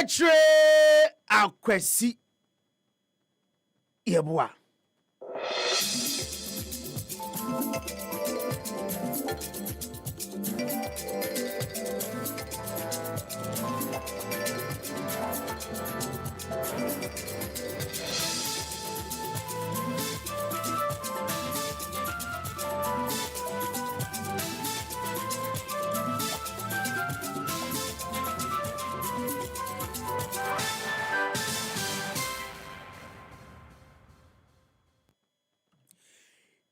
Kachre akwesi yeboa.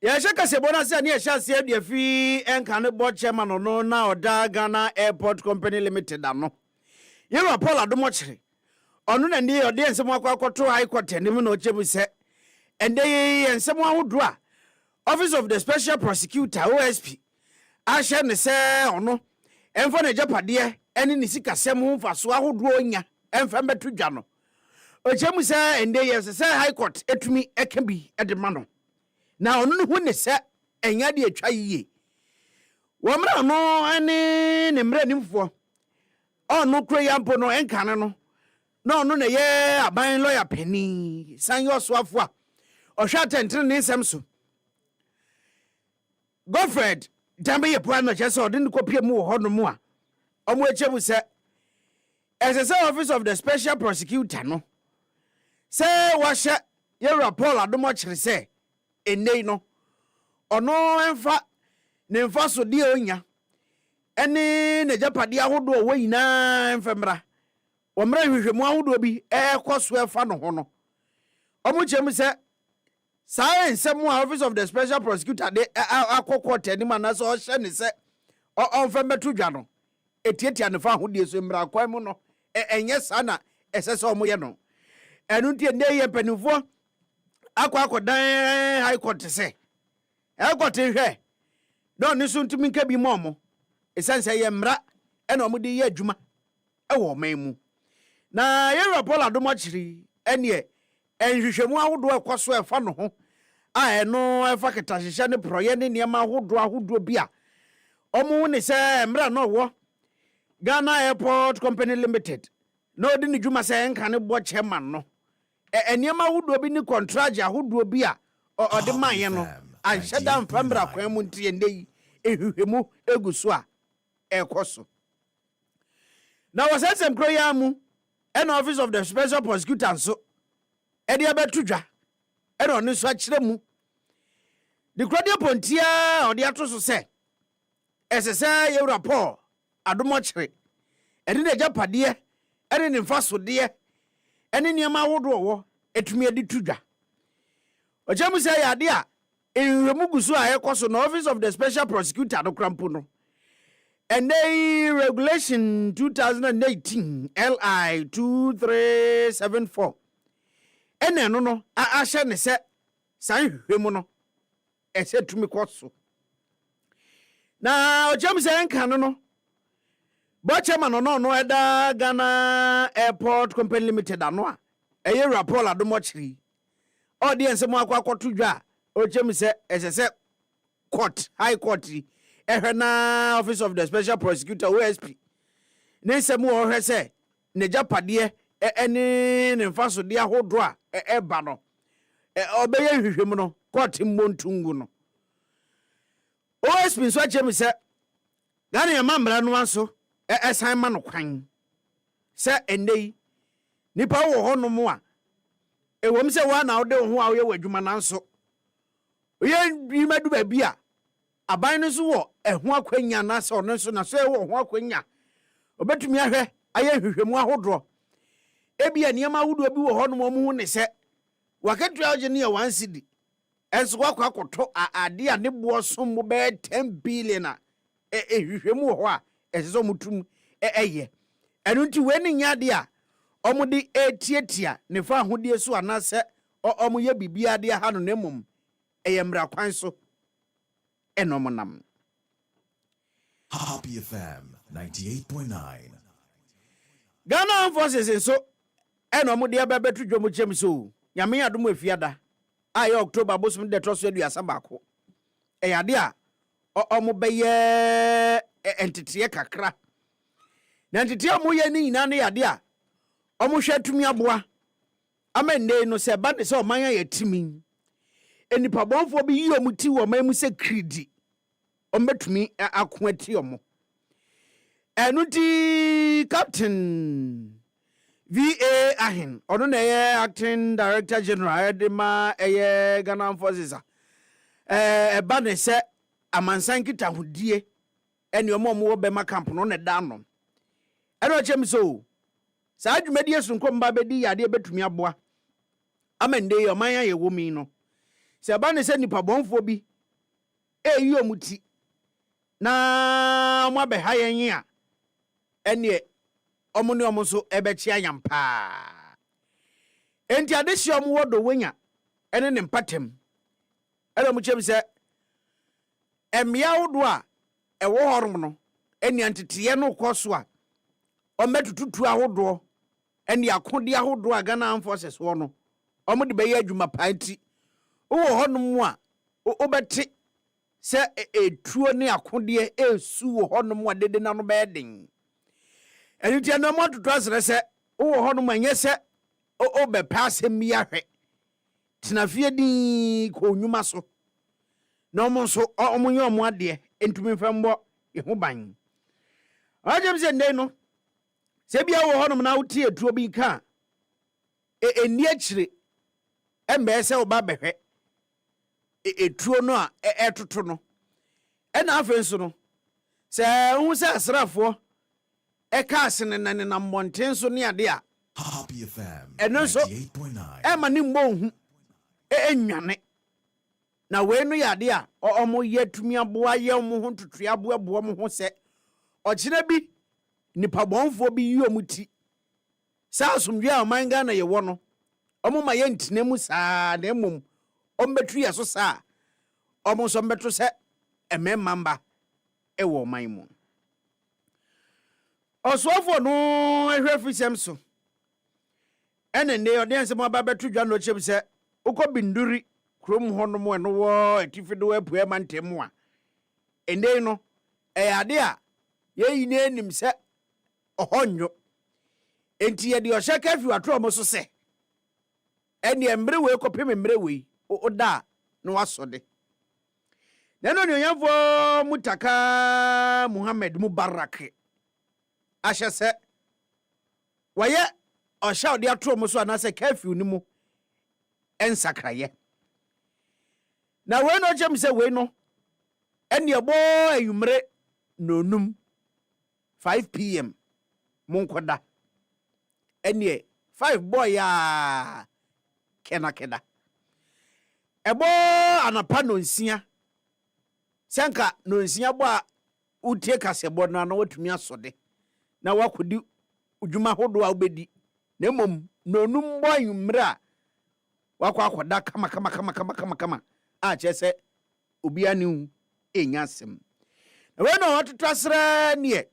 Ya shaka se bona se ne sha se de fi enka ne board chairman no na oda Ghana Airport Company Limited ano. Ye Paul Adomochire. Onu na ndi ode ensem akwakoto high court ni mu na ochebu se. Ende ensem ahodo a Office of the Special Prosecutor OSP ahye ne se ono emfo na japade ene ne sikasem ho mfaso ahodo onya emfa meto dwa no. Ochemu se ende yes se high court etumi eka bi edema no. Na onu hu ne se enya de atwa yiye womra no ane ne mra nimfo onu kro yampo no enkane no na onu ne ye aban lawyer penny san yo soafo a ohwa tentre ne nsem so Godfred dambe ye plan no chese odin kopie mu ho no mu a omo echebu se SSA Office of the Special Prosecutor no se wahye ye Paul Adomochire se enei no ono enfa ne mfa so de onya ene ne japade ahodo wo nyina emfemra omra hwehwemu ahodo bi ekoso efa no ho no omuchem se science mu Office of the Special Prosecutor de akokọ tani manase o hye ne se onfemeto dwa no etietia ne fa ahode so mra kwan mu no enye sana esese omoye no enu tie ne ye panifo akwakodan high court se ekote hwe don ni so ntumi nka bi momo esanse ye mra ena omudi ye adwuma ewo manmu na ye Paul Adomochire ene enhwehwemu ahodo ekoso efa no ho a eno efa ketahye ne proye ne niam ahodo bi a omo ne se mra no wo Ghana Airport Company Limited no di ni dwuma se enka ne bo chairman no eniam ahodo bi ni contract ahodo bi a ode maye no anhyeda mfambra kwan mu ntie ndei ehwehwemu eguso a ekoso na wasensem kro ya mu en Office of the Special Prosecutor so ede abetudwa ene oni so akire mu the crowd pontia ode atoso se esese ye Paul Adomochire ede ne japade ene ne mfasode ene niam ahodo wo etumi edi tudwa ojamu se ya de a enwemu guso a ekoso na Office of the Special Prosecutor no krampo no and they regulation 2018 LI 2374 ene no no ahye ne se san hwemu no ese tumi koso na ojamu se enka no Bochema no eda Ghana Airport Company Limited ano a eye Paul Adomochire audience mu akwakoto dwa ojem se esese court high court ehwe Office of the Special Prosecutor OSP ne nsemu ohwe se ne japade ene ne mfaso de ahodo a eba no obeye hwehwem no court mbontungu no OSP so ajem se Ghana ya mamra no anso esan ma no kwan se enei nipa wo ho no mo a ewom se wa na ode ho a ye wadwuma nanso ye bimadu ba bia aban no so wo eho akwanya na se ono so na so wo ho akwanya obetumi ahwe aye hwehwemu ahodo ebia niam ahodo bi wo ho no mo hu ne se waketua oje ne ya 1 cedi enso wakwa akoto ade a ne bo so mo be 10 billion a hwehwemu ho a esizo mutum eye enu nti weni nyade a omudi etietia ne fa ahode so anase omoye bibia de ha no nemum eye mra kwan so enomonam Happy FM 98.9 Ghana Forces so enomudi abebetu dwomu chem so nyame adom afiada aye October bosum de troso aduasa bako eyade a omobeye entity kakra na entity amoye ni nyina ne yade a omo hwe tumi aboa amende no se ba de se oman ya timi enipa bonfo bi yi omuti wo man mu se kridi ombetumi ako ati omo enuti captain VA Ahin ono na ye acting director general edema eye Ghana Forces ba ne se amansan kita hodie ene omo wo be ma camp no ne da no eno chem so sa adwumadi esunko mba bedi yade betumi aboa amende ye oman ya ye wo mi no se ba ne se nipa bonfo bi eyi omuti na mo be ha yen a ene omo ne omo so ebechia yampa enti adehye omo wodo wenya ene ne mpatem ene mo chem se emia wodo a ewo horom no ene antetiye no koso a ometututu ahodo ene akode ahodo a Ghana Forces wo no omo de beye adwuma panti wo honom a obete se etuo ne akode esu wo honom a dede na no be den eni tia na mo tutu asere se wo honom anye se obe passe mi ahwe tena fie din ko nwuma so na omo so omo nye omo ade entumi mfembo eho ban ajem se ndey no se bia wo honom na wuti etuo bi ka eni akire embe se oba behwe etuo no a etoto no ena afenso no se hu se asrafo eka asene na monten so ne ade a Happy FM eno so 98.9. ema ni mbohu enwane na we no yade a omo yetumi aboa ye omo ho tutu aboa boa mo ho se okire bi nipa bonfo bi yi omuti sa asomdwe a man Ghana ye wo no omo ma ye ntinemu saa na emom ombetu ye so saa omo so mbeto se ememamba ewo man mu osofo no ehwe fisem so ene ne audience mo aba betu dwa no chem se ukobinduri krom ho no mo no wo atifido apu e mantem a ende no ade a ye yine enim se ohonyo enti ye de ohye ka fi wato mo so se ene embre we kopem embre we oda no wasode neno ne yamfo Mutaka Muhammad Mubarak ahye se waye ohya ode ato mo so anase curfew ni mu ensakraye na we no chem se we no ene ebo ayumre nonum 5 p.m. munkoda ene 5 boy ya kena ebo anapa no nsia senka no nsia bo a utie kasebo na watumi asode na wakodi udwuma hodo a obedi na mom nonum boy yumra wakwakoda kama a chese obi aniu enya asem na we no ototrasra ne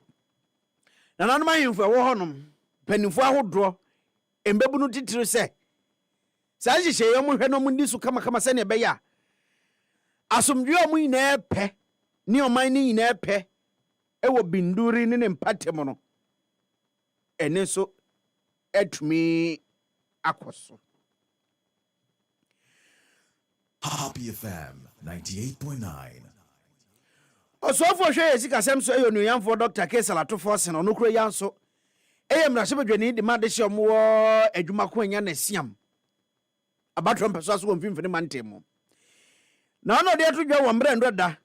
na nanoma yimfo wo honom panifo ahodo embebunu titire se sa hihye yo mo hwe no mo ndi so kama se ne be ya asomdwe o mo nyina epe ni oman ni nyina epe ewo binduri ne mpatem no ene so etumi akoso Happy FM 98.9. osofo hwe yesika sem so eyo nuyamfo Dr. Kesalato Force no nokro yanso eyem na shebedwani de ma de hye omo adwuma ko anya na siam abatro mpeso so mfimfini mantemu na ono de to dwa wo mbre ndo da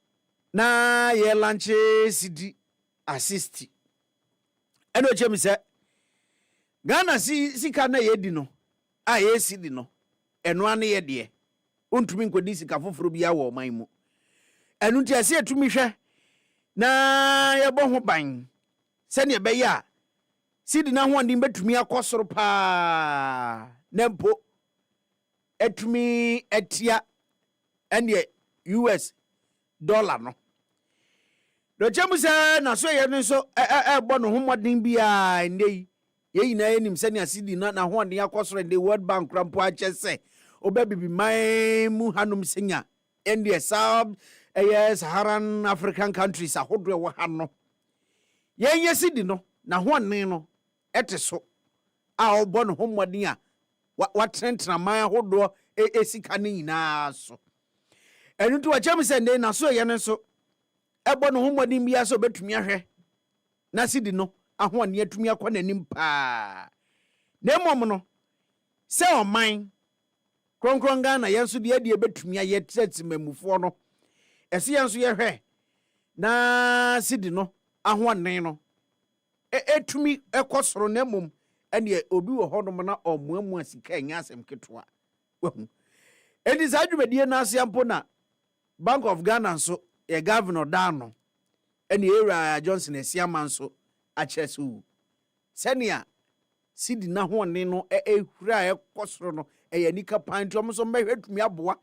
na ye lanche CD assist eno chem se Ghana sika na ye di no a ye CD no eno ane ye de ontumi nkodi sika foforo bia wo man mu enu nti ase etumi hwe na ye bo ho ban se ne be ya CD na ho ndi betumi akosoro pa nempo etumi etia ene US dollar no do chemu se na so ye no so bo no homodin bia ndei ye yina enim se ne asidi na ho ndi akosoro ndi World Bank krampo ache se obabibi mai mu hanum senya ende South Saharan African countries ahodo wo ha no ye sidi no na ho ne no eteso a ɔbɔ no ho mmɔden a watenatena man ahodoɔ esika no nyinaa so ɛno nti wɔkyɛm sɛ nde na so yɛ no nso ɛbɔ no ho mmɔden bia sɛ ɔbɛtumi ahwɛ na sidi no ahoɔne atumi akɔ n'anim paa na mmom no sɛ ɔman kronkron Ghana yɛn nso deɛ ɛbɛtumi ayɛ tɛtimamufoɔ no ɛsɛ yɛn nso yɛhwɛ na sidi no ahoɔden no etumi ɛkɔ soro na mmom ɛne obi wɔ hɔnom na ɔmoamoa sika ɛnyɛ asɛm ketewa wahu ɛnti saa dwumadie no ase ampo na Bank of Ghana nso yɛ governor Dano ɛne Ewura Johnson Asiama nso akyerɛ so sɛnea sidi na hoɔden no ehura ɛkɔ soro no ɛyɛ nika pan nti ɔmo nso mbɛhwɛ tumi aboa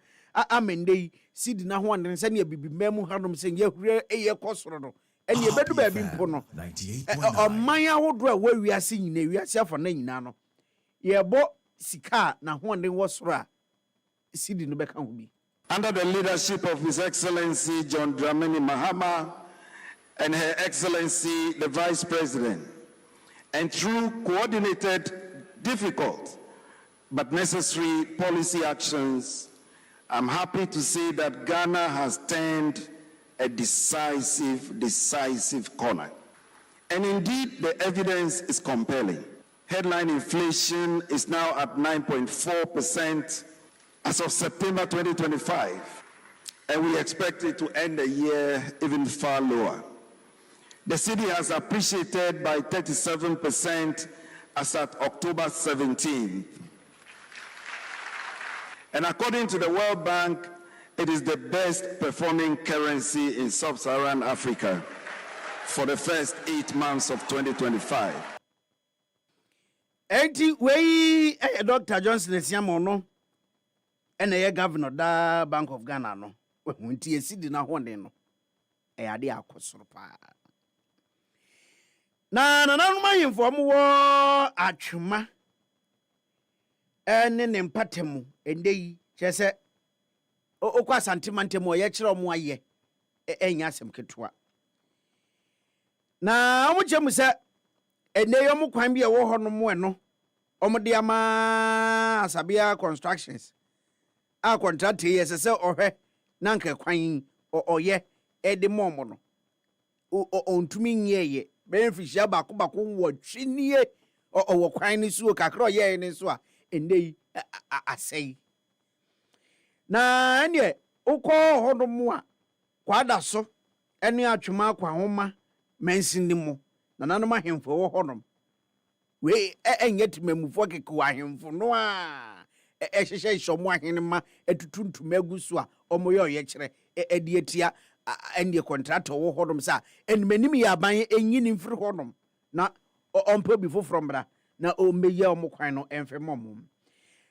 amende yi sidi na hoɔden sɛnea bibimma mu hanom sɛ yɛhura ɛyɛ kɔ soro no ɛne ɛbɛdu baabi mpo no ɔman ahodoɔ a wɔawiase nyina wiase afa na nyina no yɛbɔ sika na hoɔden wɔ soro a sidi no bɛka ho bi. Under the leadership of His Excellency John Dramani Mahama and Her Excellency the Vice President, and through coordinated, difficult, but necessary policy actions, I'm happy to say that Ghana has turned a decisive corner. And indeed, the evidence is compelling. Headline inflation is now at 9.4% as of September 2025, and we expect it to end the year even far lower. The city has appreciated by 37% as at October 17th. And according to the World Bank, it is the best performing currency in sub-Saharan Africa for the first 8 months of 2025. Enti wei Dr. Johnson Asiama no ene ye governor da Bank of Ghana no nti esidi na hoɔden no ade akosoro pa na nananum ahemfo mo atwema ene ne mpatemu ende yi kyese okwa asantemantem ye kyerɛ mo ayɛ enya asɛm ketewa na mo kyemu sɛ ene yo mo kwan bi ɛwɔ hɔ no mo ɛno ɔmode ama Asabia Constructions a contract yes sɛ ɔhwɛ na nka kwan ɔyɛ ɛde mɔmɔ no ɔntumi nyɛyɛ benefisia baako wɔ twinie ɔwɔ kwan ne so kakra ɔyɛ ne so a ɛndɛ asɛi na ɛne ukɔ hɔ no mu a kwada so ɛne atwema akwa homa mansini mu na nanom ahemfo wɔ hɔ nom we ɛnyɛ timamufo keke wɔ ahemfo no a ɛhyehyɛ hyehyɛ mo ahene ma ɛtutuntum agu so a ɔmo yɛ ɔyɛ kyerɛ ɛde atia ɛne contractor wɔ hɔ nom sɛ ɛnimanim yɛ aban ɛnyi ne mfiri hɔ nom na ɔmpɛ bi foforɔ mbra na ɔmmɛyɛ ɔmo kwan no ɛmfɛ mɔmom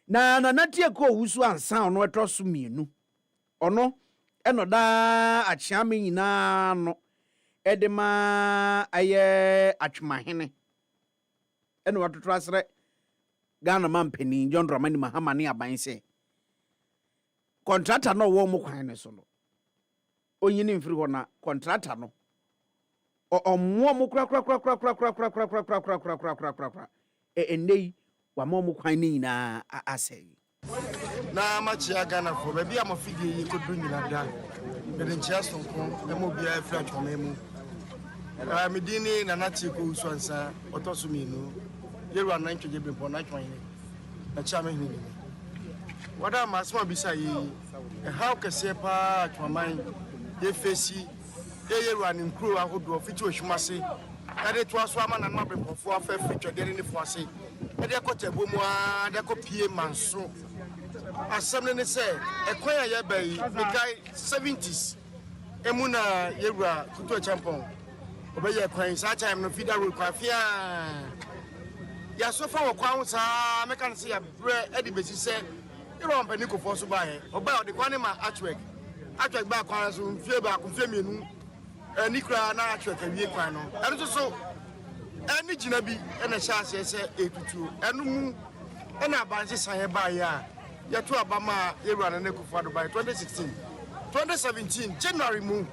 na natie ko wusu ansa ɔno ɛtɔ so mienu ɔno ɛno da akyeame nyinaa no ɛde ma ayɛ atwemahene ɛne watoto asrɛ Ghana mampani John Dramani Mahama ne aban sɛ contractor no wɔ mo kwan ne so no onyini mfiri hɔ na contractor no ɔmmoa mo kra ɛnei wa mo kwan ne nyinaa asɛ na machia Ghana for baabi a mafidie yi kodu nyina da mede nkyia sonko na mo bia afira twoma mu medini na natie ko so ansa ɔtɔ mienu yeru anan twege bempo na twon na chama hini wada masma bisa yi how kese pa twaman ye fesi yeru anan kru ahodo fiti ohwumase ade to aso ama na bempofo afa fitwede ne fo ase ade akɔta bomu a de akɔpie manso asɛm ne sɛ ɛkwan a yɛ ba yi mekai 70s emu na yeru a kuto champon obɛyɛ kwan sa time no fida road kwa fia ya so fa wakwa sa meka nse ya bre edi besi se iro mpani kofo so ba he oba odi kwane ma atwek ba kwan so mfie ba mfie mienu ani kra na atwek awie kwan no eno so ani gina bi na hya ase se etutu eno mu na abanse san he ba ya ya to abama ewura na kofo do ba 2016 2017 January mu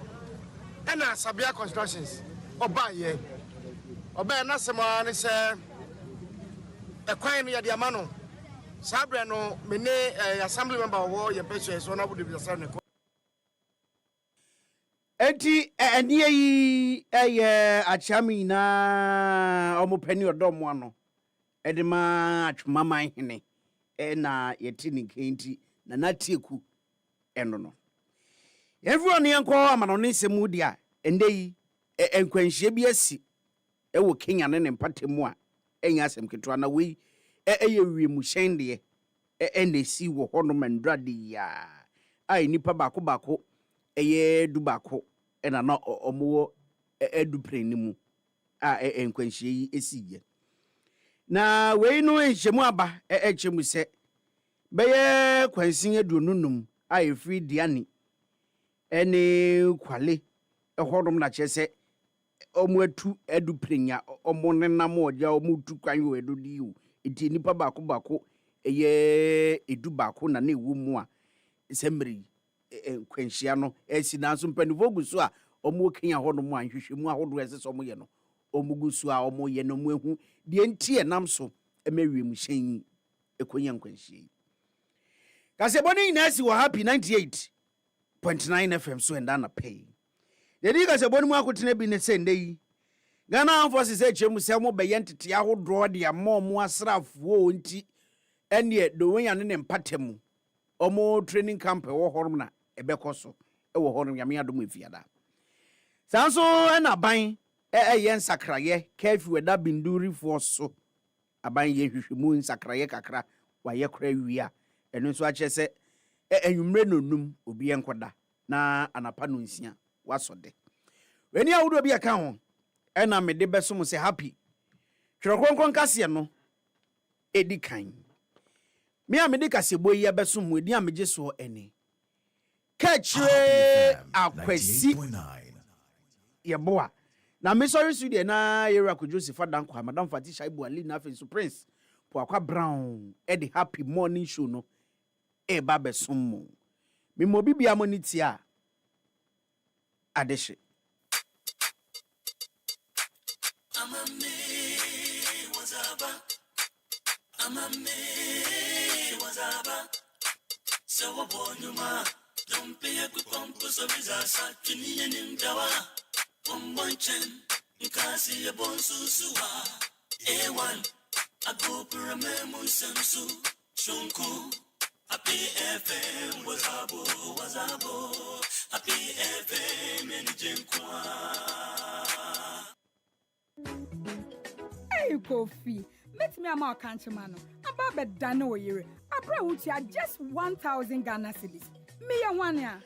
na Asabia Constructions oba ye oba na sema ne se kwan no yɛde ama no sabre no me ne assembly member wo ye pese so na bude bi sa ne enti enie yi achami na omopani odomo ano edema atwemaman hene na yeti ni kenti na natieku eno no everyone yanko amano ne semu dia ende yi enkwanhie bi asi ewo Kenya ne mpatemu a enya asem ketwa na wei eye wiemu hyende NAC wo hono mandrade ya ai nipa bako eye du bako na na omo edu prenimu a enkwanhie yi esiye na wei no enhyemu aba echemu se beye kwansin adununum a efri diani ene kwale ehodom na chese omo atu edu prenya omo nenam oja omo tu kwanyo edu diu enti nipa bako eye edu bako na ewu mu a semri kwanhia no esi na so mpanifo guso a omo Kenya hodom anhwehwemu ahodo ese omo ye no omo guso a omo ye no mo ehu de enti enam so emewiem hyen ekonya kwanhia kase boni na esi wo happy 98.9 FM so enda na pay dedi kase boni mu akotena bi ne sende yi Ghana Forces echemu se mo be yentete ahodo de amomo asrafuo nti ene do wenya ne mpatemu omo training camp wo horom na ebekoso wo horom yame adom efiada sanso na ban yen sakraye kafi weda binduri fo so aban ye hwehwemu nsakraye kakra waye kra wia eno nso ache se enwumre nonum obi enkoda na anapa no nsia wasode weni awudo bi aka ho ena mede besom se happy twekronkron kase no edi kan me a mede kase boyi abesom edi ameje so ene kachre akwasi yeboa na me sorry studio na Kwadwo Sefah-Danquah Madam Fatisha Ibu Ali na Afensu Prince po akwa Brown edi happy morning show no ba besom mo me mo bibia moniti a adehye wazaba so bonuma dumpe kupompo so bizasa kiniye nimdawa bombonchen nkasi bonsusua A1 agopurame musamsu shunku happy FM wazabo happy FM enjenkwa. Hey Kofi, let me ama kanchemano aba bedane oyire abra wutia just 1000 Ghana cedis me ya wania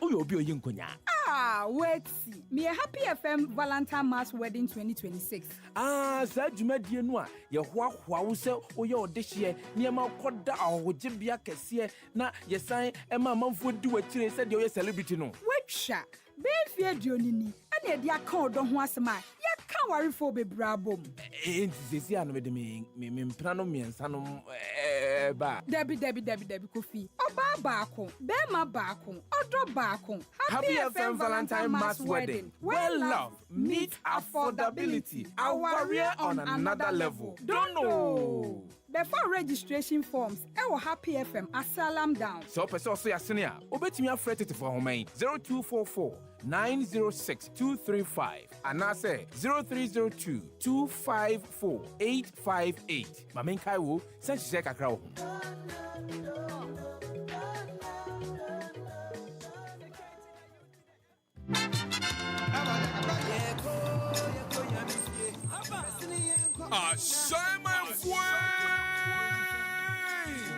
oyo obi oyi nkonya wait see me Happy FM Valentine Mass Wedding 2026 sa dwumadie no a ye hoahoa wo se oye odehye niema koda ahoje bia kese na yesan ema manfo di wakire se de oye celebrity no wetwa be fie dionini ane e dia ka odo ho asema ka warifo bebrabom sesi anu de me mprano miensa no ba Debi Kofi oba baako bema baako odo baako Happy FM Valentine Mass Wedding well love meet affordability our career on another level don't know. Before registration forms, ewo Happy FM asalam down. So person so yasene a obetimi afrete for homan 0244 906 235 and I say 0302 254 858. Mamen kai wo sen hye kakra wo. Simon Fue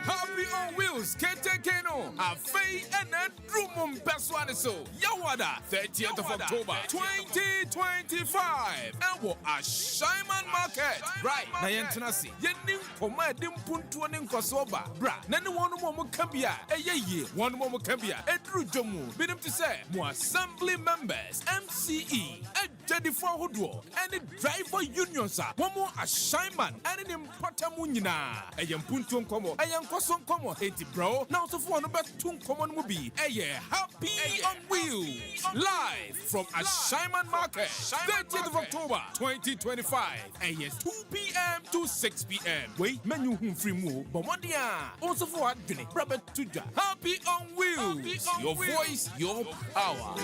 Happy on Wheels Kete Keno Afei and Drumum Peswaniso Yawada 30th of October 2025 Ewo a Simon Market right na yentenasi yenim koma dim puntu ne nkosoba bra na ne wonu mo kambia eyeye wonu mo kambia edru dwomu binim to say mo assembly members MCE ejadi for hodo any driver unions a womo assignment any importamu nyina eyem puntu nkomo eyem koso nkomo enti bro na so for no betum common mubi. Happy on Wheels. Live from Ashaiman Market. 30th of October 2025. 2 p.m. to 6 p.m. Wait, menu free move. Bomodia. Also for Adine. Brother Tuja. Happy on Wheels. Your voice, your power.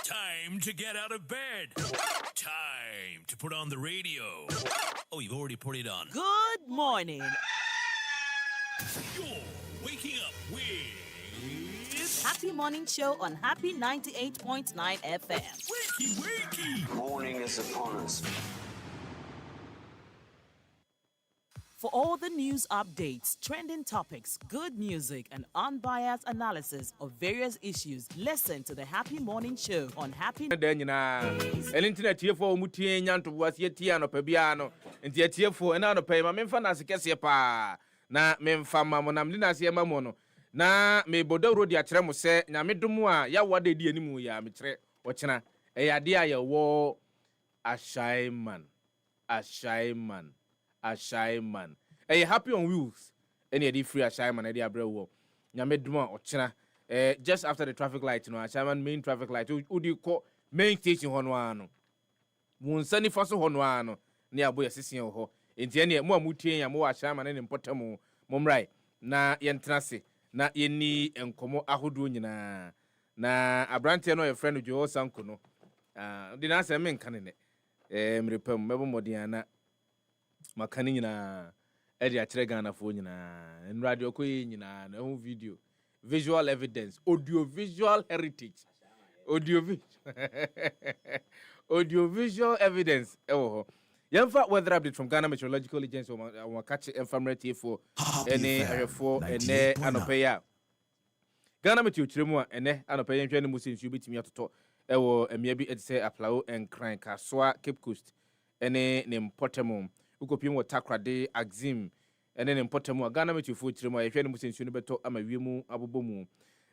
Time to get out of bed. Time to put on the radio. Oh, you've already put it on. Good morning. You're waking up with Happy Morning Show on Happy 98.9 FM. Wakey. Morning is upon us. For all the news updates, trending topics, good music, and unbiased analysis of various issues, listen to the Happy Morning Show on Happy. Internet here for Muti Yanto was yet Tiano Pebiano, and yet here for another pay my memfanas Cassiapa. Na memfama monamlina sia mamono. Na me bodo road ya tremo se, na medumua ya wade di animu ya mitre, wachana, yadia ya wo Ashaiman. Ashaiman. Happy on Wheels. Any free Ashaiman, Eddie Abreu. Nyameduma ochina. Just after the traffic light, Ashaiman main traffic light. Who do you call main station Honwano? Munsani Faso Honwano, near Boya Sission Ho. In the end, more muti and more Ashaiman and Potamo, Momrai. Na yentrasi, na yeni enkomo ahudunyina. Na Abrante no a friend of your sankuno. Did I say men canine? Mrepem, Mebo Modiana. Makani na edi achire Ghana fo nyina en radio ko nyina na ho video visual evidence audio visual heritage audio visual evidence ho yemfa weather update from Ghana Meteorological Agency o catch informative for any for ene anopeya Ghana Meteo chiremu ene anopeya ntwe ne musin su bitimi atoto ewo emia bi etse aplao enkran kasoa Cape Coast ene ne Portemo ukopim wo takrade axim ene ne Portemo Ghana Meteo fo chiremu yehwe ne musin su no beto ama wiemu abobomu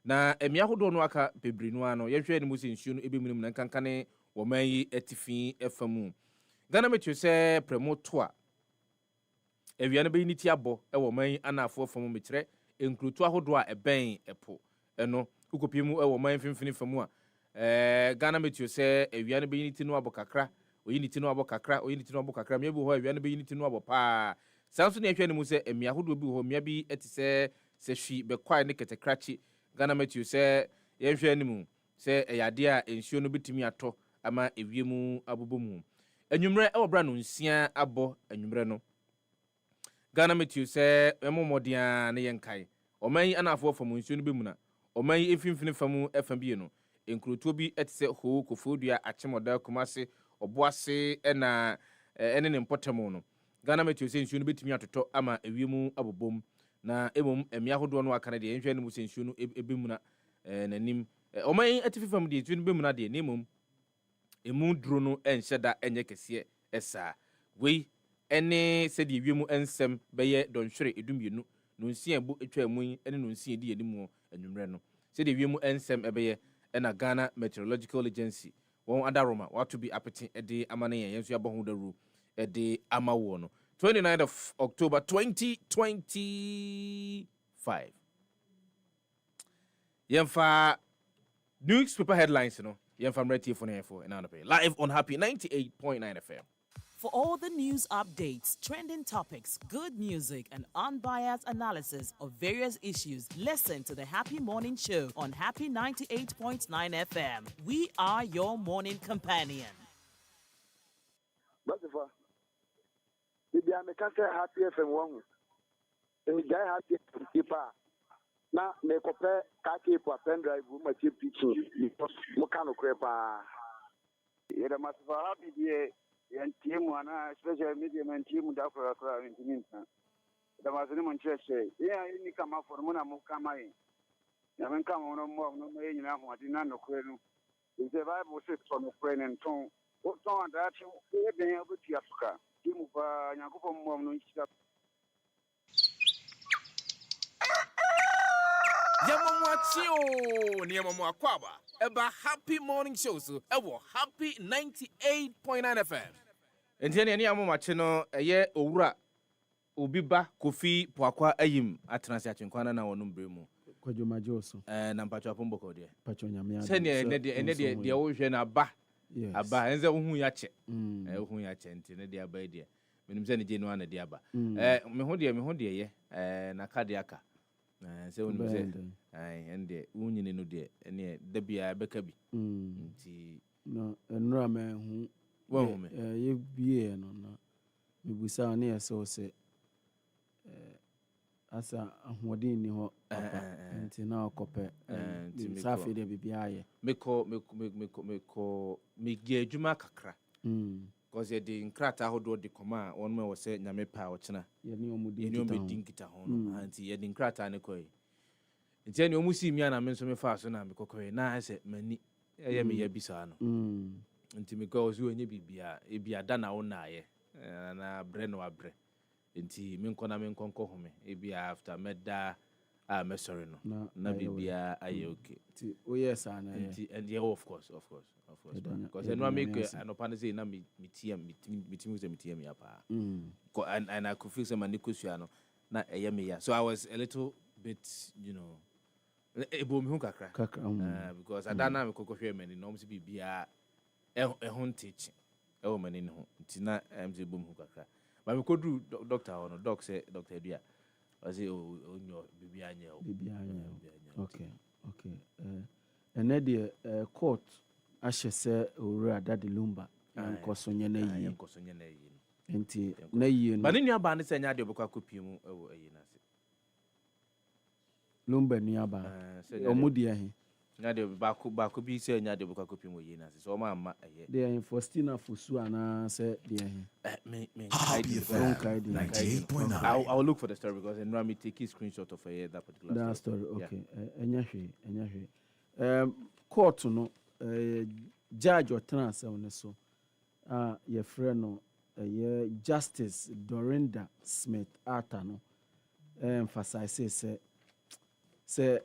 na emia hodo no aka bebrinu ano yehwe ne musin su no ebemunum na kankane wo manyi etifi efamu Ghana Meteo se premotoa ewia no be niti abo ewo manyi anafo famu mekyere enkrutu ahodo a eben epo eno ukopim ewo manyi finfini famu a Ghana Meteo se ewia no be niti no abo kakra oyiniti no abo kakra mebu ho ewia no be niti no abo pa sanso ne ehwe ne mu se emia hodo bi ho mia bi etise se hwi be kwai ne ketekrachi Ghana Meteo se yehwe ne mu se eyade a ensuo no bitimi ato ama ewiemu abobomu enwumre ewo bra no nsia abo enwumre no Ghana Meteo se emomodia ne yenkai oman anafo famu nsuo no be mu na oman efimfini famu FMB no enkroto bi etise ho kofodua achemoda kumase oboase ena ene ne Portemo no Ghana Meteo se nsuo no betimi atoto ama ewiemu abobom na emom emia hodo no aka na de enhwe ne mu se nsuo no ebemu na nanim oman etififam de nsuo no bemu na de nemom emu duro no enhyeda enye kese esa wei ene se de wiemu ensem beye donhwere edumienu no nsia bu etwa mu ene no nsia di animu anwumre no se de wiemu ensem ebeye ena Ghana Meteorological Agency won adaroma watu bi apeti ede amane yenso yabohu daru ede amawo no 29th of October 2025 yemfa newspaper headlines no yemfa mreti for nefo enanope live on Happy 98.9 FM. For all the news updates, trending topics, good music, and unbiased analysis of various issues, listen to the Happy Morning Show on Happy 98.9 FM. We are your morning companion. Brother, if I make Happy FM 1, and you Happy FM, now make up a kaki for pen drive, my chip teaching, Mokano Crepa. You're a master happy day. And team one, special medium and team that for a crowd in the meantime. The Mazaniman church say, yeah, you come up for Mona Mokamai. You haven't come on more, no way in Ammo, Dinano Quenu. If the Bible says from the friend and tongue, what song that you have been able to Africa? Team of Yakupo Mom. Yamamwachio Niamamwakwaba Eba Happy Morning Show so Ewo Happy 98.9 FM enti ne ani amomache no eye owura obi ba Kofi Poakwa ayim atrase achenkwana na wonum bremu Kwadwo Majoso na mpacho apomboko de pacho nyame se ne de wo hwe na ba aba enze wo hu ya che wo hu ya che enti ne de aba de menim se ne je no ana de aba me ho de ye na kade aka se wonu se ende wunyine no de ene da bia beka bi nti na enra me hu wo me ye bie no na mebusa ne yese se asa ahoɔden ni hɔ nti na ɔkɔpɛ nti safi de bibia ye meko megia adwuma kakra because ye de nkrata hodo de koma on me wo se nyame pa wo chena ye ni omudi nkita ho no nti ye de nkrata ne koi nti ene omusi mi ana me nso me fa so na me kokoi na se mani ye me ya bisa no nti me ko ozu onye bibia ebia da na wo na ye na bre no abre nti me nkona me nkonko home ebia after meda me sorry no na bibia aye okay nti o yes ana nti and yeah of course because no make an open say na me tiam ya pa and I could feel some manikusua no na eye me ya so I was a little bit ebo me hu kakra because adana me kokohwe mani no mse bibia ho teach e wo mani no nti na mse ebo me hu kakra ba me kodu doctor ono doc say Dr. Edua I say onyo bibia anya okay ene de court ahye se owura Daddy Lumba nkosonye na yi enti na yi no ba ne nua ba ne se nya de obekwa kopie mu ewo ayi na se Lumba nua ba omudi ahi nya de ba ko bi se nya de obekwa kopie mu ayi na se so ma amma aye de Faustina Fosu ana se de ahi me I'll look for the story because and me take a screenshot of that particular story okay enya hwe court no judge or transfer on so your friend no Justice Dorinda Smith Arthur no emphasize say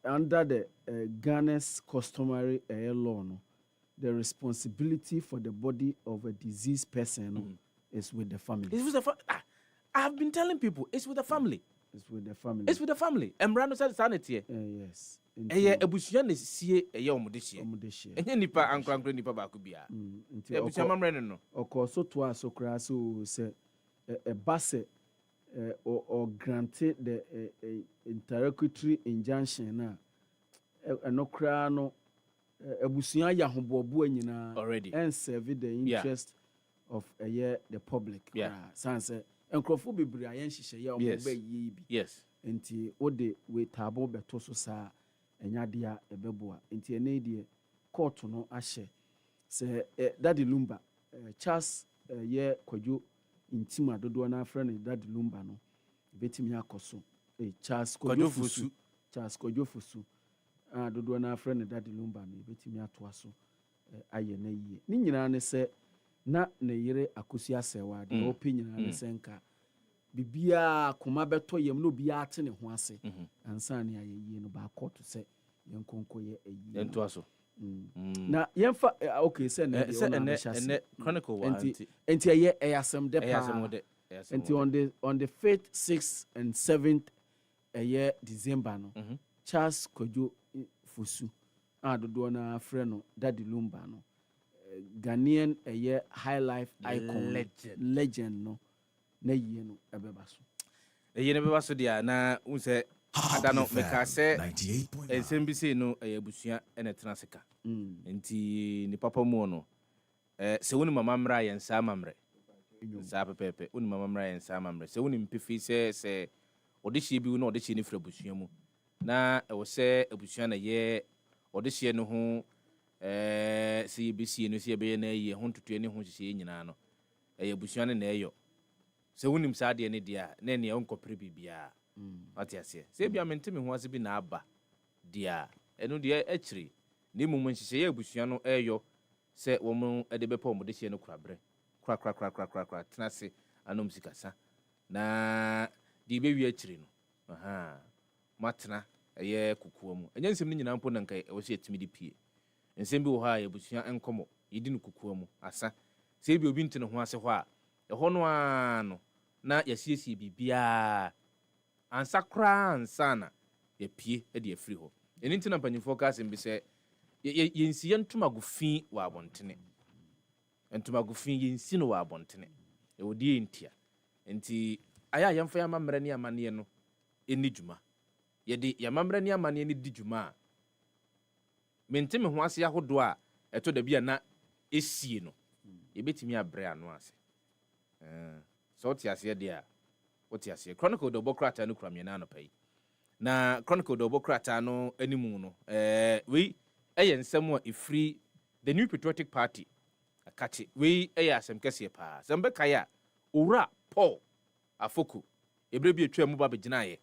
under the Ghana's customary law no the responsibility for the body of a deceased person no, is with the family. It's with the I've been telling people it's with the family. It's with the family. It's with the family. Emrano said sanity. Yes. Eye ebusuya ne sie eye omodehie. Enye nipa ankrankra nipa ba ko bia. Ebusuya mamre no. Okoso to asokra so say a basse or granted the interlocutory injunction na enokra no ebusuya ya hobobo anyina already and serve the interest of the public. Sanse enkrofo bebre ayen hihye ya omo ba yi bi. Yes. Enti ode we tabo beto so sa enyadea ebeboa enti ene die court no ahye se Daddy Lumba Charles ye Kwadwo intima dodo na friend Daddy Lumba no betimi akoso Charles Kwadwo Fusu dodo na friend Daddy Lumba no betimi atoaso aye na yie ni nyina ne se na ne yere akosi asewa de opi nyina ne se nka bibia koma beto yem no bia ate ne ho ase ansa ne ayeye no ba court se yenkonko ye ayi ento aso na yemfa okay se ne chronicle wa enti ye ayasem de pa enti on the 5th 6th and 7th December no Charles Kwadwo Fusu adodo na frɛ no Daddy Lumba no Ghanaian high life icon legend no na yie no ebeba so eye ne beba so dia na unse ada no meka se ensembisi no abusua ene transika enti ni papa mu no se woni mama mra ye nsa mamre nsa pepepe woni mama mra ye nsa mamre se woni mpefi se odehie bi no odehie ni fra abusua mu na ewo se abusua na ye odehie no ho se yebisi no se yebe na ye ho ntutu ne ho hye nyina no abusua ne na eyo se wonim sa de ne dia na ne onkopre bibia atiase se bia mentemi ho ase bi na aba dia eno dia akiri ne mum nhihye ye abusua no eyo se wo mu ede bepa wo de hye no kurabre kra tenase anom sikasa na di be wi akiri no matena eye kukuo mu enye nsem ni nyina mpo na nkai wo se etimi di pie nsem bi wo ha ye abusua enkomo yidi no kukuo mu asa sɛ bi obi ntene ho ase hɔ a ɛhɔ no a no na yɛsiesie biribiaa ansa koraa ansa na yɛpie de afiri hɔ ɛno nti na mpanyimfoɔ ka asɛm bi sɛ yɛnsi yɛ ntomago fi wɔ abɔntene ntomago fi yɛnsi no wɔ abɔntene ɛwɔ deɛ ntia nti ayɛ a yɛmfa yɛama mmerɛ ne amanneɛ no ɛni dwuma yɛde yɛamammerɛ ne amanneɛ no di dwuma a mente me ho ase ahodoɔ a ɛtɔ da bi a na ɛsie no yɛbɛtumi abrɛ ano ase sɛ wote aseɛ deɛ a wote aseɛ chronicle dɔbɔ krataa no kura mmiɛna anɔpa yi na chronicle dɔbɔ krataa no animu no wei ɛyɛ nsɛm a ɛfiri the New Patriotic Party akakye wei ɛyɛ asɛm kɛseɛ paa sɛ mbɛkae a owura Paul Afoko ɛberɛ bi atwa mu ba bɛgyinaeɛ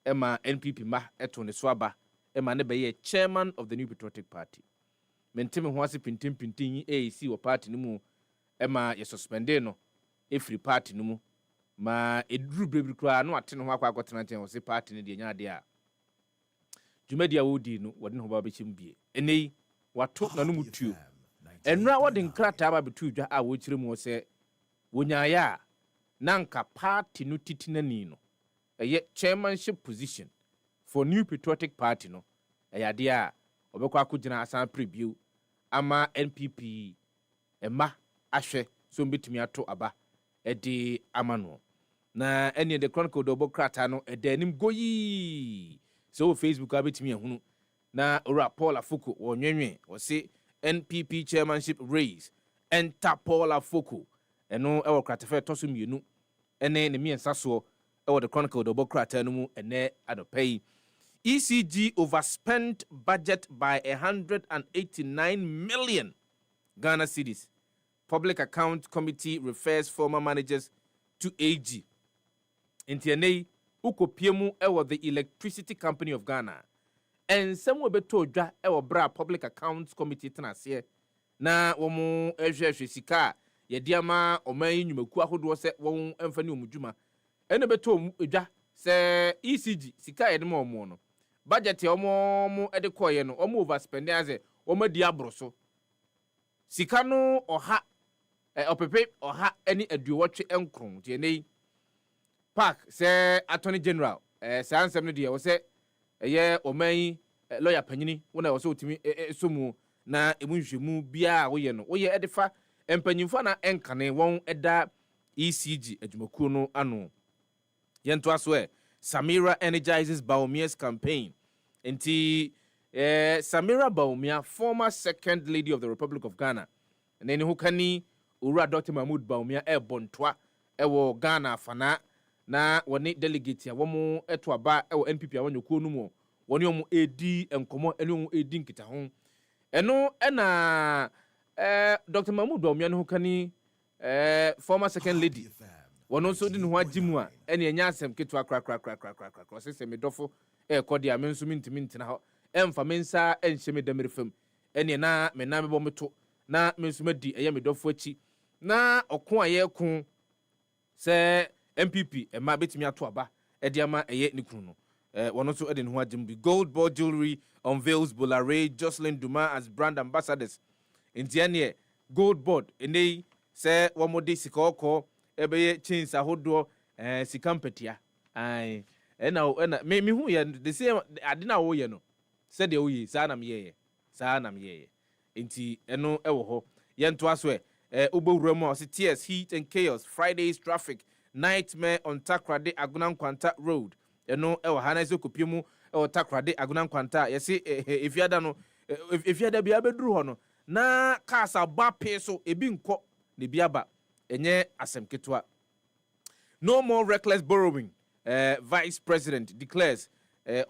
ɛma NPP ma ɛto ne so aba ɛma ne bɛyɛ chairman of the New Patriotic Party menteme ho ase pintimpintin yi AAC wɔ party no mu ɛma yɛ suspended no ɛfiri party no mu ma ɛduru berebere koraa na wate no ho akɔ akɔtena nkyɛn wɔ se party no deɛ nya adeɛ a dwumadi a wɔdi no wɔde ne ho ba bɛkyɛ mu bie ɛnɛ yi wato na no mu tuo ɛnura wɔde nkrataa ba bɛtu dwa a wɔkyerɛ mu sɛ wɔnyaeɛ a na nka party no titi n'ani no ɛyɛ chairmanship position for New Patriotic Party no ɛyɛ adeɛ a ɔbɛkɔ akɔgyina asan preview ama NPP ɛma ahwɛ so mbɛtumi ato aba ɛde ama no na ɛne the chronicle dɔbɔ krataa no ɛda anim goyi sɛ wɔ Facebook a bɛtumi ahunu na owura Paul Afoko wɔnwenwe wɔse NPP chairmanship race enter Paul Afoko ɛno ɛwɔ kratafɛ ɛtɔ so mmienu ɛne ne mmiɛnsa soɔ ɛwɔ the chronicle dɔbɔ krataa no mu ɛnɛ adɔpa yi ECG overspent budget by 189 million Ghana cedis. Public Account Committee refers former managers to AG. Intianei ukopiemu ewo the Electricity Company of Ghana. And some will be told ewo bra Public Accounts Committee tenase na womu ehwehwe sika ye diama oman nyumaku ahodo se won emfani omudwuma. Ene beto edwa se ECG sika ye de mo no. Budget omo ede koye no omo overspend aze omo di abroso. Sika no oha opepe oha eni aduwotwe enkron tie nei park se attorney general se ansem no de wo se ye oman lawyer panyini wona wo se otimi somu na emunhwemu bia wo ye no wo ye edefa empanyimfo na enkane won eda ECG adwumakuo no ano yento aso Samira energizes Baumia's campaign. Enti Samira Baumia, former second lady of the Republic of Ghana. And then who can Ura Dr. Mahmoud Baumia bontwa ewo Ghana fana na wone delegate ya womo etwa ba ewo NPP awon yokuo no mu wone omo edi enkomo ene omo edi nkita ho. Eno na Dr. Mahmoud Baumia no kan former second lady wono nso di ne ho agimu a ene enya asem ketu akra sese medofo kodi a menso mintimi ntina ho emfa mensa enhye medamere fam ene na mena mebo meto na menso madi eye medofo achi na okon aye kun se MPP ma betimi ato aba ede ama eye ne kunu no wono nso ede ne ho agimu bi gold ball jewelry unveils Bolare Jocelyn Duma as brand ambassadors entiane gold board ene se womode sikoko ebeye chains ahodo sika mpatia ai ena me hu ye the same ade na wo ye no said de wo ye sa na me ye enti eno ewo ho ye nto aso obowura mu o se tears heat and chaos Friday's traffic nightmare on Takrade Agunankwanta road eno ewo hana se kopie mu ewo Takrade Agunankwanta ye se efiada no efiada bia beduru ho no na kasa ba pe so ebi nko ne biaba enye asem ketwa. No more reckless borrowing. Vice President declares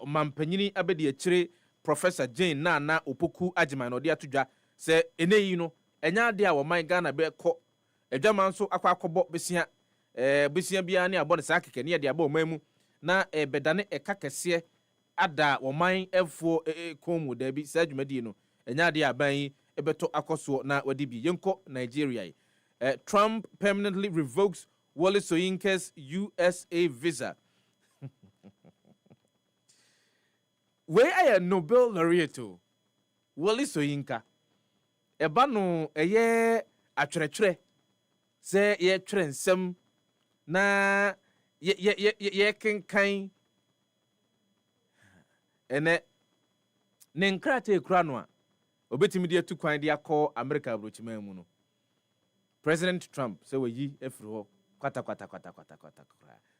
Mampanyini abedi achire Professor Jane Nana Opoku Agyeman no de atodwa se eneyi no enya de a wo man Ghana be kɔ adwaman so akwa akɔbɔ besia bia ne abɔ ne saa keke ne de abɔ man mu na bedane eka kɛse ada wo man efo komu da bi saa dwumadi no enya de aban yi ebeto akoso na wadi bi yenko Nigeria. Trump permanently revokes Wole Soyinka's USA visa. Where are Nobel laureate? Wole Soyinka. Eba no eye atwerɛtwerɛ sɛ yɛtwerɛ nsɛm na yɛkenkan ɛnɛ ne nkrataa kura no a obetumi de atu kwan de akɔ America abrochima mu no President Trump sɛ wayi afiri hɔ kwata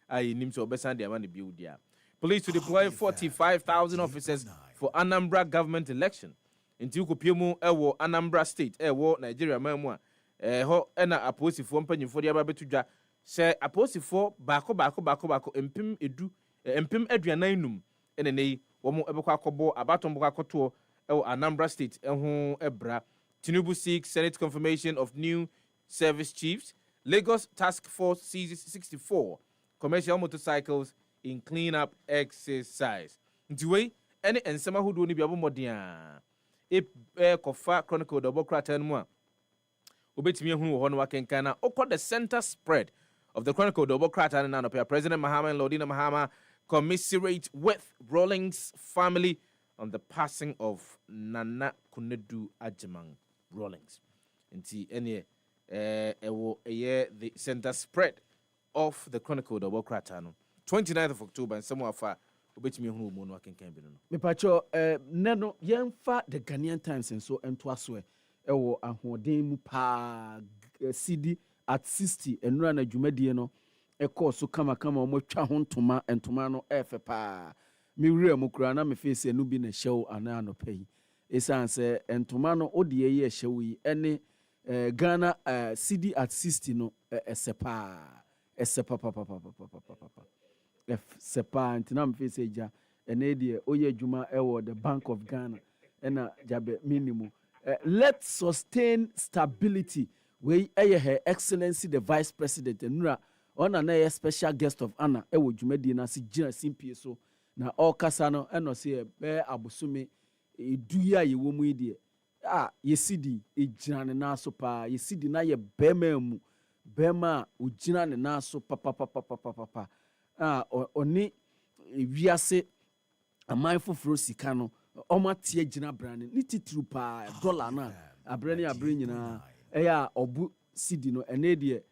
a yɛnim sɛ ɔbɛsan de ama no bio dia. Police to deploy 45,000 officers for Anambra government election. Nti ukopie mu ɛwɔ Anambra State ɛwɔ Nigeria man mu a ɛhɔ ɛna aposifoɔ mpanyinfoɔ de aba betu dwa sɛ aposifoɔ baako empim aduanan num ɛna nei wɔn ɛbɛkɔ akɔbɔ abaton bɔkɔ akɔtoɔ ɛwɔ Anambra State ɛho ɛbra. Tinubu seeks Senate confirmation of new service chiefs. Lagos Task Force seizes 64 commercial motorcycles in clean-up exercise. Nti wei ɛne nsɛm ahodoɔ no bi abɔ mmɔden a kofa Chronicle double krataa no mu a obetumi ehunu wɔ hɔ no wakenkan na okɔ the center spread of the Chronicle double krataa no na President Mahama and Lordina Mahama commiserate with Rawlings family on the passing of Nana Kunedu Agyemang Rawlings. Nti ɛne the center spread of the Chronicle double krataa no 29th of October and some of obetumi ehunu mu no akenkan bi no. Mepacho neno yemfa the Ghanaian Times and so entoaso ɛwɔ ahoɔden mu pa CD at 60 enura na dwumadie no ɛkɔ so kama ɔmo twa ho ntoma no ɛfɛ pa me wura mu kura na me face enu bi na hyɛw ana anɔpa yi esan sɛ ntoma no odi ye hyɛw yi ɛne Ghana CD at 60 no ɛsɛpa sepa ntina mfe se ja ene de oye adwuma ewo the Bank of Ghana ena jabe minimum let's sustain stability we her excellency the vice president enura ona na special guest of honor ewo dwumadi na se gina simpie so na all kasa no eno se be abosume eduya ye wo mu de yesidi ejina ne na so pa yesidi na ye bema mu bema ojina ne na so papa oni wiase amai foforo sika no omatie gina brane ni titru pa dollar na abrane nyina eya obu cedi no ene de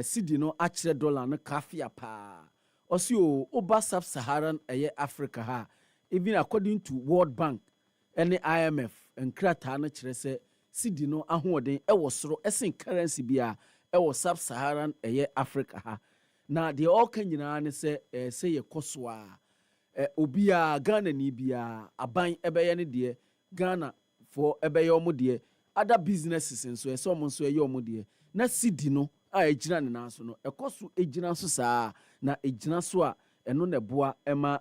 cedi no akire dollar no kafia pa osi oba sub-Saharan Africa ha even according to World Bank and IMF enkrata no kire se cedi no ahoden ewo soro esen currency bia ewo sub-Saharan Africa ha na de all kan nyina ne se ye koswa obia Ghana ni bia aban ebeye ne de Ghana for ebeye omo de other businesses nso so omo nso eye omo de na cedi no a ejina ne na so no ekoso ejina so saa na ejina so a eno ne boa ema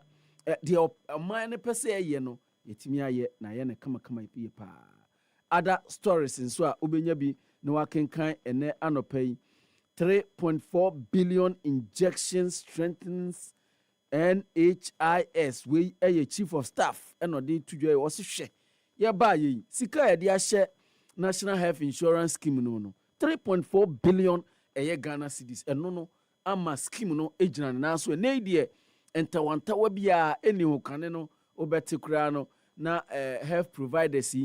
de aman ne pese eye no yetimi aye na ye ne kama ipiye pa other stories nso a obenya bi na wakenkan ene anopai 3.4 billion injections strengthens NHIS we chief of staff eno de tudwa wo se hwe ye ba ye sika ye de ahye National Health Insurance Scheme no 3.4 billion Ghana cedis eno no ama scheme no ejina na so na de entawanta wa bia eni hokane no obete kura no na health providers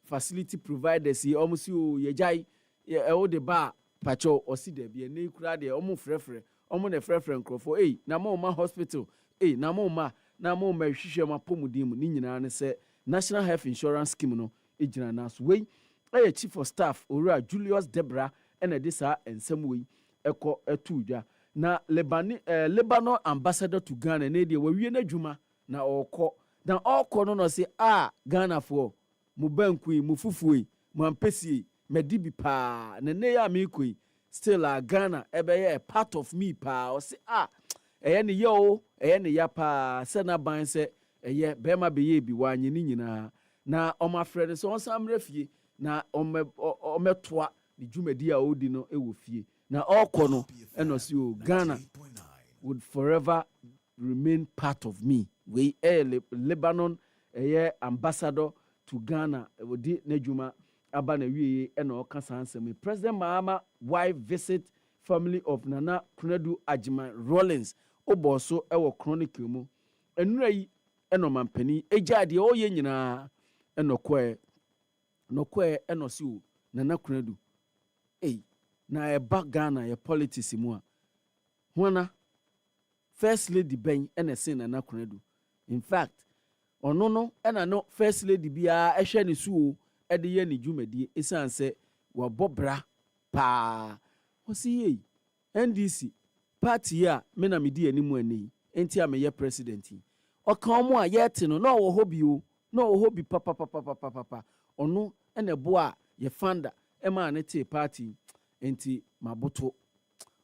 facility providers omusi o yejai e de ba pacho osi de bia na kura de omu frefre omu ne frefre nkrofo na ma hospital na ma hwehwe ma pomudin mu ni nyina ne se National Health Insurance Scheme no ejina na so we chief of staff Ora Julius Debra ena de sa ensem we eko etudwa na Lebanon ambassador to Ghana na de wawie na dwuma na okọ na okọ no say Ghana for mu banku mu fufuo mu ampesi medibi pa na ne ya me koi still Ghana ebeye a part of me pa o say eye ne yo eye ne ya pa se na ban se eye be ma be ye bi wanye ni nyina na omafrede so on samre fie na ometoa di dwumadi a odi no ewo fie na okọ no eno si Ghana would forever remain part of me we Lebanon ambassador to Ghana wodi n'adwuma aba na wiye eno ka sansem President Mahama wife visit family of Nana Kunedu Agyemang Rawlings oboso ewo Chronicle mu enura yi eno mampani ejade o ye nyina eno kwe eno si Nana Kunedu na eba Ghana ye politics mu a hona first lady ben ena sen na Kwadwo. In fact ono ena no first lady bia ehwe ne suo ede ye ne dwumadie esan se wo bobra pa osi NDC party a me na me di animu ani enti a me ye president oka omo a ye te no na wo hobi o na wo hobi papa ono ena bo a ye founder e ma ne te party enti maboto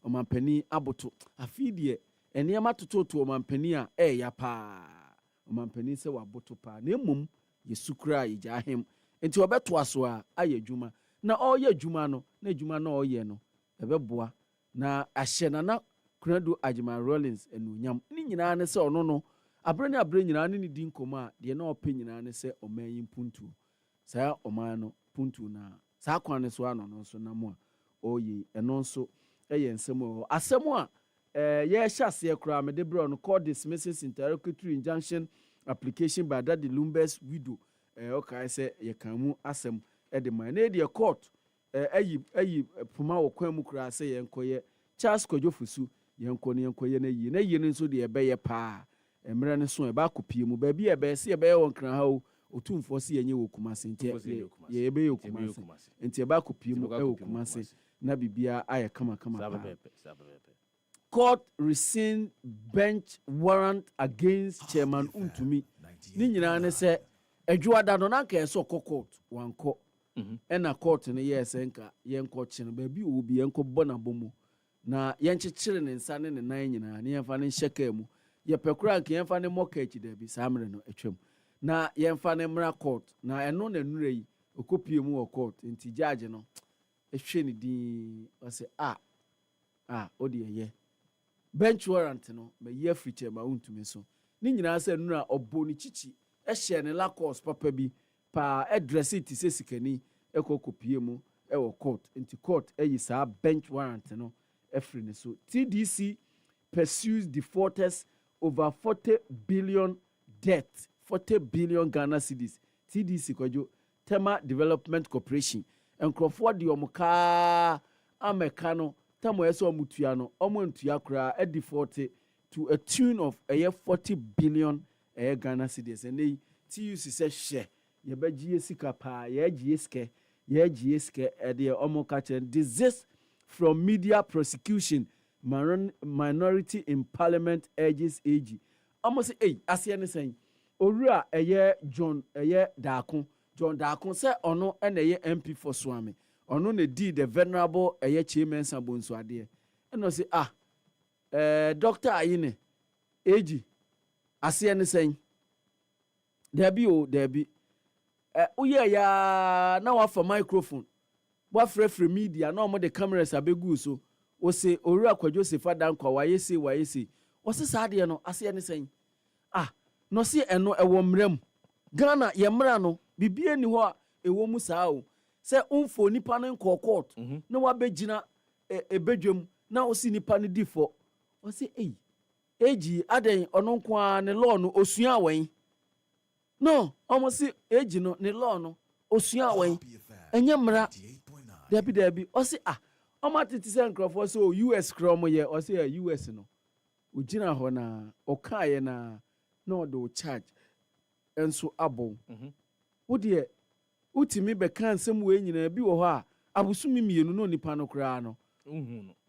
omampani aboto afidie ene ma tototo omampani a ya pa omampani se waboto pa na emom ye sukura ye jahem enti obeto aso a aye adwuma na oye adwuma no na adwuma na oye no ebeboa na ahye na Kwadwo Agyeman Rollins enunyam ni nyina ne se ono no abre nyina ne di nkomo a de na ope nyina ne se oman yi puntu sa oman no puntu na sa kwan ne so ano no so na mo a oye eno nso eye nsemo asemo a ye hyase kura me de bro no call dismissing interlocutory injunction application by Daddy Lumber's widow okay say ye kan mu asem de man na de court ayi puma wo kwan mu kura say ye nkoye Charles Kwadwo Fusu yenkoye na yi ne nso de ebeye pa emre ne so eba kopie mu ba bi ebe se ebe won kran ha o otumfo se yenye wo Kumase nti ye ebe yo Kumase nti eba kopie mu wo Kumase na bibia aye kama court rescind bench warrant against chairman Untumi ni nyina ne se adwuada no na ka eso court wanko ena court ne yese nka yenko kye no ba bi obi yenko bona bomu na yenkyekere ne nsa ne nan nyina ne yemfa ne hyeka mu ye pekura nke yemfa ne mortgage da bi samre no atwam na yemfa ne mra court na eno na nure yi okopie mu wo court nti judge no ehwe ne din o se odi ye bench warrant no me ye free ma Untumi so ni nyina se nura obo ni chichi ehye ne la course papa bi pa address it se sikani ekokopie mu wo court nti court eyi sa bench warrant no efrene so TDC pursues defaulters over 40 billion debt 40 billion Ghana cedis TDC Kwadwo Tema Development Corporation enkrofo de omuka amekano tamo yeso omutua no omontua kra a default to a tune of 40 billion Ghana cedis and TUC say share ye begie sika pa ye gie ske de omoka chen desist from media prosecution minority in parliament urges AG almost asia ne sen owura John Daakon say ono na MP for Swami ono na di the venerable chairman Sabonso ade eno say Dr. Ayine AG asia ne sen debi uye ya na wa for microphone wa free media na omo the cameras abegu so o se owura Kwadwo Sefah-Danquah wayese o se saade no ase ne sen no se eno ewo mram Ghana ye mra no bibie ni ho a ewo mu saa o se umfo nipa no nko court na wa begina ebedwam na o si nipa no difo o se eji aden ono nko a ne law no osua awen no omo se eji no ne law no osua awen enye mra debi o se omo atiti se nkrofo so US krom ye o se US no ugina ho na o kaaye na no do charge enso abo wo de utimi be kan sem we nyina bi wo ho a abusumi mienu no nipa no kra no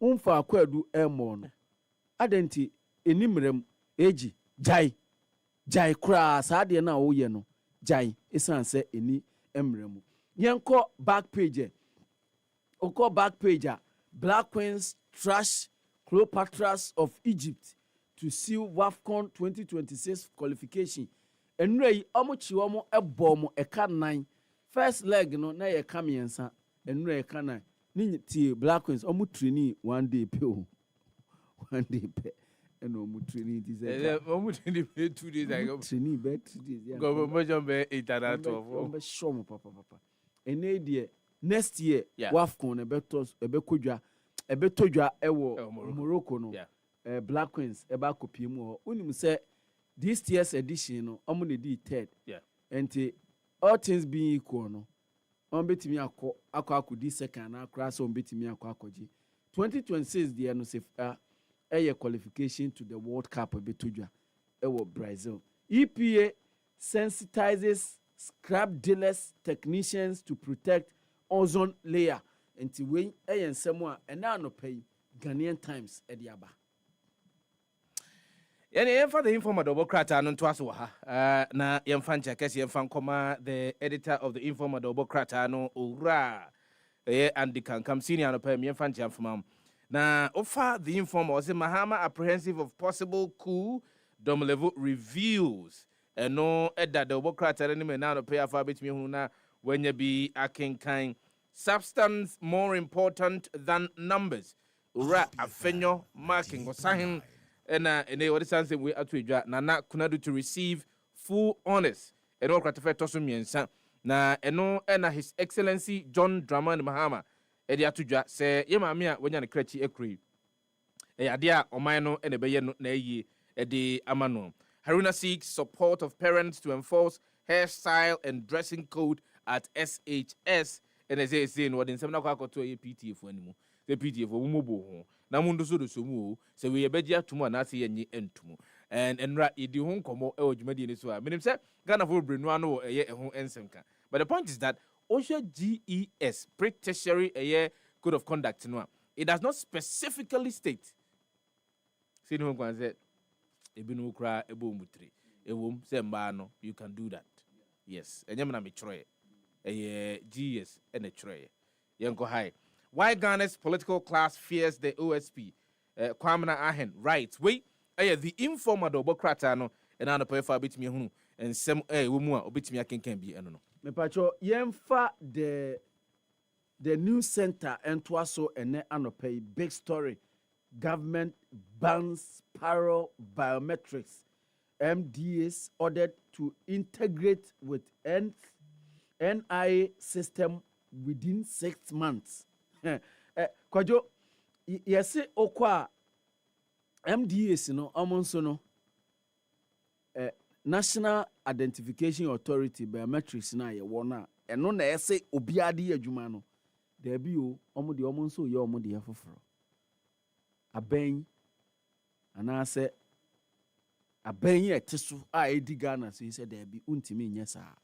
umfa Akwadu emo no adenti enimrem eji jai kra saade na wo ye no jai esanse eni emrem yenko back page Black Queens trash Cleopatras of Egypt to seal WAFCON 2026 qualification. Enrei omochi omo ebomo eka 9 first leg no na ye kamiensa enrei eka 9 ni ti Black Queens omo trainee one day pe eno omo trainee this omo trainee pe 2 days ago trainee be 2 days go mojo be 8 and 12 omo show papa ene die next year WAFCON ebetodwa ewo Morocco no Black Queens eba kopie mu ho unim say this year's edition no omo ne di third and all things being equal no on betimi akọ second na akra so on betimi akọji 2026 the no se qualification to the World Cup betudwa Brazil. EPA sensitizes scrap dealers technicians to protect ozone layer until we nsɛm a ɛna no pay Ghanaian Times ediaba. And for the Informer Double Crata no to us na yemfa nchakesi yemfa nkoma the editor of the Informer Double Crata no ora and the can senior no pay yemfa nchafam na offer the Informer was Mahama apprehensive of possible coup Domlevo reviews and no edda Double Crata any man now pay afa betimi hu na when you be akenkan substance more important than numbers ora afenyo marking osahin and what is something we at Nana Kunadu to receive full honors and all gratified Tosumian na eno ena His Excellency John Dramani Mahama Ediatuja say Yemamia when you're crechi ekri Eadia Omano and a Bayano Nayi Edi Amano. Haruna seeks support of parents to enforce hairstyle and dressing code at SHS and as they say what in some to a PT for anymore. The PT for Umubo. Namundo sumu so we beja tumu anasi yenye entumu and enra idi hon komo e ojumadi ni so a menim se Ghana for brenu no eye ehon ensemka but the point is that OSHA GES pre-tertiary eye code of conduct no it does not specifically state see no kwan say ebinu kra ebo mutri ewom se mba no you can do that yes enyem na me chroye eye GES ene chroye yenko high. Why Ghana's political class fears the OSP? Kwamina Ahen writes, wait, the informal double cratano and an appeal for bit me and some woman or bit me can be no. Me pacho yemfa the news center and twaso and anopay big story. Government bans parallel biometrics. MDS ordered to integrate with NIA system within 6 months. Kwadwo yesi okwa MDS no omonso no National Identification Authority biometrics na ye wona eno na yesi obiade adwuma no da bi o omode omonso ye omode ye foforo aben anase aben ye teso a edi Ghana so yese da bi untimi nye saa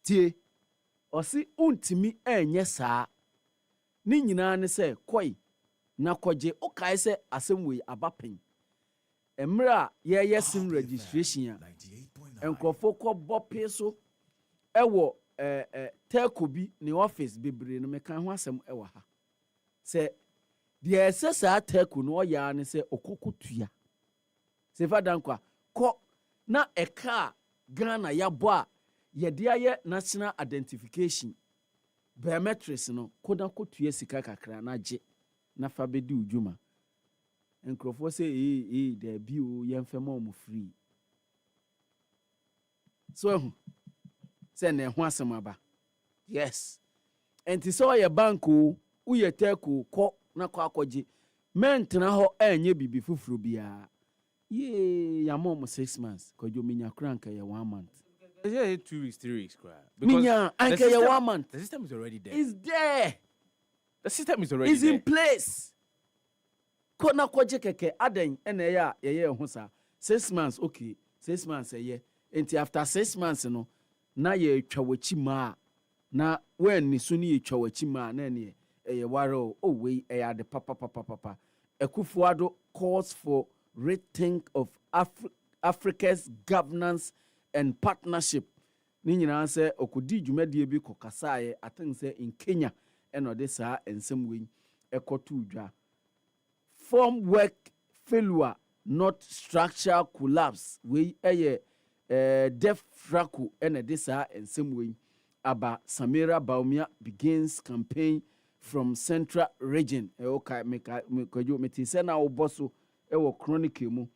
tie osi untimi enye saa ni nyina ne se koi na koje okae se asem abapen emra ye sim registration a enkrofo kɔ bɔpe so ɛwɔ teko bi ne office bebre no meka ho asem ɛwɔ ha se de ɛsesa teko no ɔya ne se okokotua Sefah-Danquah kɔ na ɛka Ghana yabɔ a yɛde ayɛ national identification biometrics no koda kotua sika kakra na gye na fa bedi udwuma enkrofo se da bi o yemfema o free so se na ho asem aba yes enti so ye bank o uye teko ko na kwa akogye mentena ho enye bibi fufuru bia ye ya mom 6 months kojo minya kranka ye 1 month. Yeah, 2 weeks, 3 weeks, because the 1 month. The system is already there. It's there. The system is already it's there. In place. Kona kwaje keke aden ene ya ye ho sa 6 months okay 6 months ye enti after 6 months no na ye twawachi ma na when ni so ni ye twawachi ma na ne ye waro oh we e ade papa Ekufuado calls for rethink of Africa's governance and partnership. Ni nyina se okodi dwumadie bi kokasaye I think say in Kenya and this and some way ekotu dwa form work failure not structural collapse we def fraku and this and some way aba Samira Baumia begins campaign from central region okay mekajo metise na oboso ewo chronicle mu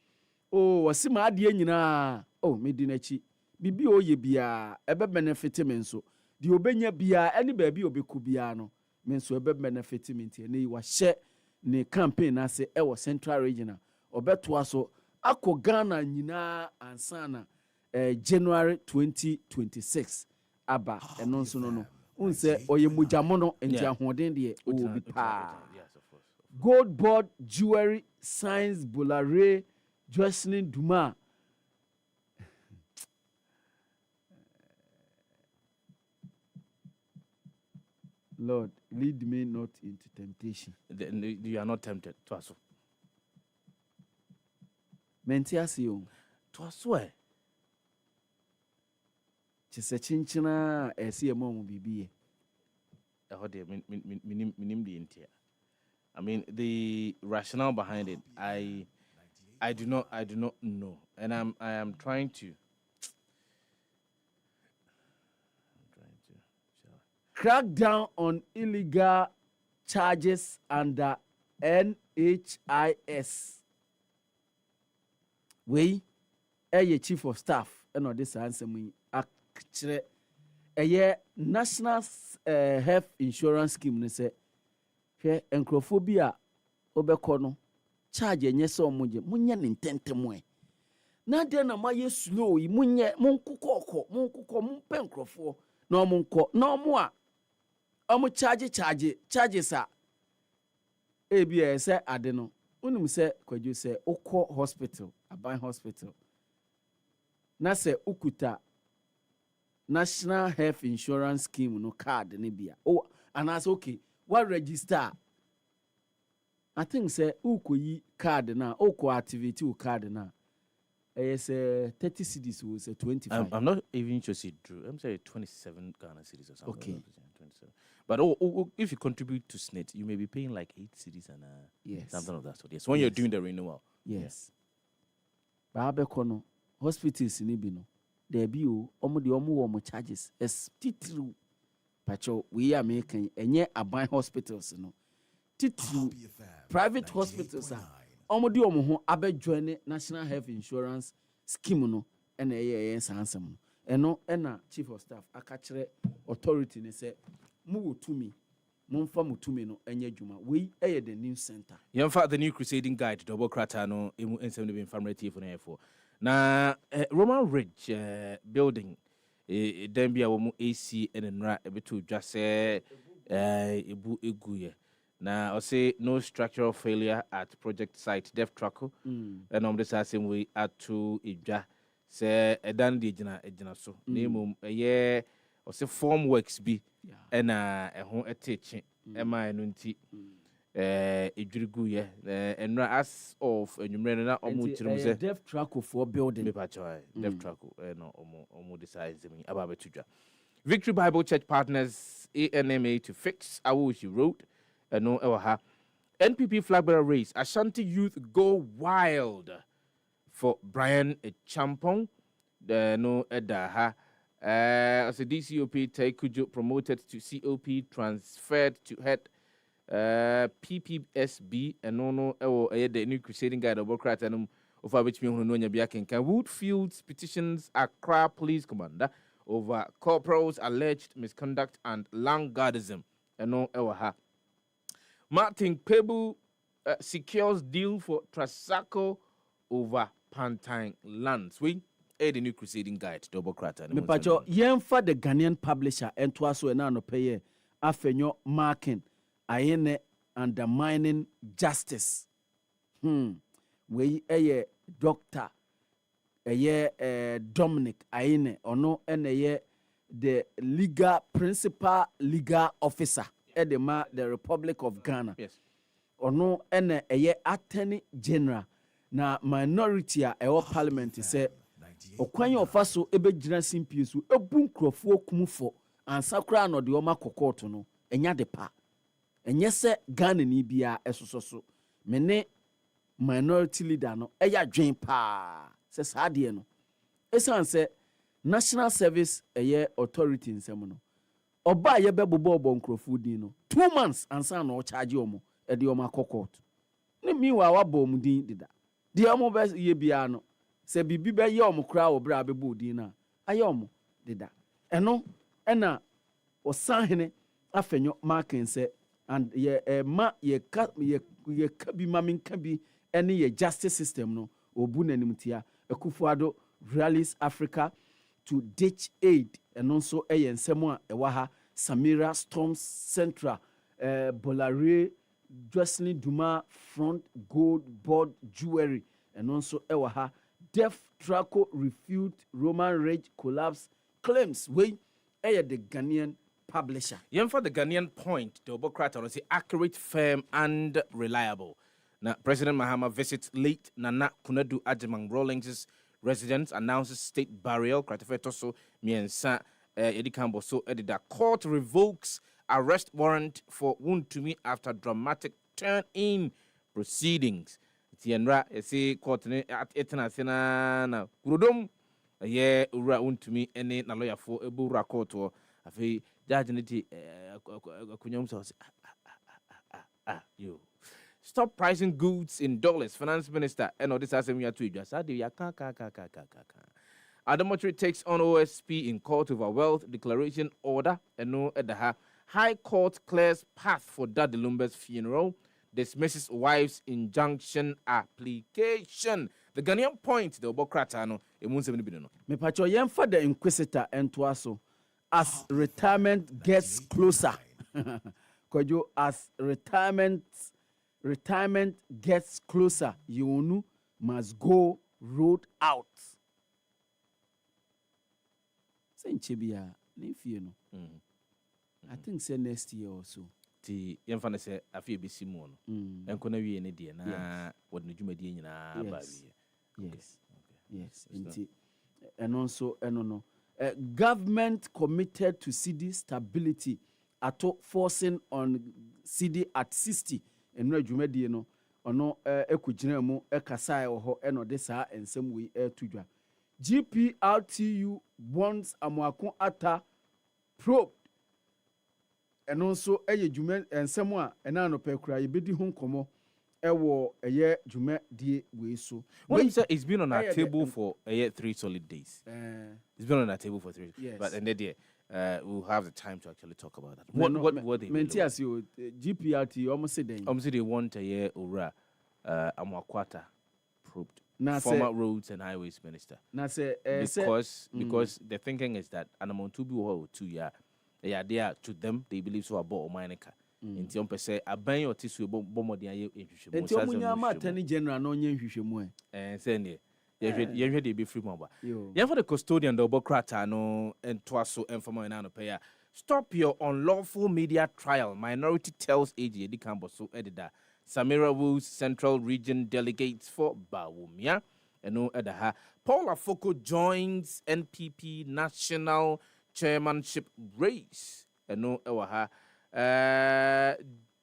oh wasima ade nyina oh medinachi bibi oye bia ebe benefit me nso di obenya bia eni baabi obeku bia no me nso ebe benefit me ntie ne wa hye ne campaign ase ewo central regional obeto aso akọ Ghana nyina ansana January 2026 aba ɛno nso no unse oye mujamono enti ahoden de obi pa gold board jewelry signs bolare jocelyn duma Lord, lead me not into temptation. You are not tempted. Twaso. Mentiasio. Twaso. Chise chinchina esi emo bibi. I mean, the rationale behind it, I do not know, and I am trying to. Crack down on illegal charges under NHIS. We, chief of staff, and this answer me actually a national health insurance scheme. They say, here encrophobia obekono charge enye so moje munye nintente moe. Na de na maye slow munye munkukoko mumpe encrofo na omunko na omo a omo charges a ebia se ade no unim se Kwadwo se ukọ hospital aban hospital na se ukuta national health insurance scheme no card ne bia oh anas okay what register I think say ukoyi card na uko activate u card na yes 30 cedis was 25. I'm not even sure see Drew. I'm saying 27 Ghana cedis or something. Okay. 27. But if you contribute to SNET, you may be paying like 8 cedis and yes. something of that sort. Yes, when you're doing the renewal. Yes. Ba kono hospitals ni bi no. There be o omo de omo charges. Es titru pacho we are making enye aban hospitals no. Titru private hospitals are omo de omo ho abedjoine national health insurance scheme no na sansam no. Eno na chief of staff akachire authority ne say mu wotumi mumfa mutumi no enye djuma we the new center. Yemfa the new crusading guide double crata no emu ensem de infirmary for na for. Na Roman Ridge building then be a AC and nra ebetu dwa se ebu eguye. Now, I say no structural failure at project site Def Traco. And the same way at to Ija say a dandy ejina so. Name a year or say form works be and a home a teaching. Am I nunti Idriguye and as of a numerator almost Def Traco for building. Def Traco no almost decides me about Tuja. Victory Bible Church Partners ANMA to fix our she wrote. No, NPP flag bearer race. Ashanti youth go wild for Brian Champong. No, Edaha. As a DCOP, Taikujo promoted to COP, transferred to head PPSB, and no, the new crusading guide of Bokrat and over which me who know Biakin. Woodfield's petitions Accra Police Commander over corporals alleged misconduct and landguardism. And no, Martin Pebu secures deal for Trasaco over Pantine lands. We the new crusading guide, double crata. Me pacho yemfa the Ghanaian publisher and twaso na no pay afenyo marking ayene undermining justice. We doctor Dominic ayene ono ene the principal legal officer. Edema, the Republic of Ghana. Yes. Ono ene attorney general na minority a parliament say okwanya ofaso ebe gina simpiesu ebu nkrofo kumufo ansakra no de oma kokoto no enya de pa enye se Ghana ni bia esososo mene minority leader no eya dwen pa se saade no esan se national service authority nsem no oba ye bebobo nkrofo din no 2 months ansa na o charge omo e de omo akokot ne miwa wa bom din dida de omo be ye bia no se bibi be ye omo kra wo bra bebo din na aye omo dida eno ena osanhene afenyo marking se and ye ma ye ka bi maminka bi ene ye justice system no obu nanimtia Ekufuado Rallies Africa to ditch aid and also nsɛm a ɛwɔ ha Samira Storms Central Bolare Jocelyn Duma front gold board jewelry and also ɛwɔ ha Def Traco refute Roman Rage collapse claims wey the Ghanaian publisher. For the Ghanaian point, the Obokrata was accurate, firm, and reliable. Now, President Mahama visits late Nana Kunadu Ajimang Rawlings' residence, announces state burial. Kratifetoso Miensa Edikambo so edida. Court revokes arrest warrant for Wuntumi after dramatic turn-in proceedings. Tienra esi court ne etena sena na kurudom ye ura Wuntumi ene na lawyer for ebura court o afi judge ne ti akunyom so you stop pricing goods in dollars. Finance Minister and all this as we are to just Adamotri takes on OSP in court over wealth declaration order and no at the High Court clears path for Daddy Lumber's funeral. Dismisses wife's injunction application. The Ghanaian point, the Obokratano, Me pacho yemfa the inquisitor and tuaso as retirement gets closer. Kojo as retirement gets closer, you must go road out. Senchibia, no. I think say next year or so. Ti yemfa say afi ebesi mu no enko na wie ne de na wod no dwumadi nyina ba wie yes and also no government committed to CD stability ato forcing on CD at 60 and no dwumadi no ono ekugina mu ekasa e ho eno de saa ensem we etudwa GPRTU bonds amwako ata probe and also jume ensem a ena no pekura yebedi ho nkomo ewo jume die we so when say it's been on our table for 3 solid days. It's been on our table for 3 yes. But then we'll have the time to actually talk about that. What they Mentias you GPRT almost say they want a year ora amwakwata probed former roads and highways minister. Because the thinking is that an amount to be 2 year they are there to them, they believe so about Omanica. In Tiom say, a bang or tissue bombardier in Attorney General no yen and send you be free mobile. Yeah, for the custodian, the Obokrata no and Twaso and for my payer. Stop your unlawful media trial. Minority tells AG Edikambo so editor. Samira Woods Central Region delegates for Bawumia and no other. Paula Foko joins NPP National Chairmanship race and no ewaha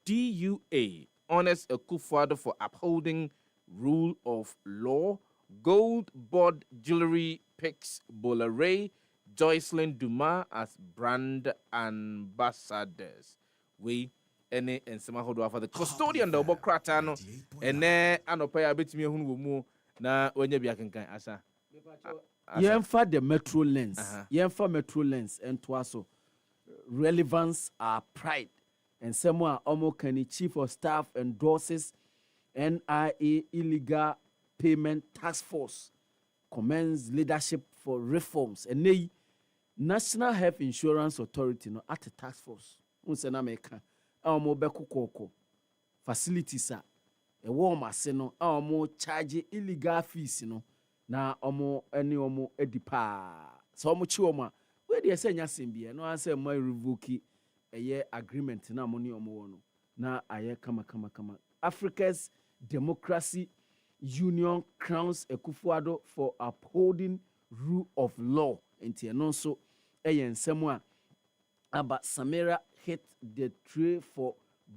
DUA honors Akufo-Addo for upholding rule of law. Gold board jewelry picks Bolare Jocelyn Duma as brand ambassadors. We any and some for the custodian the Obokratano and anopaya bit me who na when you be asa. Yemfa the metro lens. Yemfa metro lens and twaso. Relevance are pride. And someone Omokani chief of staff endorses NIA illegal payment task force. Commends leadership for reforms. And they National Health Insurance Authority no at the task force. Unsena meka. Amo beku koko. Facilities a warm aseno. Amo charge illegal fees no. Na omo eni omo edipa so omo chi omo we dey say nya sembia no answer my revoke agreement na mo ni omo wono na aye kama Africa's Democracy Union crowns Akufo-Addo for upholding rule of law enti no so nsem a aba Samira hit the tray for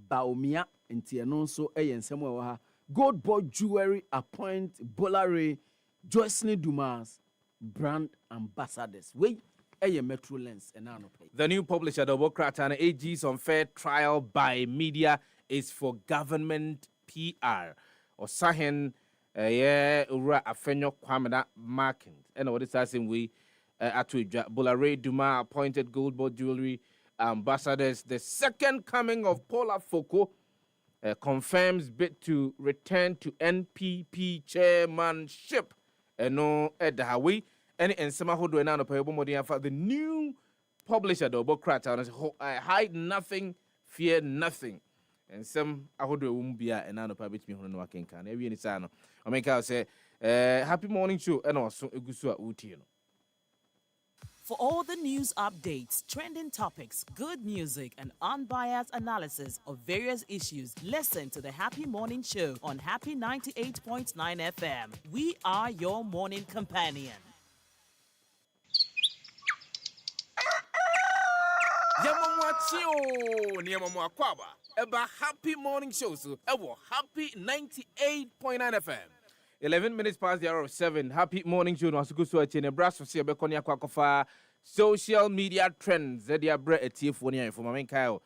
Baumia enti no so nsem a ha gold board jewelry appoint Bolare Jocelyn Dumas brand ambassadors. Wait, a metro lens and the new publisher, the Obokrata and AG's unfair trial by media is for government PR. Or Sahen, ura afenyo kwamada marking. And what is that same way? Bolare Duma appointed gold board jewelry ambassadors. The second coming of Paula Foko confirms bid to return to NPP chairmanship. No Edahawi any and some who do an for the new publisher, the book crack, and I hide nothing, fear nothing. And some I would do umbia and none of public me on working can. Every any sign. I make out say, happy morning show, and also a gusua utino. For all the news updates, trending topics, good music, and unbiased analysis of various issues, listen to the Happy Morning Show on Happy 98.9 FM. We are your morning companion. Yamamwachio, Niamamwakwaba, Eba Happy Morning Show, so Ewo Happy 98.9 FM. 11 minutes past the hour of 7. Happy morning, June. I was going to brass for Beconia Quakofa social media trends. Zedia Bre Etifonia for Mamen Kyle.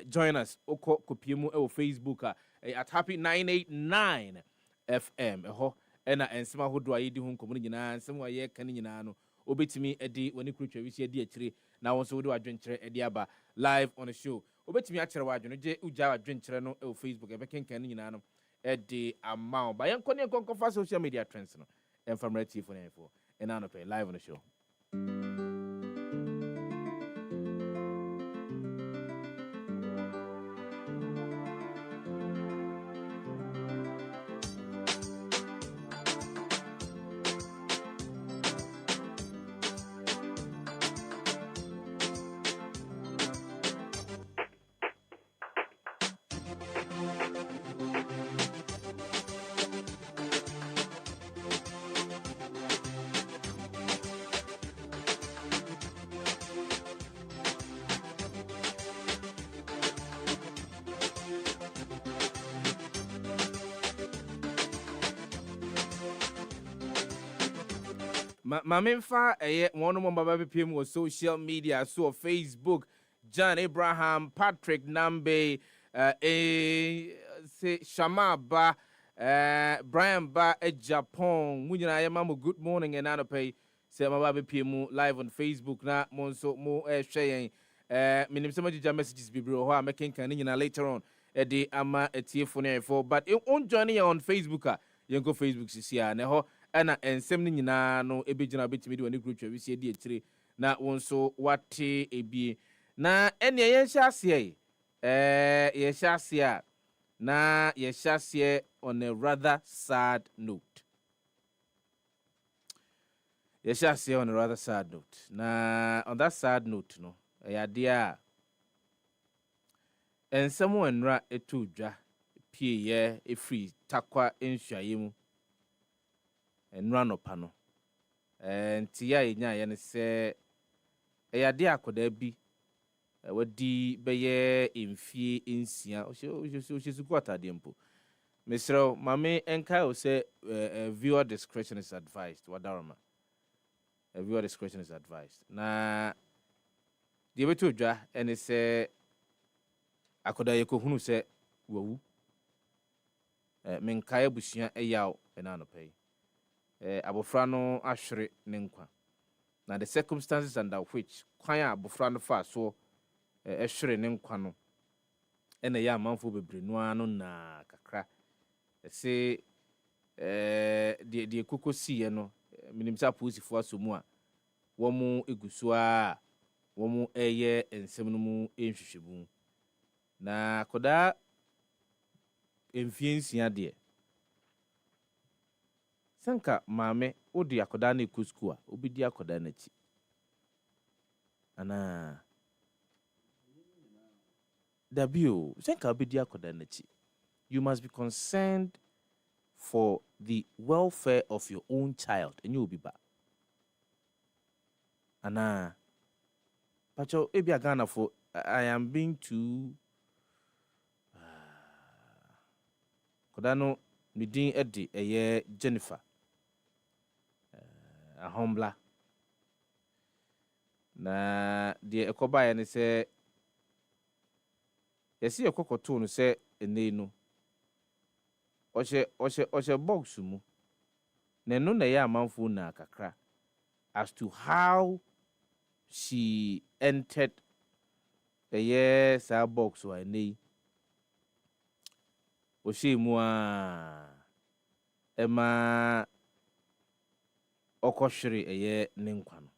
Join us. Oko Kopimu or Facebook at Happy 989 FM. And some who do I do home community and some way caninano. Obey me Eddie when you creature we see a dear tree. Now also do adventure Ediaba live on the show. Obey me actually watching Uja adventure no Facebook. Ever can caninano. The amount by Yankonia Concofa social media trends and from Red Tea for info and I'll pay live on the show. Mamemfa one of my baby PM was social media, so Facebook, John Abraham, Patrick Nambe, say Shama Ba, Brian Ba, Japan, Munina Yamamu, good morning and Anape, say my baby PM live on Facebook, na Monso Mo sharing, minim some of messages be bro, making canina later on, the Ama Etiphone for, but it won't join you on Facebook, you go Facebook, see, and ensem nyina no ebegina betimi de wani group we see die tire na wonso wate ebi na ene ye hyase ye hyase na ye hyase on a rather sad note. Ye hyase on a rather sad note. Na on that sad note no ya dia ensem wanra etudwa pie ye efri takwa enhwaye mu and run up pano. And Tia Yan say, a dear could there be what de baye in fee in Sia, she's a quarter dimple. Mr. Mammy and Kyle say, viewer discretion is advised. What Darama? A viewer discretion is advised. Na the way to draw and it say, I could I who say, woo. Men Kaya Bushia a yaw and anopay. Abofrano ashre nenkwa. Now the circumstances under which kwaya abofrano fa so ashre nenkwa no ena ya manfo bebre no ano na kakra say the kokosi no minimsa posifo asomu a womu egusu a womu eye ensem no mu enhwehwebu na koda emfiensia de Sanka mame odi akoda na ekusku a obidi akoda na chi ana dabio sanka obidi akoda na chi you must be concerned for the welfare of your own child and you will be back ana pacho ebi agana for I am being too koda no midin edi eye Jennifer a humbler na de ekoba ya ne se yesi ekokoto no se ene no oche box mu na no na ya amanfo na kakra as to how she entered the sa box wa ene o she mu a ema ɔkɔhwere ɛyɛ ne nkwa no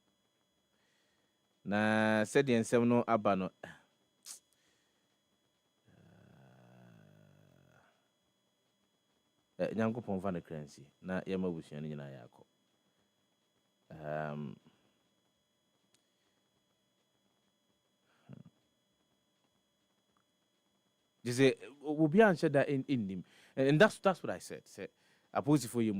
na sɛdeɛ nsɛm no aba no nyankopɔn fa no kransi na yɛma abusua no nyinaa yɛakɔ just say will be answered that in him, and that's what I said. Say, opposed for you,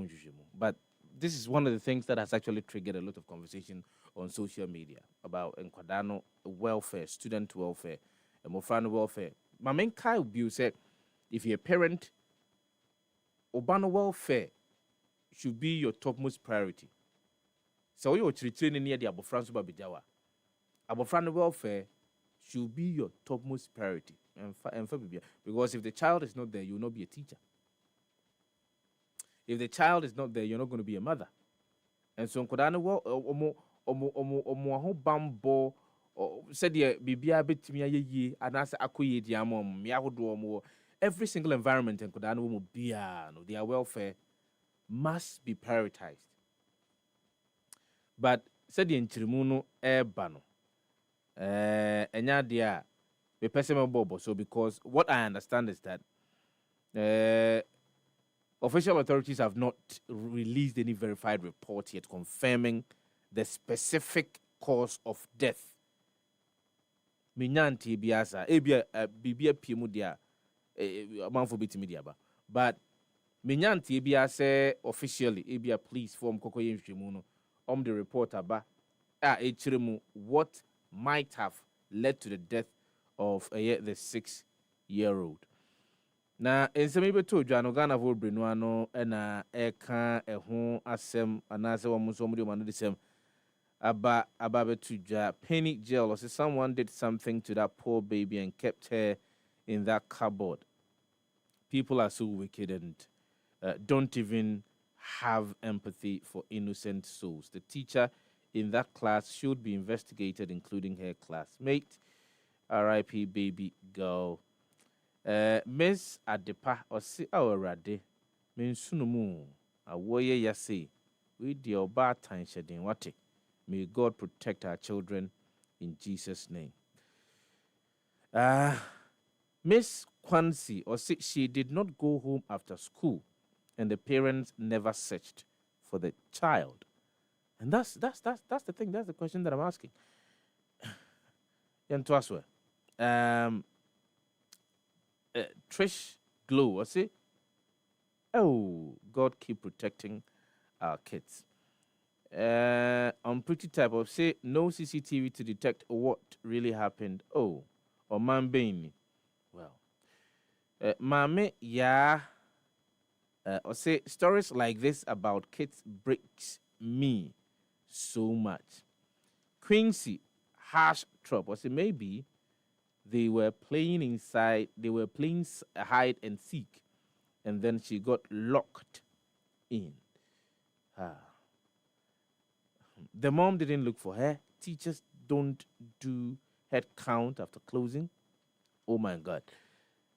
but this is one of the things that has actually triggered a lot of conversation on social media about Nkwadano welfare, student welfare, and Mofrano welfare. My main Kyle view said, if you're a parent, Obano welfare should be your topmost priority. So you're training near the Abofranso Babijawa. Abofrano welfare should be your topmost priority. Because if the child is not there, you will not be a teacher. If the child is not there, you're not going to be a mother. And so, omo bambo said ye bibia betimi aye and as akoye diamom yahodo every single environment in Kodano will be their welfare must be prioritized. But said the enchirimuno bano enya dia me person bobo. So because what I understand is that official authorities have not released any verified report yet confirming the specific cause of death. Minyanti biasa ebia bibia piemu dia amanfo betimi dia ba. But minyanti biasa officially ebia police form kokoye nhwemu no the report aba echiremu what might have led to the death of the 6-year-old. Na ensemi beto dwa Ghana vo brenu ano na eka eho asem anase wo muso mu de manu de sem aba beto dwa penny jail or say someone did something to that poor baby and kept her in that cupboard. People are so wicked and don't even have empathy for innocent souls. The teacher in that class should be investigated, including her classmate. R.I.P. baby girl. Miss Adepa or si awrade mensunumu awoye yase we the oba tan shedin wate. May God protect our children in Jesus' name. Miss Kwansi or si she did not go home after school and the parents never searched for the child. And that's the thing, that's the question that I'm asking. Yantwaswe. Trish Glow, was it? Oh, God keep protecting our kids. On pretty type of say no CCTV to detect what really happened. Oh, or man being well. Mame, yeah. Or say stories like this about kids breaks me so much. Quincy harsh trop. Or say maybe they were playing inside, they were playing hide and seek, and then she got locked in. The mom didn't look for her. Teachers don't do head count after closing. Oh my God.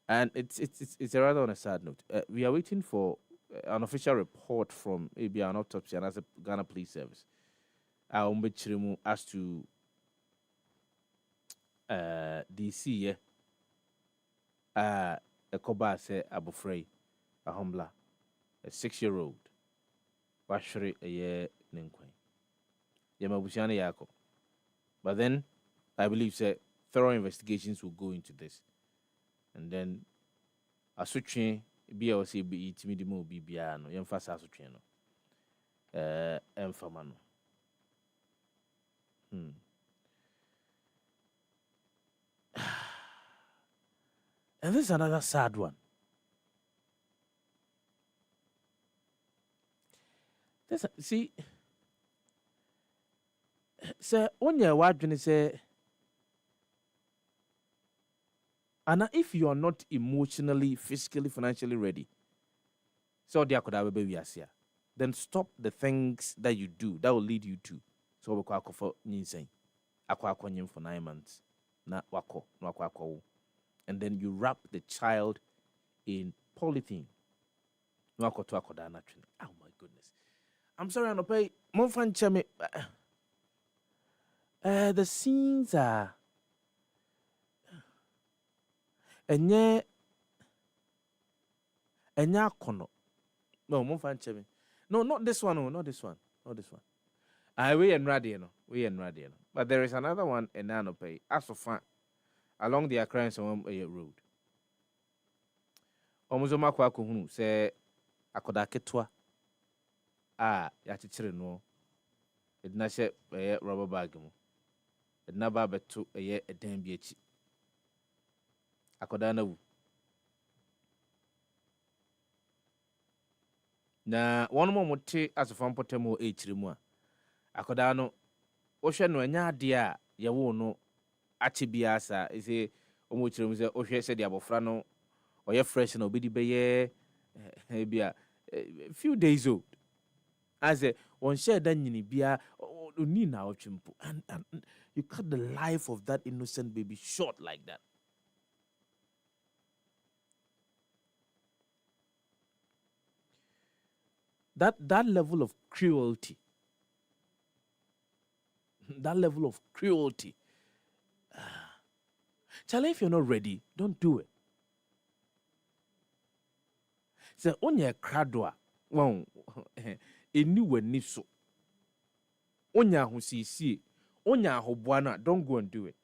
And it's a rather on a sad note. We are waiting for an official report from maybe an autopsy and as a Ghana Police Service. As to DC, a koba se abofrey, a humbler, a 6-year-old, bashri a year ninkwen. Yamabushani yako. But then I believe thorough investigations will go into this. And then asutwe BLC be timidimo bibiano, yemfasa asutwe no. Emfamano. And this is another sad one. See, sir, on your wife, when you say, and if you are not emotionally, physically, financially ready, so there could have a baby here, then stop the things that you do that will lead you to. So we call for insane. Akwa for 9 months. Na wako, no wako. And then you wrap the child in polythene. No wako to wako da naturally. Oh my goodness. I'm sorry, Anope. Mon fan cheme. The scenes are. Enye kono. No, mon fan cheme. No, not this one. Oh, not this one. Not this one. We and Radiano. But there is another one in Anope. As of fan, along the Accra road. Omuzoma kwa kuhunu se akoda ketwa ya chichire no. Edna she rubber bag mu. Edna ba beto eden bi echi. Akoda na wu. Na one mo mote asofan potemo echire mu a. Akoda no ohwe no anya ade a ye wo no achi biasa ise omo chire mu se ohwe se de abofra no oye fresh na obedi beye bia few days old. As a one share that nyini bia oni na otwempo and you cut the life of that innocent baby short like that. That level of cruelty. That level of cruelty. Charlie, if you're not ready, don't do it. Say onye kradwa won eni wani so onya ahosisi onya ahoboa na don't go and do it.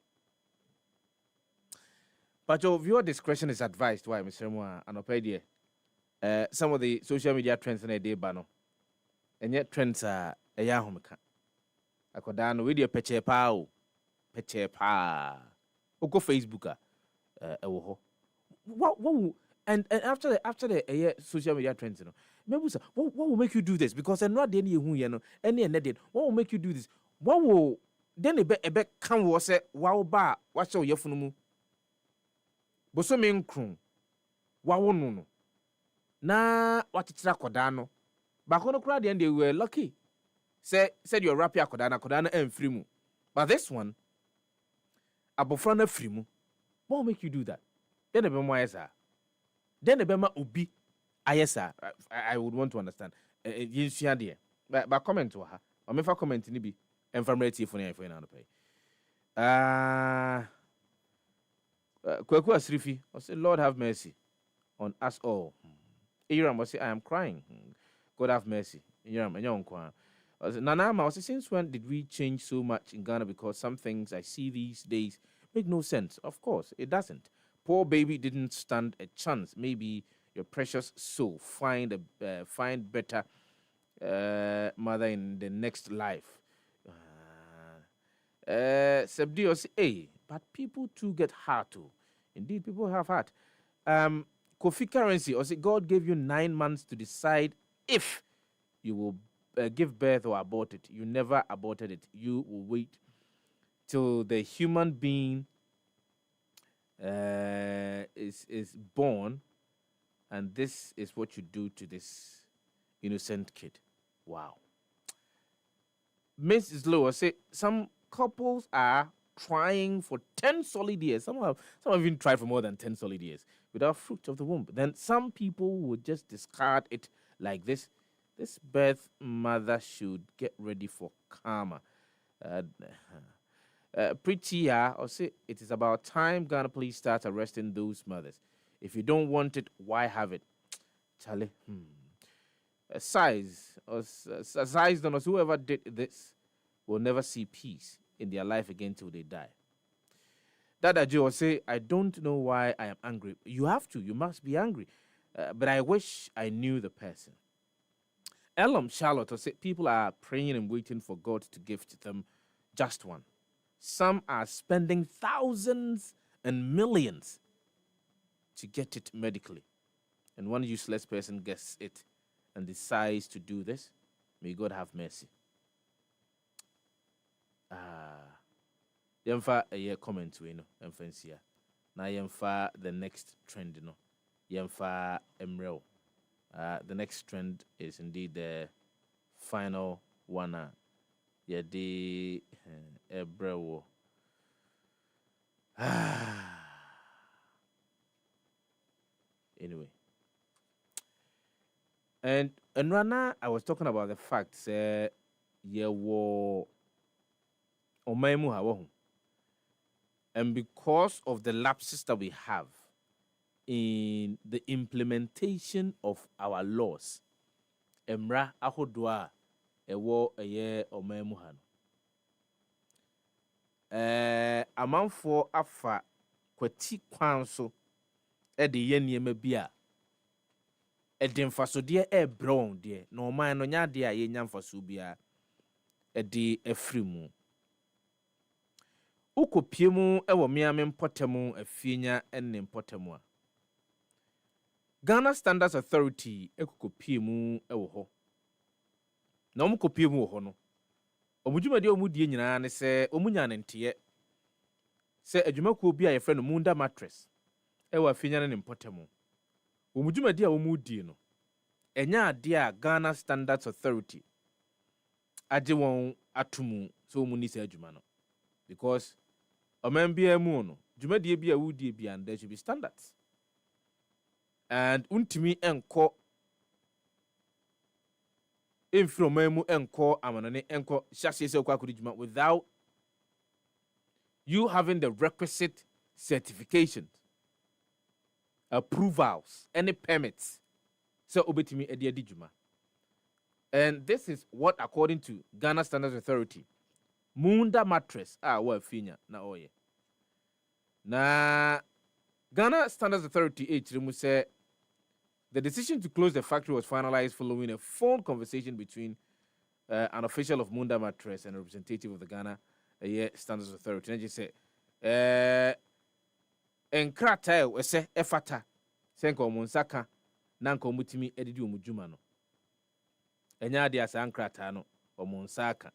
But your viewer discretion is advised. Why, Mr. Moa anopedie some of the social media trends in a day bano and yet trends are a yahomeka akoda with your peche pa oko Facebook what and after the social media trends, you know, maybe what will make you do this? Because I'm not any who you know, any and did. What will make you do this? What will then a bet come was it? Wow, ba, what's your funumu? Boso mean croon. Wow, no. Na what it's Kodano. Back on the crowd, and they were lucky. Said you're rapia Kodana and Frimu. But this one, Abofrana Frimu, what will make you do that? Then a bit more as then the Bema Ubi, sir, I would want to understand. But comment to her. Or if I comment in be informative for you for another pay. Kwadwo Sefah, I say, Lord have mercy on us all. Iram was say, I am crying. God have mercy. Iram, and young Kwan. Nana, I was since when did we change so much in Ghana? Because some things I see these days make no sense. Of course, it doesn't. Poor baby didn't stand a chance. Maybe your precious soul find better mother in the next life. Sebdios, but people too get heart too. Indeed, people have heart. Kofi Currency, or say God gave you 9 months to decide if you will give birth or abort it. You never aborted it. You will wait till the human being is born, and this is what you do to this innocent kid. Wow. Mrs. Lowe say some couples are trying for 10 solid years. Some have even tried for more than 10 solid years without fruit of the womb. Then some people would just discard it like this. This birth mother should get ready for karma. Prettier, or say it is about time Ghana police start arresting those mothers. If you don't want it, why have it? Charlie, size on us, whoever did this will never see peace in their life again till they die. Dada Joe will say, I don't know why I am angry. You have to, you must be angry. But I wish I knew the person. Elam Charlotte will say, people are praying and waiting for God to gift them just one. Some are spending thousands and millions to get it medically. And one useless person gets it and decides to do this. May God have mercy. Yemfa a year comment we no emfansia. Na yemfa the next trend no. Yemfa emrel. The next trend is indeed the final one. Yedi ebrewo. Anyway. And Rana, I was talking about the fact say ye wo omaimu hawo. And because of the lapses that we have in the implementation of our laws, emra ahodwa ewo eye omaimu hano. Amanfo afa kwati kwan so e de ye niema bi a e de mfasode e brown de no man no nya de a ye nya mfaso bia e de afrimu ukopiem e wo miame mpotemu afienya enne mpotemu a Ghana Standards Authority ekopiem e wo ho na omkopiem wo ho no omudwumade omudie nyina ne se omunya ne nte se adwumakuo bi a yefre no Munda Mattress e wa afienya ne mpotemu omudwumade a omudie no enya ade a Ghana Standards Authority age won atumu so omuni se adwuma no because omambia mu no dwumade bi a wudie bi and there should be standards and untimi enko infromamu enko amanane enko shase se kwa kudijuma without you having the requisite certification, approvals, any permits. So obetimi edi juma. And this is what, according to Ghana Standards Authority, Munda Mattress wa finya na oye. Na Ghana Standards Authority say the decision to close the factory was finalized following a phone conversation between an official of Munda Mattress and a representative of the Ghana Standards Authority. And just say, enkrata we se efata senko munsaka nanko mutimi edidi omujuma no. Enya ade asa enkrata no omunsaka.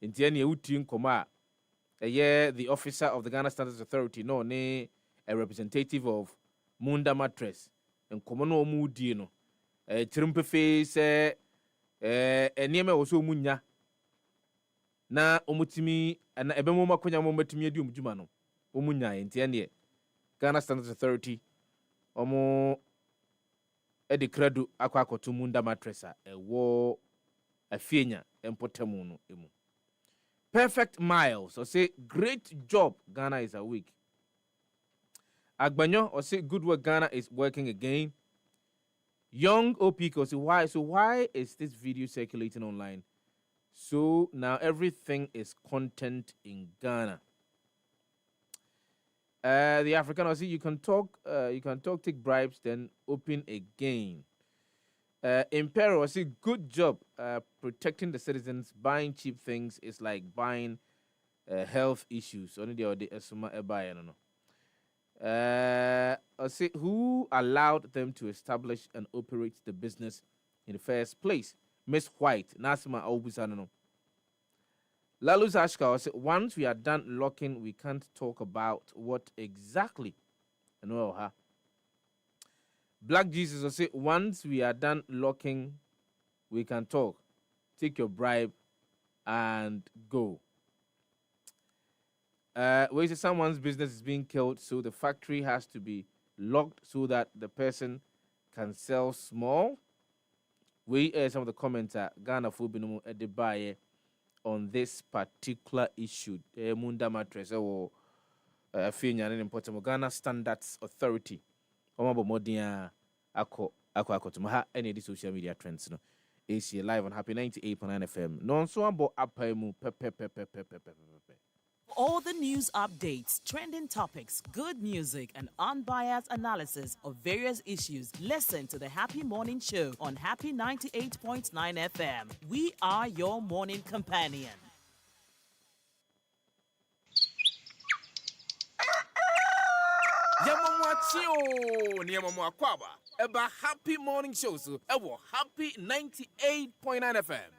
Nti ene ewuti nkoma the officer of the Ghana Standards Authority no ne a representative of Munda Mattress nkoma no omudie no tirimpefe se eniema wo so omunya na omutimi na ebemo makonya mo matimi edi omjuma no omunya enti ene Ghana Standards Authority omo edi credo akwakoto Munda Mattress a ewo afienya empotemu no emu. Perfect Miles or say great job Ghana is awake. Agbanyo or say good work Ghana is working again. Young Opiko say why is this video circulating online? So now everything is content in Ghana. The African I see you can talk, take bribes, then open again. Imperial I see good job protecting the citizens. Buying cheap things is like buying health issues. Only the asuma buy no. I see who allowed them to establish and operate the business in the first place. Miss White, Nasima Obusano. Lalus Ashka said, once we are done locking, we can't talk about what exactly. No, huh? Black Jesus will say, once we are done locking, we can talk. Take your bribe and go. Where is someone's business is being killed, so the factory has to be locked so that the person can sell small. We some of the comments are Ghana Fubinomo at the buyer on this particular issue. Munda Mattress or Finya and important Ghana Standards Authority. Omabo Modia Ako Tumaha any of the social media trends. No, AC live on Happy 98.9 FM. Non so abo apaimu pepe. All the news updates, trending topics, good music, and unbiased analysis of various issues. Listen to the Happy Morning Show on Happy 98.9 FM. We are your morning companion. Yamamwachio Niamamwa Kwaba Eba Happy Morning Show so Ewo Happy 98.9 FM.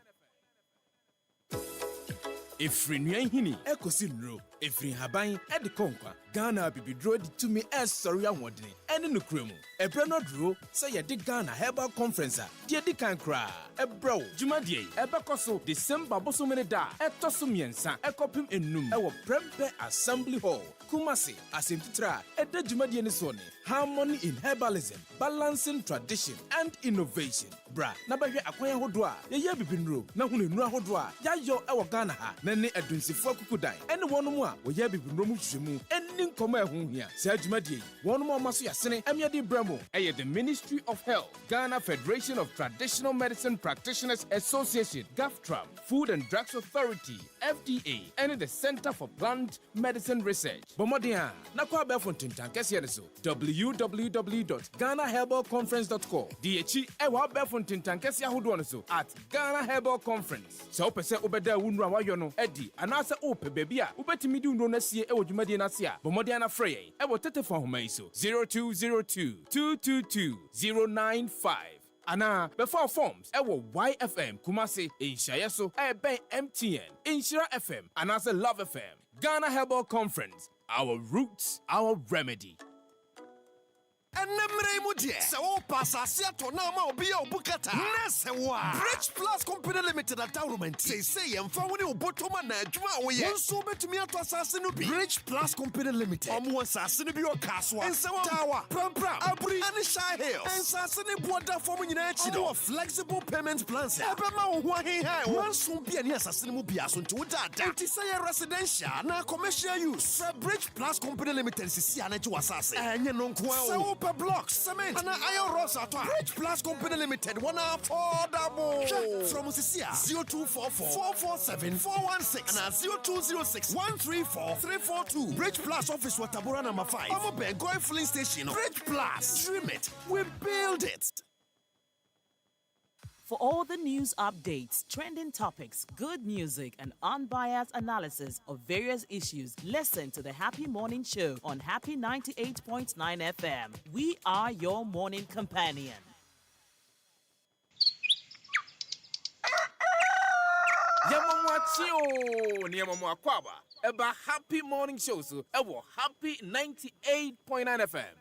Ifrinua hini ekosi nro Efiri haban edi konkwa. Ghana bibidro di tumi sorry ahwodene. Ene nukremu. Ebre no dro say ye di Ghana Herbal Conference a. Die di kan kra. Ebro jumadie ebekoso December bosomene da. Etoso miensa ekopim enum. Ewo Prempe Assembly Hall. Kumasi asemtitra ede jumadie ne so ne. Harmony in herbalism, balancing tradition and innovation. Bra, na bahwe akwan hodo a ye bibinro na hunu nu ahodo a ya yo ewo Ghana ha na ne adunsifo akukudan. Ene wonom a wo ye bibinro mu hwemu eni nkoma ehun hia. Sa adwumadie wonom omaso yasene emiade bramo. Eye the Ministry of Health, Ghana Federation of Traditional Medicine Practitioners Association, GAFTRAM, Food and Drugs Authority, FDA, and the Center for Plant Medicine Research. Bomodia, na kwa be fontin tankese ne so. www.ghanaherbalconference.com. DHE ewa be fontin tankese ahodo no so at Ghana Herbal Conference. So pese obeda wunu awayo no edi anase ope baby a ubetimi di wunu na sie ewo dwumade na se a bomodia na frey ewo tetefon homa iso 0202-222-095. Ana before forms ewo YFM Kumasi Inshaye so ben MTN Inshira FM anase Love FM. Ghana Herbal Conference, our roots, our remedy. Bridge Plus Company Limited attachment. Say I'm found in Botoma na Juma we so bet me to assassin Bridge Plus Company Limited. Assassin be your caswa and Tower, Pram Abri and Shy Hill. And assassin border forming in a flexible payment plans. One soon be an assassin will be as to that. And to say residential na commercial use. Bridge Plus Company Limited is to assassin. And you know per block, cement, and iron rods at Bridge Plus Company Limited, one affordable. From Cecilia 0244-447-416 and 0206-134-342. Bridge Plus office Watabura number 5. I'm a Bengoy filling station. Bridge Plus, dream it, we build it. For all the news updates, trending topics, good music, and unbiased analysis of various issues, listen to the Happy Morning Show on Happy 98.9 FM. We are your morning companion. Yamamwachio Niamamwakwaba Eba Happy Morning Show so Ewo Happy 98.9 FM.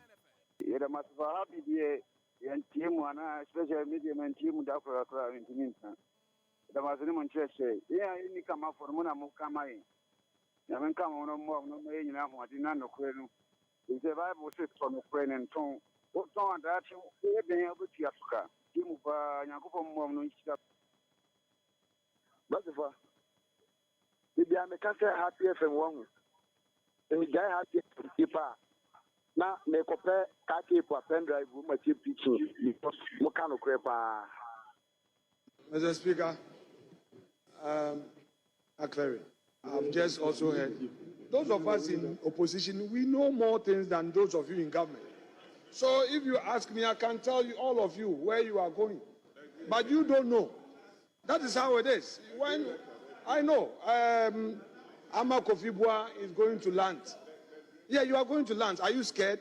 Yeda masfa happy die yan timu ana special media man timu da kwa intiminta. Da masini Manchester. Ya ni kama formula mu kama yi. Ya men kama ono mo no me nyina ho adi na no kwenu. Ise Bible says from kwenu ton. O ton da ti e ben abuti asuka. Timu pa nyakopo mo no nchita. Basifa. Bibi amekase Happy FM wangu. Emi guy Happy people. Na me kope kake po pendrive ma ti pitching mo kanu krepa. Mr. Speaker, Clary, I've just also heard those of us in opposition, we know more things than those of you in government. So if you ask me, I can tell you, all of you, where you are going. But you don't know. That is how it is. When I know Ama Kofi-Boa is going to land. Yeah, you are going to land. Are you scared?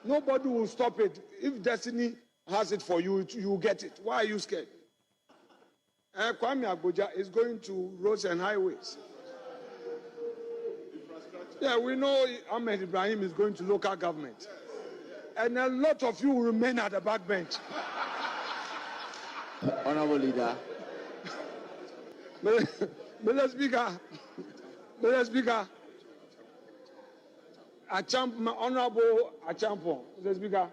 Nobody will stop it. If destiny has it for you, you will get it. Why are you scared? Kwame Agboja is going to roads and highways. Yeah, we know Ahmed Ibrahim is going to local government. And a lot of you will remain at the back bench. Honorable Leader. Mr. Speaker, Honorable Achampo, Mr. Speaker,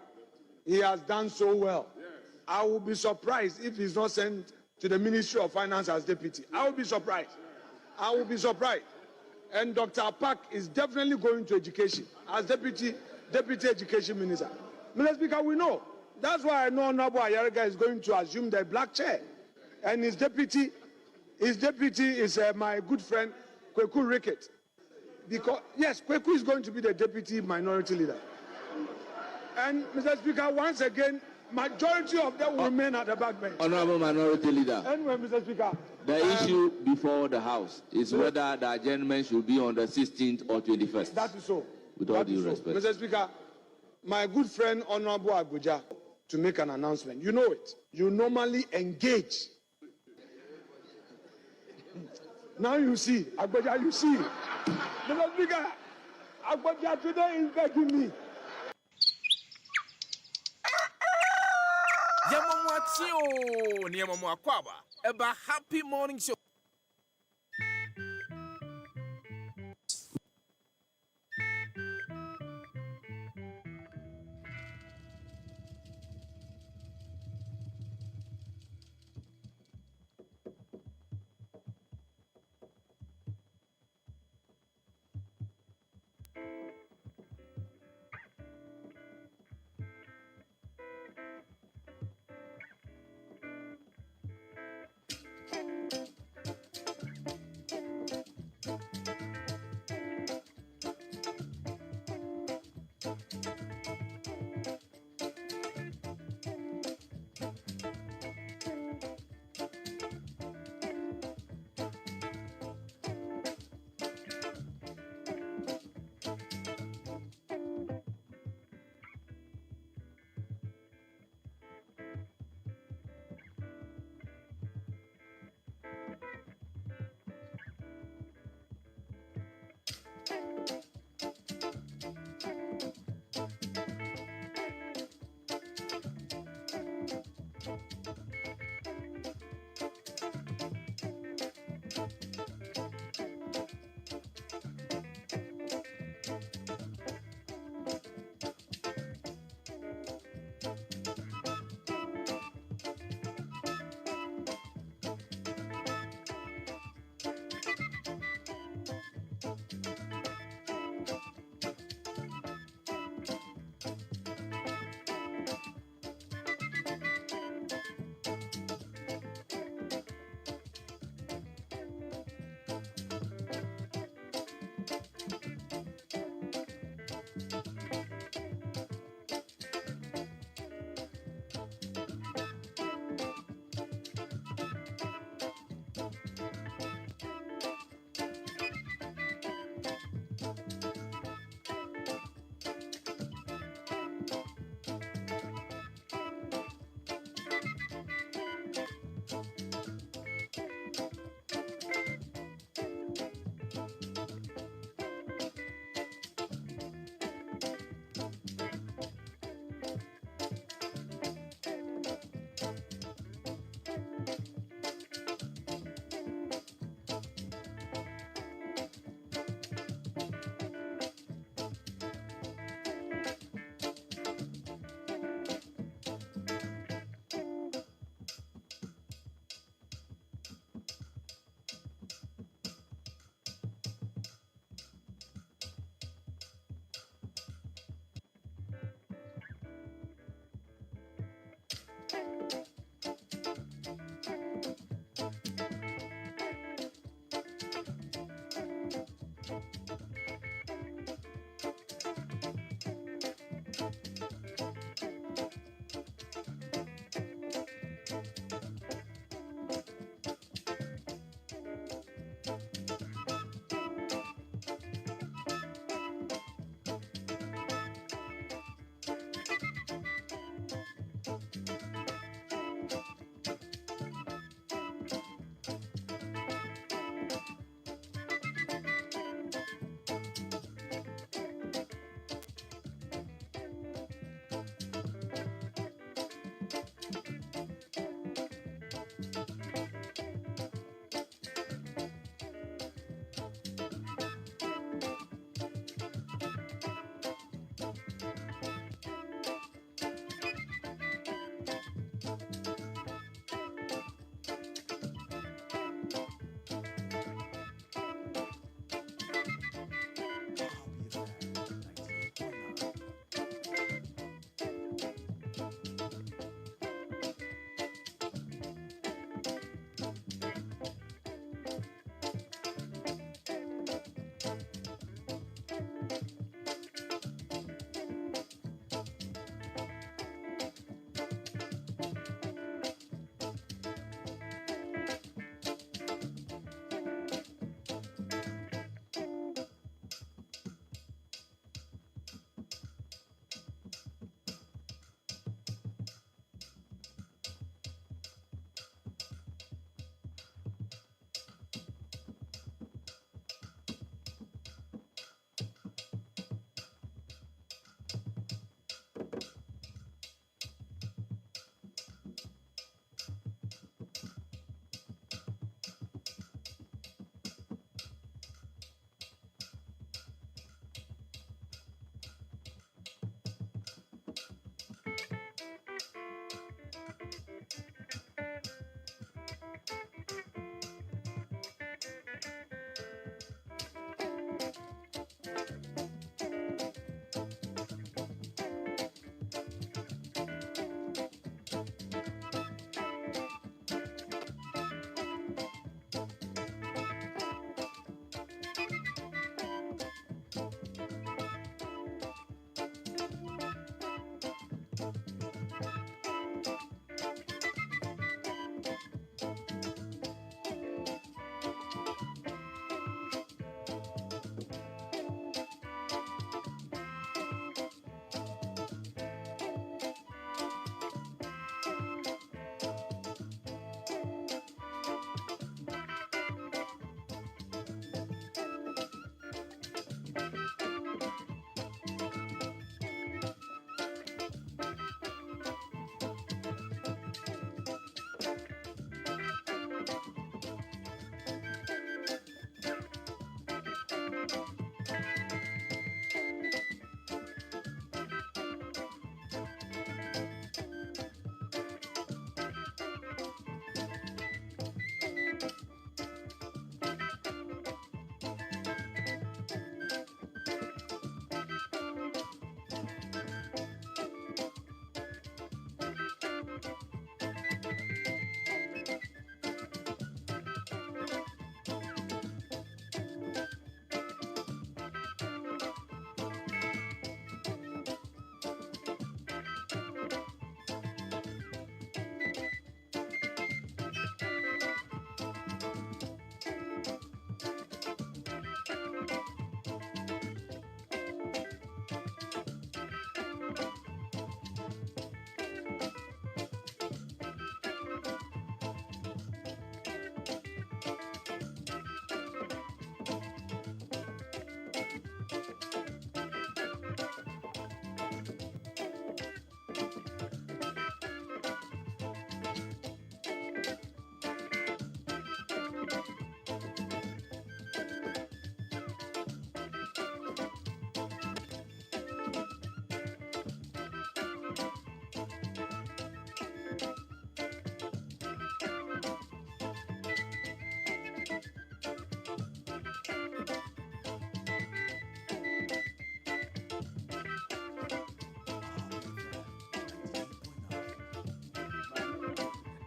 he has done so well. Yes. I will be surprised if he's not sent to the Ministry of Finance as deputy. I will be surprised. I will be surprised. And Dr. Pak is definitely going to education as deputy education minister. Mr. Speaker, we know. That's why I know Honorable Ayariga is going to assume the black chair. And his deputy is my good friend, Kweku Rickett. Because, yes, Kweku is going to be the deputy minority leader. And, Mr. Speaker, once again, majority of them will remain at the back bench. Honorable Minority Leader. Anyway, Mr. Speaker. The issue before the House is whether the adjournment should be on the 16th or 21st. That is so. With all due respect. Mr. Speaker, my good friend, Honorable Abuja, to make an announcement. You know it. You normally engage. Now you see, Agbaja, you see. Mr. Speaker, Agbaja today is begging me. Yamamwachio, Niamamwakwaba, about Happy Morning Show.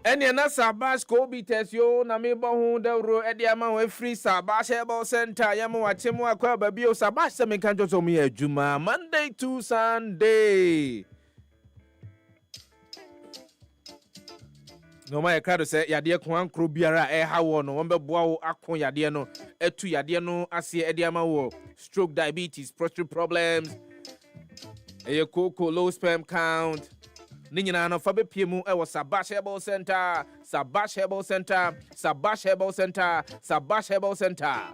Any na Sabash Kobe test yo na me bo the ro e dia ma we free Sabash Herbal Center ya mo wache mo akwa ba bio Sabash se me kan jo me adwuma Monday to Sunday. No my crowd say yade ko ankro biara e ha wo no won be boa wo akon yade no etu yade no ase e dia ma wo stroke, diabetes, prostate problems, cocoa, low sperm count. Ninyina no fa be pie mu e wo Sabash Herbal Center, Sabash Herbal Center, Sabash Herbal Center, Sabash Herbal Center.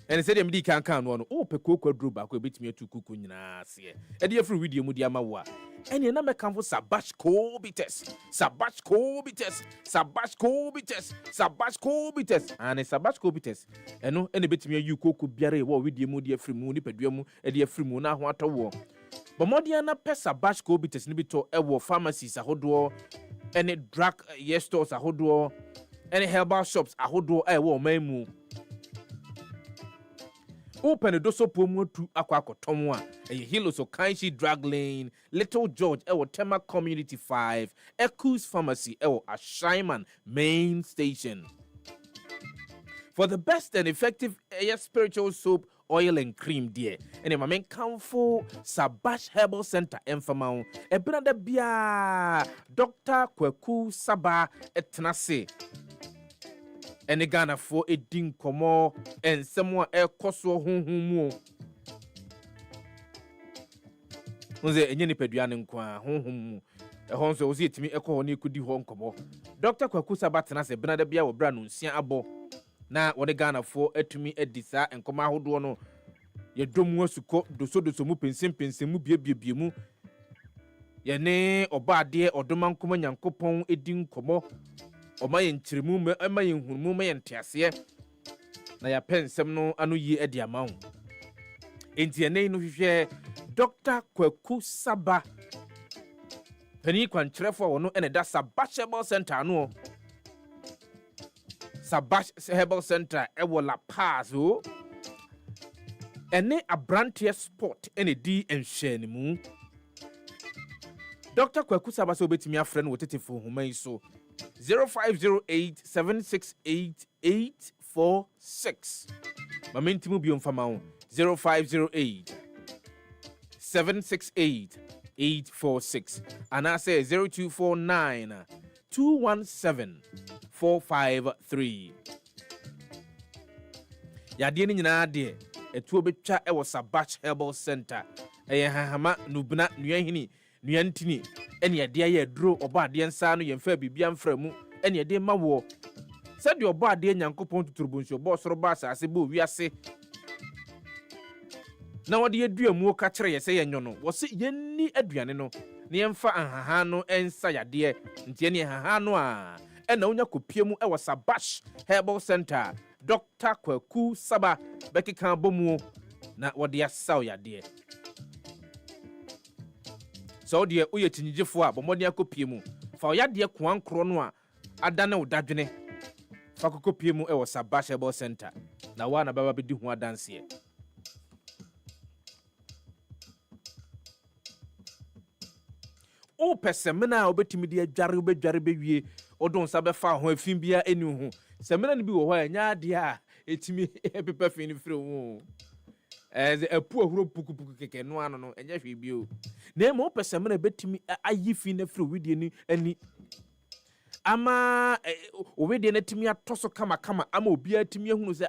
And said dem di kan no o pe cocoa dro ba ko betimi atu kuku nyina ase. E dey free video mu di ama wo a. Ene na me kan fo Sabash Kobe test, Sabash Kobe test, Sabash Kobe test, Sabash Kobe test. And Sabash Kobe test. Eno ene betimi ayu cocoa biare wo video mu di free mu ni padua mu e dey free mu na ho atowo. But Modiana Pesa Bash Kobe test nibito ewo pharmacies ahodo, any drug stores ahodo, any herbal shops ahodo ewo memu. Open the doso pomo to aqua tomwa, a hilo so Kainshi Drug Lane, Little George ewo Tema Community 5, Echoes Pharmacy ewo Ashaiman Main Station. For the best and effective spiritual soap, oil and cream dear. And if I mean come for Sabash Herbal Center Enfamao, a brother bia Dr. Kwadwo Saba etnase. And the Ghana for a ding komo and someone a koso hum. Unze enyeni peduane nkwa hum. Ehonso ozi etimi ekọ ni kudi ho nkomo. Dr. Kwadwo Saba etnase brother bia wo bra no nsia abo. Na wode Ghana for etumi edisa enkoma ahodo no ye domu asuko doso mu pensim mu bie mu ye ne oba ade odoma nkoma nyankopon edi nkomo oma ye nkyiremu ma ye nhurumu ma ye ntease na ya pensem no anu yi edi amawo enti ene no hwehwe Dr. Kwadwo Saba pani kwankyerefo wo no ene da Sabash Herbal Center no Sabash Herbal Center ewo La Paz o ene abrantie sport ene di enhwani mu Dr. Kwadwo Saba so betimi afre no wotete human so 0508-768-846 mamentimu biom fama 0508-768-846 and I say 0249-217-453 Yade ni nyina de etuo betwa e wo Sabash Herbal Center eye hahama nubna nuahini nuantini ene yade aye duro oba ade nsa no yemfa bibia mframu ene yade mawo sade oba ade nyankopon tuturbonso bo soro ba asase bo wiase na wode aduamu ka kire ye se yenyo no wo se yenni aduane no ne yemfa ahaha no ensa yade ntie ne ahaha no a ena onya kopiemu e wo Sabash Herbal Center Dr. Kwadwo Saba bekeka bomu na wode asaw yade so de oye tinyigefo a bomode akopiemu fa yade kwankro no a adane wodadwene fa kokopiemu e wo Sabash Herbal Center na wa na baba bedi ho adanse o pesemena obetimi de adware bewie odon sa befa ho afin bia eni ho semena ni bi wo ho anya de a etimi pepe fin firi ho epu ahuro puku keke no ano no enya hwe bi o na mo pesemena betimi ayi fin na firi widie ni ani ama obedie na timi atoso kama ama obi atimi ahunu se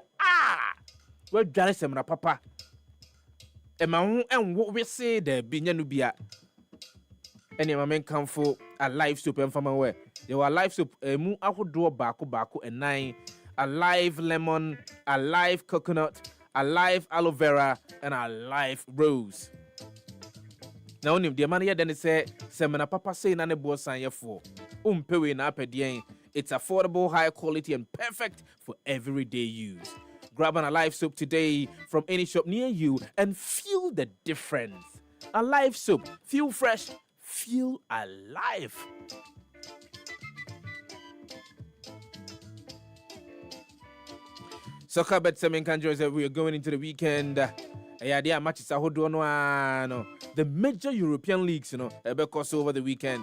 wa dware semena papa ma ho enwo wese da bi nya no bia ene ma men kanfo a live soap emfama we there were live soap mu ahodo baako enan a live lemon, a live coconut, a live aloe vera and a live rose. Now onim the man here then say semena papa say na ne bo san ye for umpewe na apedien. It's affordable, high quality and perfect for everyday use. Grab an Alive soap today from any shop near you and feel the difference. Alive soap, feel fresh, feel alive. Soccer bet semen canjos that we are going into the weekend. Yeah, matches are the major European leagues, because over the weekend.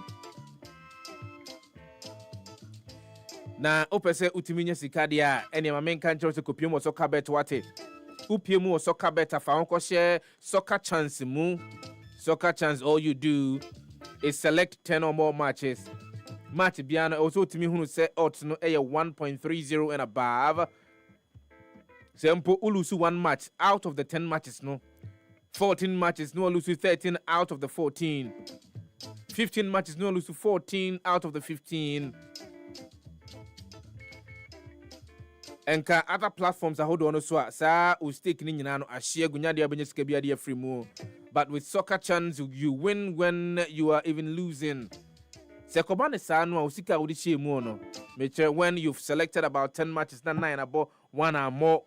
na opese utiminya sika dia ene ma menka nkyerɛ sɛ kopiem wɔ soccer bet wate upiem wɔ soccer bet afa ho kɔhyɛ soccer chance mu. Soccer chance, all you do is select 10 or more matches. Match biano also to me who say odds no 1.30 and above. Sempo ulusu 1 match out of the 10 matches no. 14 matches no lose 13 out of the 14. 15 matches no lose 14 out of the 15. Enka other platforms are hold on so sa u stake ni nyina no ahye gunya de abenya sika bia de free mu. But with soccer chance you win when you are even losing. Sekobane sa no usika udi hye mu no. Make sure when you've selected about 10 matches na 9 about 1 or more.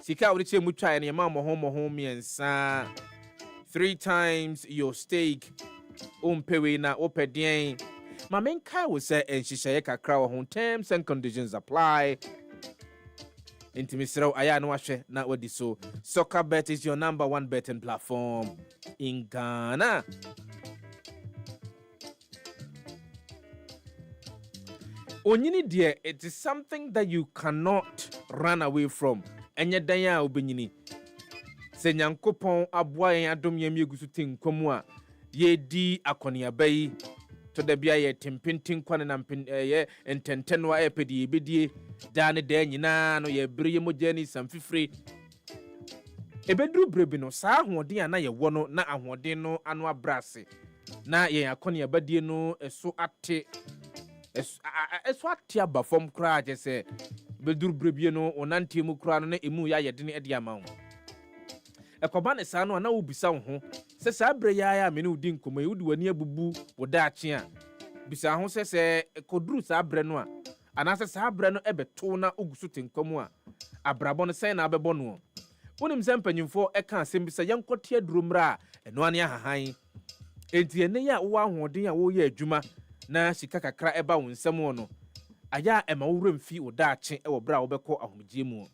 Sika udi hye mu try na ma mo ho miensa. 3 times your stake. Umpewe na opedien. Ma menka wo say enhihye kakra wo ho terms and conditions apply. Intimisero aya no ahwe na wadi so. Soccer Bet is your number 1 betting platform in Ghana. Onyini dear, it is something that you cannot run away from. Enye dan ya obenyini. Se Nyankopon aboa yen adom yam yegusu tinkomu a ye di akonia bayi to da bia ye tempintin kwane na ye ententen wa epedi ebedie da ne da nyina no ye bere ye mogani samfifre ebedru brebi no sa ahoden ana ye wo no na ahoden no ano abrase na ye akonia badie no eso ate abafom kra je se bedru brebi no onante mu kra no na emu ya ye de ne ade ama wo ekoba ne sa no na obisa wo ho se sa bre ya me ne udi nkoma udi wani abubu woda ache a bisa ho se koduru sa bre no a ana se sa bre no ebeto na ogusu tenkomu a abrabo no sen na abebo no wonim se mpanyimfo eka asem bisa yankote adurumra eno ane ahahan enti ene ya wo ahoden a wo ye adwuma na sika kakra eba wo nsem no aya ema wo remfi woda ache e wo bra wo beko ahomgye mu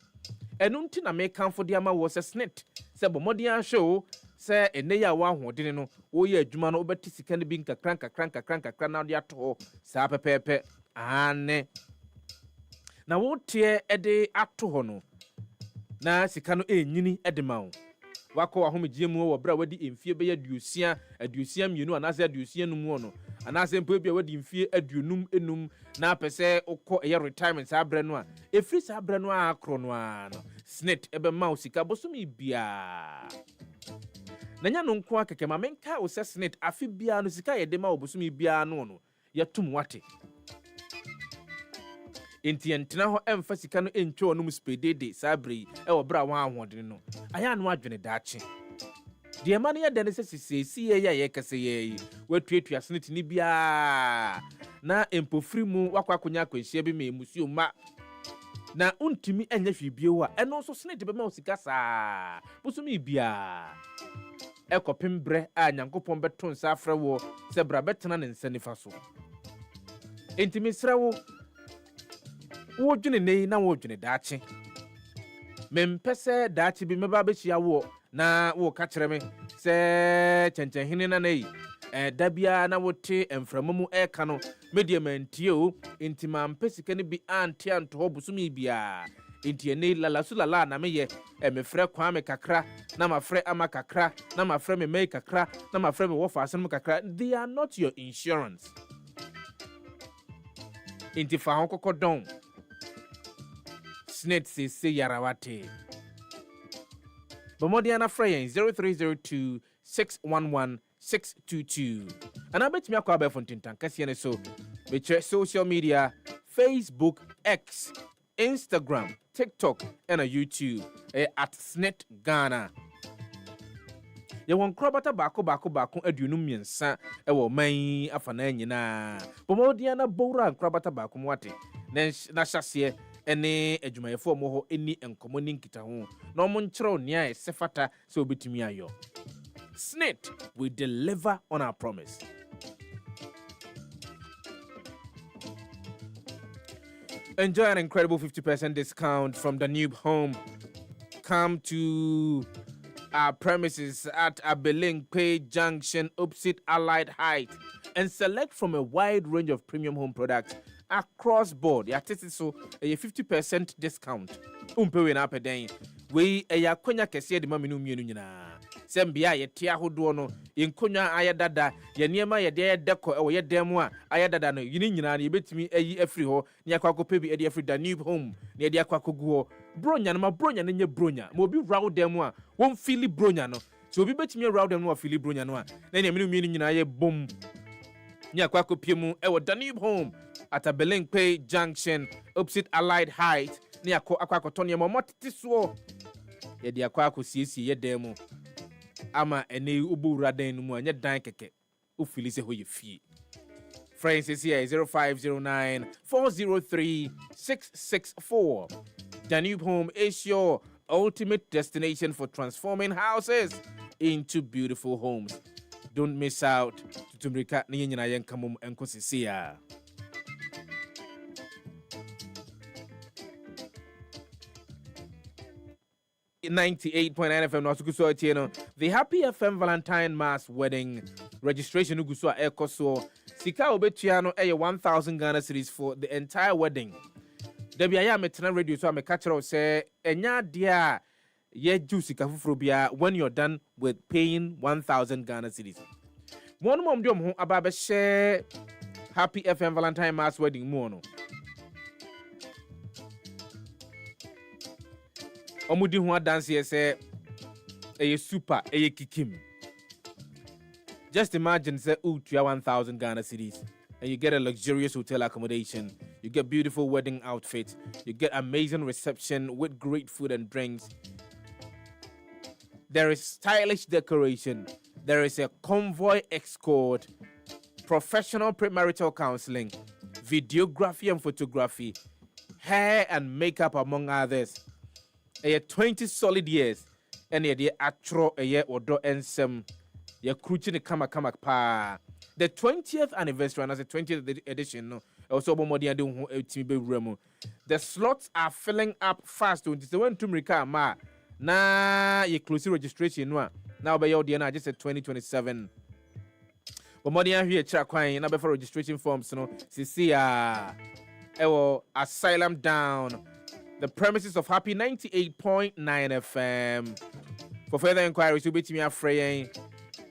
enu nti na me kanfo de ama wo se snit se bomodi an show se ene ya wa hoden no wo ye adwuma no obeti sika ne bi nkakran na de ato sa pepepe ane na wo tie ede ato ho no na sika no enyini ede ma wo wako ahomgye mu wo bra wadi emfie be ya aduosia mienu anase aduosia num no anase mpo bia wadi emfie aduonum enum na pese ukọ eye retirement sa bre no a efri sa bre no a akro no a no snit ebe ma osika bosumi bia nanya no nko akeke ma menka o se snit afi bia no sika ye de ma obosumi bia no yatum wate enti entena ho emfa sika no entwo no spedede sa bre e wo bra wa ahoden no aya no adwene daache de ma ne ya dane se sisi ye kese ye watuatua snit ni bia na empofri mu wakwakonya akwanhia bi me musuo ma na untimi enya hwibio a eno so snit be ma osika saa bosumi bia ekopem bre a Nyankopon beton sa afra wo se bra betena ne nsanifa so entimi srawo wo dwene nei na wo dwene daache mempese daache bi meba behia wo na wo ka kire me se chenchenhene na nei da bia na wote emframamu eka no mediamantie o intima mpesika ne bi anti anto ho busumi bia intie nei lala na meye mefre kwa me kakra na mafre ama kakra na mafre me mai kakra na mafre me wo fasen kakra. They are not your insurance. Inti fa hon kokodon snit se yarawate Bomodiana Freyen 0302 611 622. And I bet me a call from Tintan Cassian so. Betray social media, Facebook, X, Instagram, TikTok, and a YouTube at Snit Ghana. You want crobata bako aduonum miensa e wo man afana nyina. Bomodiana Bora crobata bako mwate. Na hyase ene adwumayefo mo ho eni enkomo ni nkita ho. Na omo nkyerɛw nia esefata se obetumi ayo. Snit, we deliver on our promise. Enjoy an incredible 50% discount from the new home. Come to our premises at Abelinkwe Junction, opposite Allied Height, and select from a wide range of premium home products across board. Ya tete so a 50% discount. We na peden. We ya konya kese de mami no mienu nyina. Sembia ye tia hodo no yenkonya ayedada ye niema ye de deko e wo ye demo a ayedada no yini nyina na yebetimi ayi afri ho ne akwakope bi e de afri da new home ne de akwakoguo bronya no ma bronya no nye bronya ma obi raw demo a won fili bronya no so obi betimi raw demo a fili bronya no a na ne mienu nyina ye bom ne akwakope mu e wo da new home at a Belengpe Junction opposite Allied Height ne akwakoto ne ma motete so ye de akwakosie ye demo ama ene ubura den mu anya dan keke ufili se hoye fie. Francis here 0509 403 664. Danube Home is your ultimate destination for transforming houses into beautiful homes. Don't miss out. Tutumrika ni nyina yen kamum enkosisia. .9 FM Nosukuso Etieno. The Happy FM Valentine Mass Wedding registration Ugusua Ekoso. Sika Obetiano 1,000 Ghana cedis for the entire wedding. Debi aya metena radio so catch up say enya dia ye juice kafufrobia when you're done with paying 1,000 Ghana cedis. One mom diom ho ababe share Happy FM Valentine Mass Wedding mu no. Omudi ho dance here say a super a kikim. Just imagine say you 1,000 Ghana cedis and you get a luxurious hotel accommodation, you get beautiful wedding outfits, you get amazing reception with great food and drinks. There is stylish decoration, there is a convoy escort, professional premarital counseling, videography and photography, hair and makeup among others. 20 solid years and the atro a year or do ensem ye cruching kama pa. The 20th anniversary and as the 20th edition no also bomodi ade ho etimi be wuremu. The slots are filling up fast when the one to America ma na ye close registration no now be your na just 2027. Bomodi an here kira kwan na be for registration forms no sisi asylum down the premises of Happy 98.9 FM. For further inquiries, you'll be to me at Frey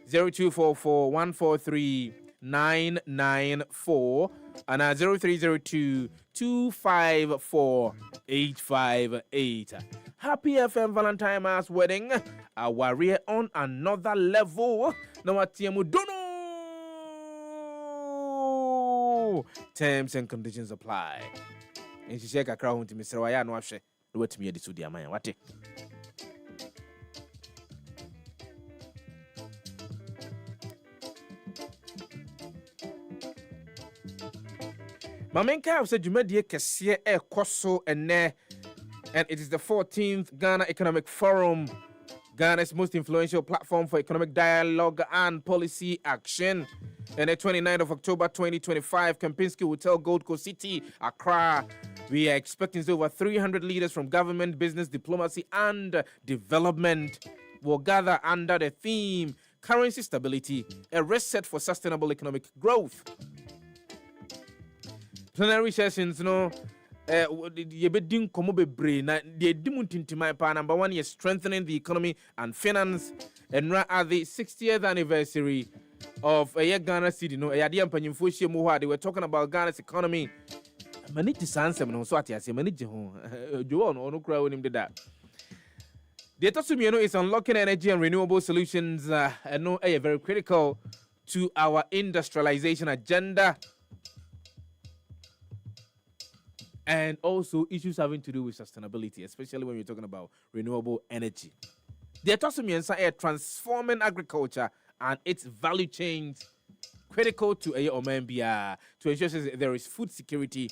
0244 143 994 and 0302 254 858. Happy FM Valentine Mass Wedding. A warrior on another level. No atiemu dono. Terms and conditions apply. And she shake a crown to Mr. Waya no afshe. Do what me the dia man. What? Mamenka said you made the kese e koso and it is the 14th Ghana Economic Forum, Ghana's most influential platform for economic dialogue and policy action. And the 29th of October 2025, Kempinski Hotel, Gold Coast City, Accra. We are expecting over 300 leaders from government, business, diplomacy, and development will gather under the theme Currency Stability, a reset for sustainable economic growth. Plenary sessions, no, you be doing komo bebre na the dimuntintimai pa number 1 is strengthening the economy and finance, and at the 60th anniversary of a Ghana city, no, they were talking about Ghana's economy. Manage answer no so ati manage ho jo on no kura onim that. The Tosumino is unlocking energy and renewable solutions and no very critical to our industrialization agenda and also issues having to do with sustainability, especially when we're talking about renewable energy. The Tosumino transforming agriculture and its value chains critical to Omembia to ensure there is food security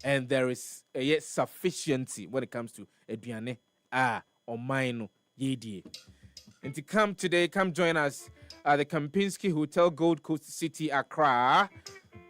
and there is sufficiency when it comes to Eduane or Maino Yedi. And to come today, come join us at the Kempinski Hotel, Gold Coast City, Accra,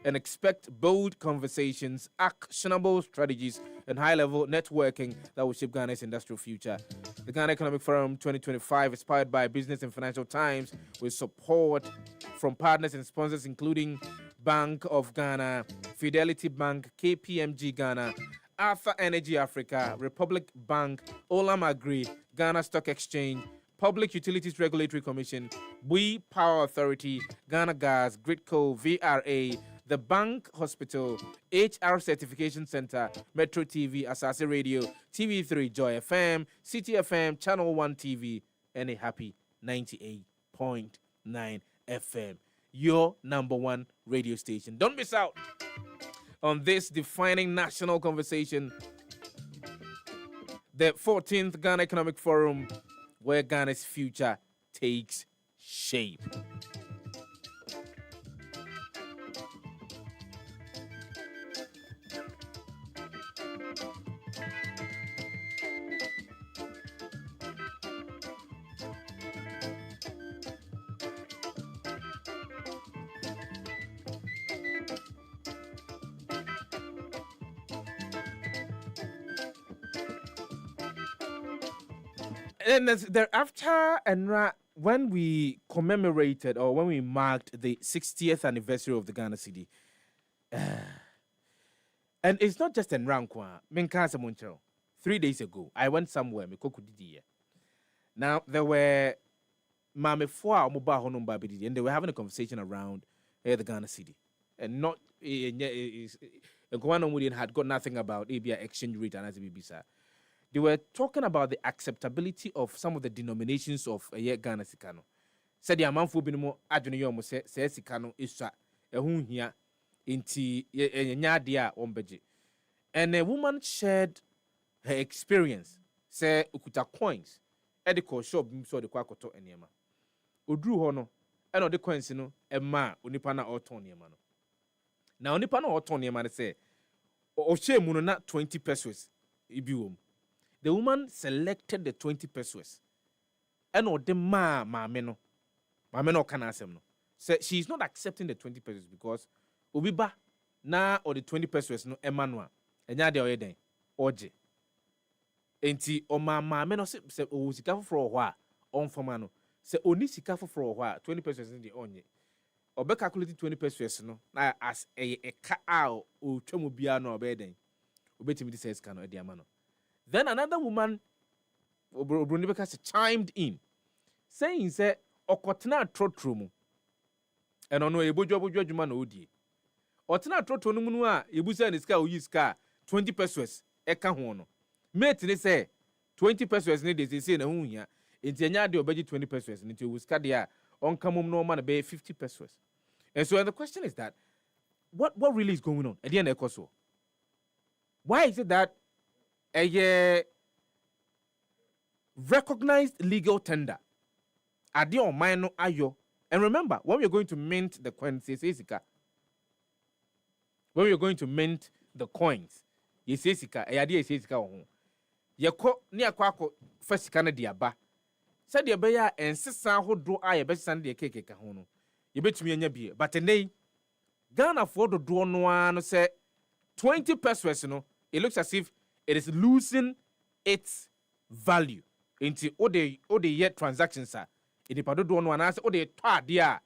and expect bold conversations, actionable strategies, and high-level networking that will shape Ghana's industrial future. The Ghana Economic Forum 2025 is powered by Business and Financial Times with support from partners and sponsors including Bank of Ghana, Fidelity Bank, KPMG Ghana, Alpha Energy Africa, Republic Bank, Olam Agri, Ghana Stock Exchange, Public Utilities Regulatory Commission, Bui Power Authority, Ghana Gas, Gridco, VRA, the Bank Hospital, HR Certification Center, Metro TV, Asase Radio, TV3, Joy FM, City FM, Channel 1 TV, and a happy 98.9 FM. Your number one radio station. Don't miss out on this defining national conversation, the 14th Ghana Economic Forum, where Ghana's future takes shape. And thereafter, and when we commemorated or when we marked the 60th anniversary of the Ghana City, and it's not just in Rankwa, 3 days ago, I went somewhere, now there were and they were having a conversation around the Ghana City, and not had got nothing about ABI exchange rate and as BBC. They were talking about the acceptability of some of the denominations of Ghana Sikano. Said the amount for binimo adjunium say Sikano is a here inti nyadia ombeji. And a woman shared her experience. Say ukuta coins. Ediko shop so the kwakoto enyema. Udru hono eno the coins no ema onipana autoniema no. Na onipana autoniema say o she muno na 20 pesos ibiwom. The woman selected the 20 pesos. And the mame no can asem no. So she's not accepting the 20 pesos because obiba na or the 20 pesos no Emmanuel. Enya de oyeden oje. Enti o mame no se o sika for ho a on fama no. Se oni sika for ho a 20 pesos ni de onye. Obe calculate 20 pesos no na as a ka a o twemu bia no obeden. Obetimi de says kan o de ama no. Then another woman chimed in, saying, "Say, Okotna trotromu, and ono ebojo juma no odi. Otna trotronu munua, ebusa and iska uyiska 20 pesos eka hono. Mate ne say 20 pesos ne de say na hunya, entianya de obeji 20 pesos nti uska dia on kamum no man be 50 pesos." And so the question is that what really is going on at the end of the Why is it that a recognized legal tender ade on mine ayo? And remember, when we're going to mint the coins, when we're going to mint the coins, yesesika ade yesesika ho yeko ne akwako fasika na dia ba said ye be ya ensesa hodo a ye be san de keke ka ho no ye betumi anya bie but nei Ghana for do no ano say 20 pesos no, it looks as if it is losing its value into ode yet transactions are in the padodo no anase ode to ade a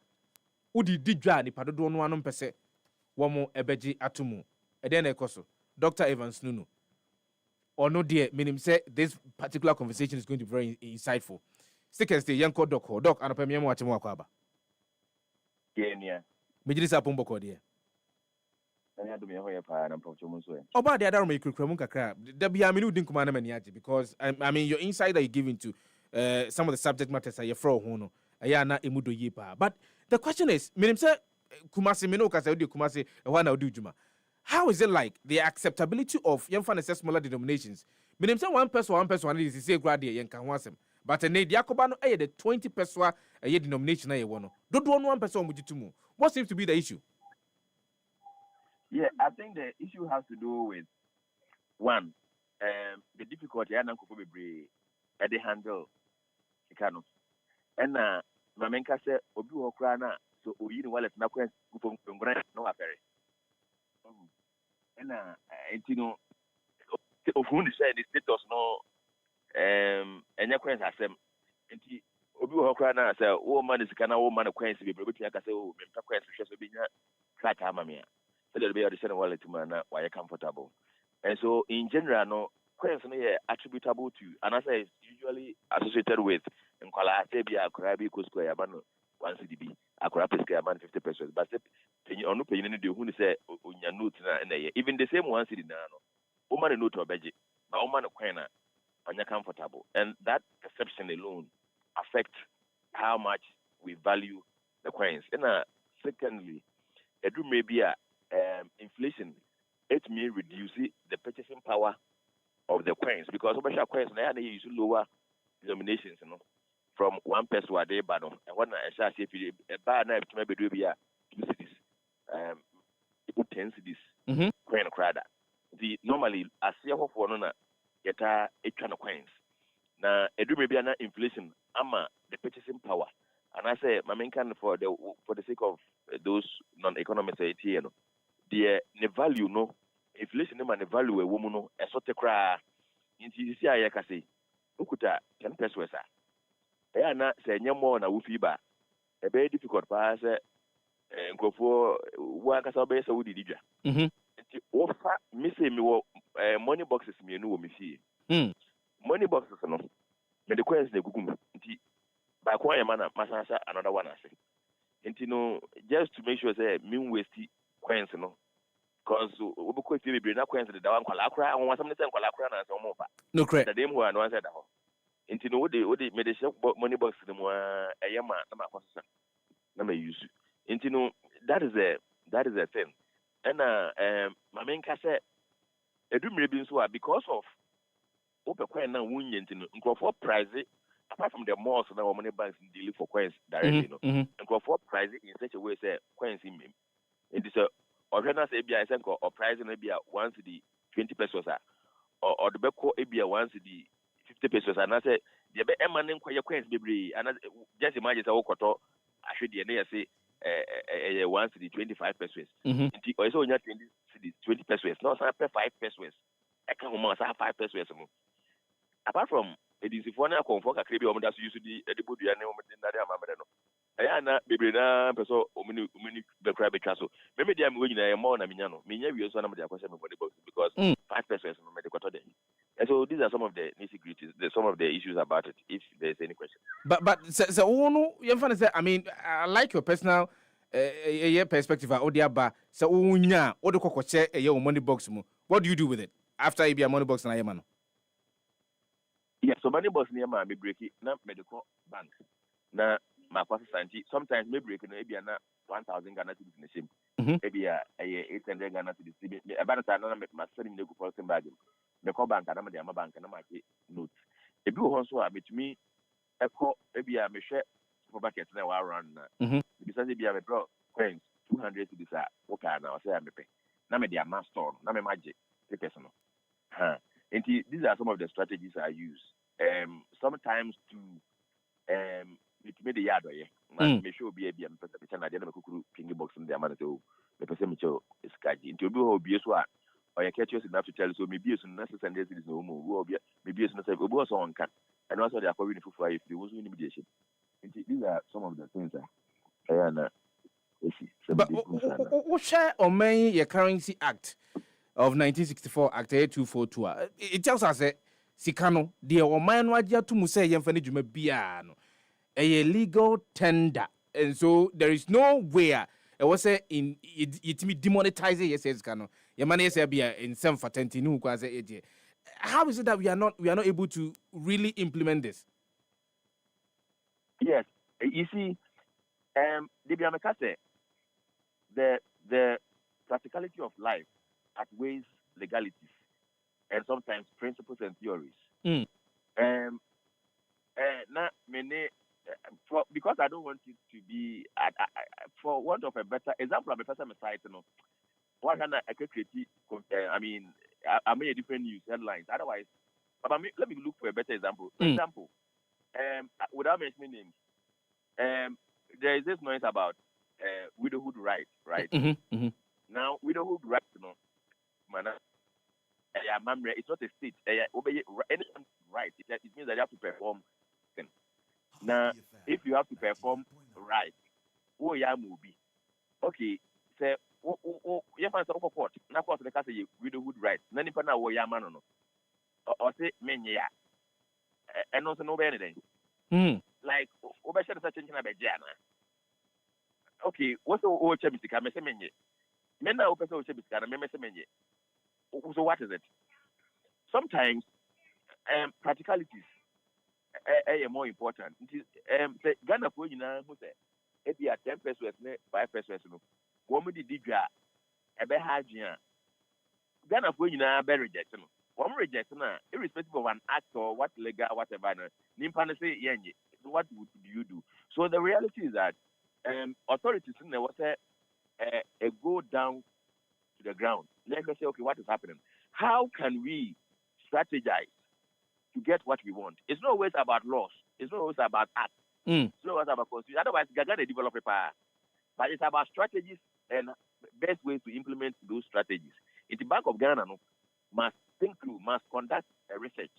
udi didwa ni padodo no anom pese womo ebeji atumu eden ekoso Dr. Evans Nunu or no dear meaning say this particular conversation is going to be very insightful. Stick and stay yanko doc anopem yemo atemo akwaba Kenya Mijilisa Pumboko dear. About the other make kakra. There be a minute didn't because I mean your insight that you give into some of the subject matters are your fro hono. Ayana emudo yepa. But the question is, minim say Kumasi mino kasa odi Kumasi wana odi juma. How is it like the acceptability of young fan smaller denominations? Minim say one person is say grade yen kan wasem. But ne diakoba no the 20 peso a year denomination na ye wono. Do one person mujitumu. What seems to be the issue? Yeah, I think the issue has to do with one, the difficulty I be at the handle Chicano. And Mamenka said, Obi Okrana, so Oyin wallet na quest no apere. And you know, of whom said the status no and your quest has them. And Obi Okrana said, oh man is a woman acquaintance, be able to say, oh, quest, crack amamia. So there'll be a decision wallet to man why comfortable. And so in general, no coins no attributable to, and as I say, it's usually associated with in Kuala Tebia, Kurabi, Cusco, Yabano, 1 CDB, Akura Pesca, 50 pesos. But on no paying any who say, your notes, even the same 1 city now, woman note or budget, but woman coina, and you're comfortable. And that perception alone affects how much we value the coins. And secondly, it may be inflation. It may reduce the purchasing power of the coins because commercial coins now they use lower denominations, from 1 peso a day, but and when I say if you buy now, maybe do be 2 cities, 10 cities, coin crowd. The normally I see how for no get a kind of coins. Now it do maybe an inflation, ama the purchasing power, and I say my main can for the sake of those non-economists say the value no. Inflation no man value a woman no a sort of cry into the CIA kasi ukuta 10 pesos sa na say more na wufi ba a very difficult pa say nkofo wa kasa be say wudi didwa nti ofa me say me wo money boxes me no wo me fie money boxes no me the coins na gugum nti ba ko ya mana masasa another one ase nti no just to make sure say me waste coins no. Because we could see the coins the one Kwalakra and one something Kwalakra and some more. No correct. The dame who are no answer that. Into no they made a money box to them a yama number use. Into no that is a thing. And my main cassette a do maybe so because of open coin now win into for price apart from the malls now money banks dealing for coins directly, and for price in such a way say coins in me. It is a or when I say ABI or price in ABI once the 20 pesos or the Beko ABI once the 50 pesos and I say the emanning coins baby and just imagine a koto I should say once the 25 pesos. Also 20 pesos. No, I pay 5 pesos. I can't remember 5 pesos. Apart from it is if one comfort a crabby that's usually the Buddha and na baby na person omini the crab castle maybe they am going na more na minyano minya we also na me question body box because 5 pesos no me dey and so these are some of the nitty-gritties some of the issues about it if there's any question but so no you find say I mean I like your personal perspective or the aba so unya o de kokoche your money box mu what do you do with it after you be a money box na yema no yeah so money box near ma me break it na medical bank na my pastor Santi, sometimes maybe break maybe na 1,000 Ghana cedis in the same. Maybe 800 Ghana cedis. About the time I'm selling the good bag. The call bank and I'm the bank and I'm note. If you also have to me, a call maybe I'm a share for bucket now around. Because maybe I'm a draw coins 200 cedis. Okay, now say I'm a pay. Now me the master. Now me magic. Personal. And these are some of the strategies I use. Sometimes to it made the yard make sure be a person I didn't ping box in the amount of the percentage is kaji into be so or you catch us enough to tell so maybe it's necessary is no more maybe it's not a boss on can and also they are calling for if there was mediation. These are some of the things that what share or may your currency act of 1964 act 8242 it tells us that Sikano, dear or man wajia to Muse Yemfani Jume Biano. A legal tender, and so there is no way I was say in it me demonetize yes cano. Your money is in some for 10 new how is it that we are not able to really implement this? Yes, you see, the practicality of life outweighs legalities and sometimes principles and theories. Not many. Because I don't want it to be, for want of a better example, I'm a person site, what can I create? I mean, I made a different news headlines. Otherwise, but let me look for a better example. For example, without mentioning names, there is this noise about widowhood rights, right? Now, widowhood rights, it's not a state. Any right, it means that you have to perform. Now, if you have to perform right, okay, say you find some court. Now, court the case widowhood rights. None of na wo yama no. Or say menye ya. And also no anything. Like obesha the search na be jana. Okay, what's the old chemistry? Me say menye. Men na open so chemistry na me say menye. So what is it? Sometimes practicalities are more important. Say Ghana for you now who say it be 10 pesos, 5 pesos no. One me di dwa e be hajia. Ghana for you now be reject no. One reject na irrespective of an act or what legal whatever no. Nimpa na say yenye. So what would you do? So the reality is that authorities in there was a go down to the ground. Let me say, okay, what is happening? How can we strategize to get what we want? It's not always about laws. It's not always about acts. It's not always about constitution. Otherwise, Ghana develop a power. But it's about strategies and best ways to implement those strategies. The Bank of Ghana must think through, must conduct a research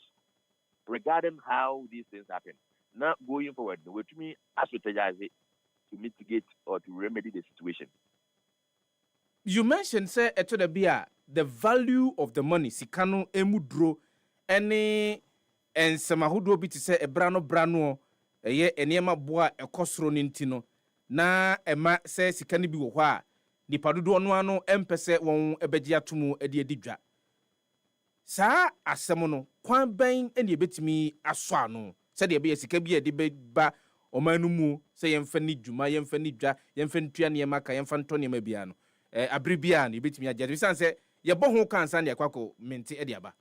regarding how these things happen. Now, going forward, which means strategize it to mitigate or to remedy the situation. You mentioned, say, the value of the money, sikano emudro, any and samahudo biti say a brano, ye enema boa a cosro nintino, na ema say sikani bi wa, ni padudo no empese won ebejia tumu edidra. Sa asemono, kwan ben eni ebetimi aswano, said the be sikabi de ba omanumu, say yemfani juma, yemfani dra, yemfentua niemaka, yemfantoni mebiano. Abribia ni bitimi agye san say ye bo ho kan san de akwako menti e de aba.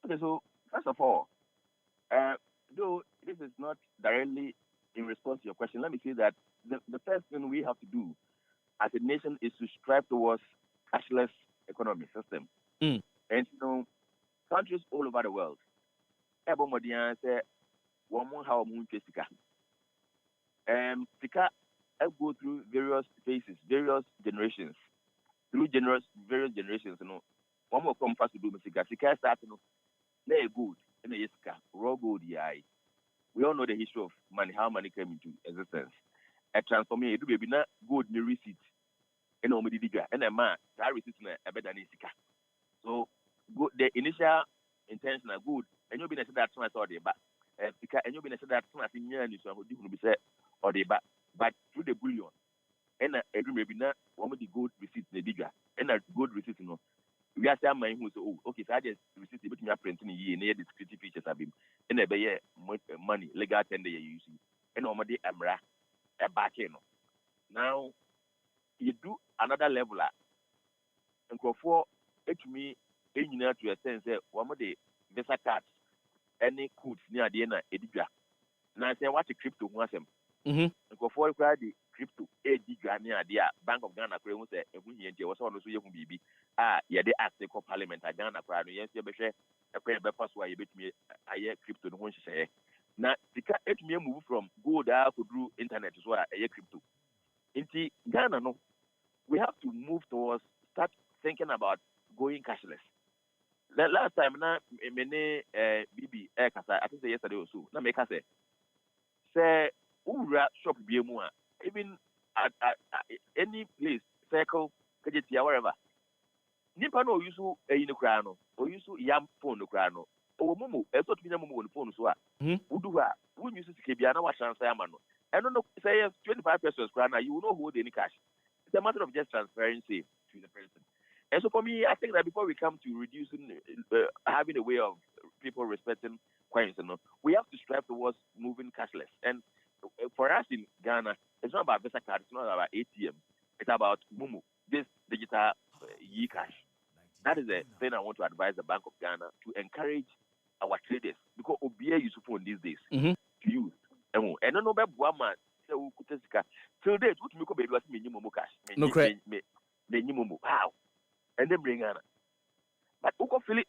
Okay, so first of all, though this is not directly in response to your question, let me say that the first thing we have to do as a nation is to strive towards cashless economy system. And countries all over the world, everybody say one more how moon sika. Sika go through various phases, various generations. Through various generations, one more come first to do sika. Sika start, let gold, and a sika, raw gold, We all know the history of money, how money came into existence. A transformation, it be not gold, the receipt, and a man, that receipt, a better than sika. So, the initial intention are good, and you'll be necessary that someone saw the back. And you'll be necessary that someone who be said or the back. But through the bullion, and a maybe not one of the gold receipts in the digger, and a gold receipt, we are saying, who say, oh, okay, so I just receipt between your printing year near the security features of him, and a bay money, legal tender you see, and normally amra, a back in. Now, you do another level, and go for it to me, engineer to a sense, one of the visa cards, any codes near the end, edija. Now, I say, what a crypto was him. Go for the crypto, a digania, idea, Bank of Ghana, say, was on the BB. Yeah, they asked the parliament, I Ghana, yes, you be a prayer bypass why you bet me a year crypto, the one she say. Now, the cat me move from gold out to do internet as well, a year crypto. In Ghana, no, we have to move towards start thinking about going cashless. The last time, na many BB, I think yesterday or so, na make us say, Ura shop be more, even at any place, circle, Kajetia, wherever. Nipa no use a unikrano, or use yam phone no crano, or Mumu, a sort of minimum on phone so. Udua, who uses Kibiana, what chance I am. I don't know, say 25 pesos crana, you will not hold any cash. It's a matter of just transparency to the person. And so for me, I think that before we come to reducing, having a way of people respecting coins, we have to strive towards moving cashless. And for us in Ghana, it's not about Visa card, it's not about ATM, it's about Mumu, this digital e-cash. That is the thing I want to advise the Bank of Ghana to encourage our traders, because OBA use phone these days to use. And I don't know about Buama, till date, what you baby was minimum cash. No credit. How? And then bring Ghana. But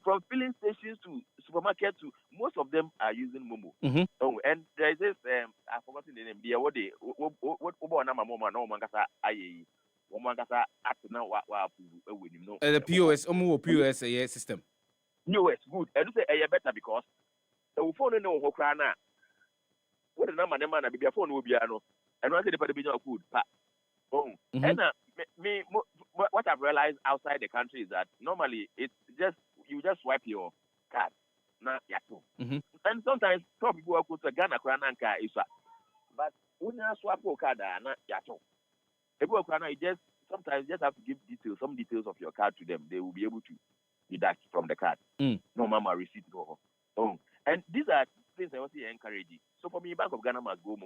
from filling stations to supermarket to most of them are using Momo. Oh, and there is this I forgot the name. The what the POS POS system. POS good. And you say better because the phone no ho kra na. What the number man be phone will be ano. And once the people be good. Oh. And what I've realized outside the country is that normally it's just you just swipe your card. Nah, yeah, too. And sometimes some people go to Ghana Krananka is but when you swap your card, nah, yeah, too. People you just sometimes you just have to give some details of your card to them. They will be able to deduct from the card. No mama receipt no. Oh, and these are things I want to encourage. So for me, Bank of Ghana must go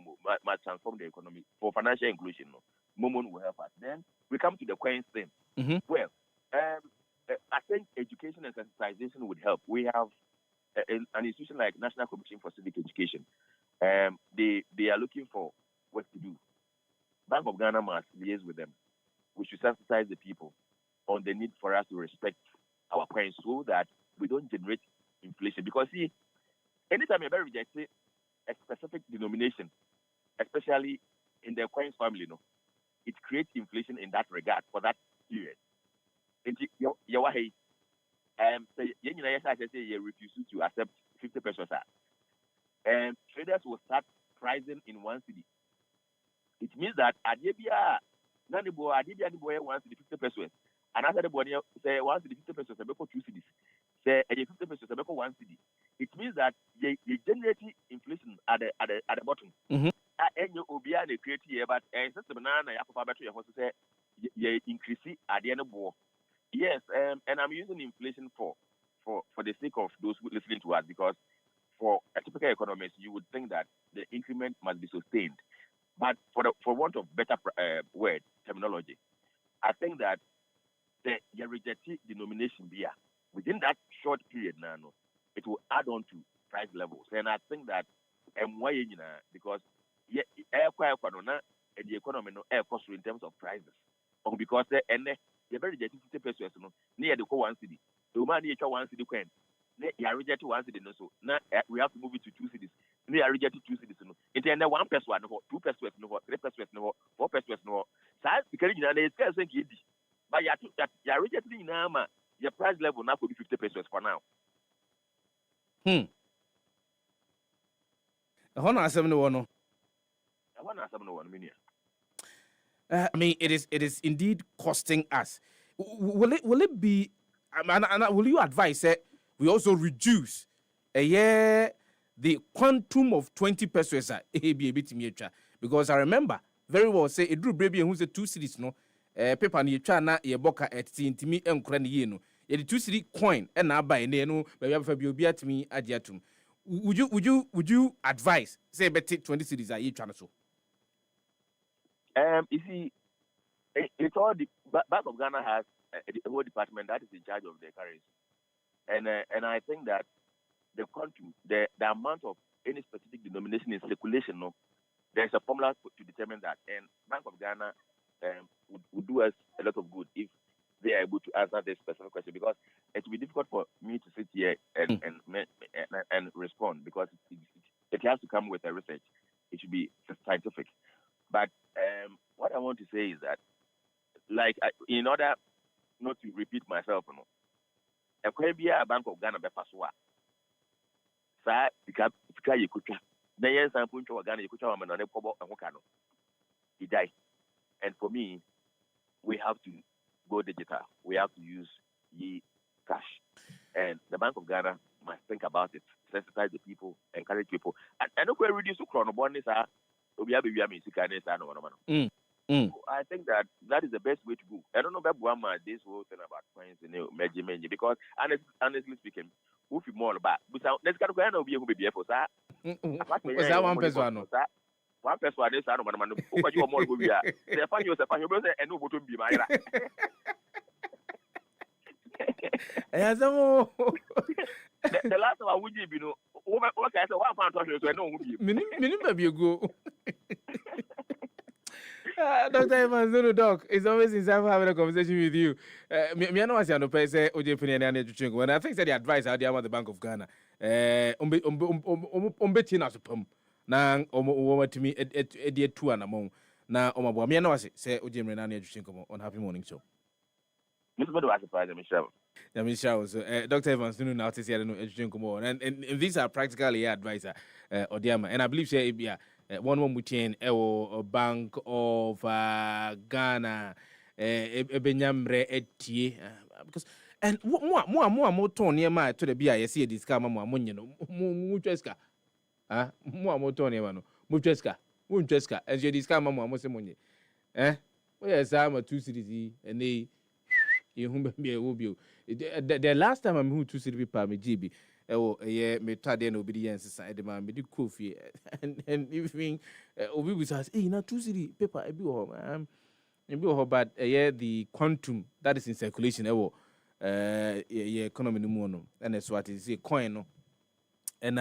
must transform the economy for financial inclusion. No, Momo will help us. Then we come to the coins thing. Well, I think education and sensitization would help. We have an institution like National Commission for Civic Education. They are looking for what to do. Bank of Ghana must liaise with them. We should sensitize the people on the need for us to respect our coins so that we don't generate inflation. Because see, anytime you reject a specific denomination, especially in the coins family, it creates inflation in that regard for that period. You refuse to accept 50 pesos. And traders will start pricing in 1 cedi. It means that Adebia, Nanibo, Adebia, 1 cedi, 50 pesos. And after the body say 1 cedi, 50 pesos, I 2 cedis. Say 50 pesos, I 1 cedi. It means that you generate inflation at the bottom. And you obia the create here, but system na ya papa beto your say you increase at the end of war. Yes, and I'm using inflation for the sake of those who listening to us, because for a typical economist, you would think that the increment must be sustained. But for want of better word terminology, I think that the rejected denomination beer within that short period now, it will add on to price levels. And I think that because the economy air cost in terms of prices. Or because the very rejected 50 pesos near the 1 cedi. The man near 1 cedi coin. You are rejected 1 cedi, so now we have to move it to 2 cedis. They are rejected 2 cedis. It's 1 peso, 2 pesos, 3 pesos, 4 pesos. So because it's but you are rejected in your price level now could be 50 pesos for now. I mean, it is indeed costing us. Will it be? Will you advise that we also reduce the quantum of 20 pesos? Because I remember very well say it drew baby who's a 2 cedis no paper ni twa na ye boka etintimi enkura ne ye no ye 2 cedi coin and na buy ne no be ya fa bi obi atimi agiatum. Would you advise say bet 20 cedis are you trying so? You see, it's all the Bank of Ghana has a whole department that is in charge of the currency, and I think that the quantum, the amount of any specific denomination in circulation, there's a formula to determine that, and Bank of Ghana would do us a lot of good if they are able to answer this specific question, because it will be difficult for me to sit here and respond, because it has to come with a research. It should be scientific. But what I want to say is that, like, in order not to repeat myself, a Bank of Ghana bepaswa. Sa pika yekucha. Na yen san puncho Ghana yekucha wa menone kobo ehukano. He died. And for me, we have to go digital. We have to use cash. And the Bank of Ghana must think about it, sensitize the people, encourage people. And we reduce the chronobonus. I think that is the best way to go. I don't know about this whole thing about coins and because honestly speaking, who feel more about but let's go and be able to be for that. Was that 1 peso? 1 peso this I don't know. Who you more go we are. They find yourself and you say and no bottom be my. The last one would you know what I said 1 pound so I know who you. Minimum you go. Dr. Evans, Doc, it's always inside having a conversation with you. Me know as you know, say OJ and education. When I think that the advice out there about the Bank of Ghana, umbetina supum. Na to me a 2 and among. Na me know say OJ and education on Happy Morning Show. Mr. was surprised, Michelle. Michelle, so Dr. Evans, now to see education come on, and these are practically advisor Odiama, and I believe say one mutin Bank of Ghana ebenyamre etie because and mo ton niema to the bia yesi e diska ma mo amonye no mo tweska mo ton niema no mo tweska as you diska ma mo se monye we yes am 2 series and you hu be e wo bio the last time I'm who 2 series pa me GB me tade na obi yen sesa de ma me di kofi and even obi was say na 2 series paper e bi wo but the quantum that is in circulation economy no mu no and that's what is a coin no and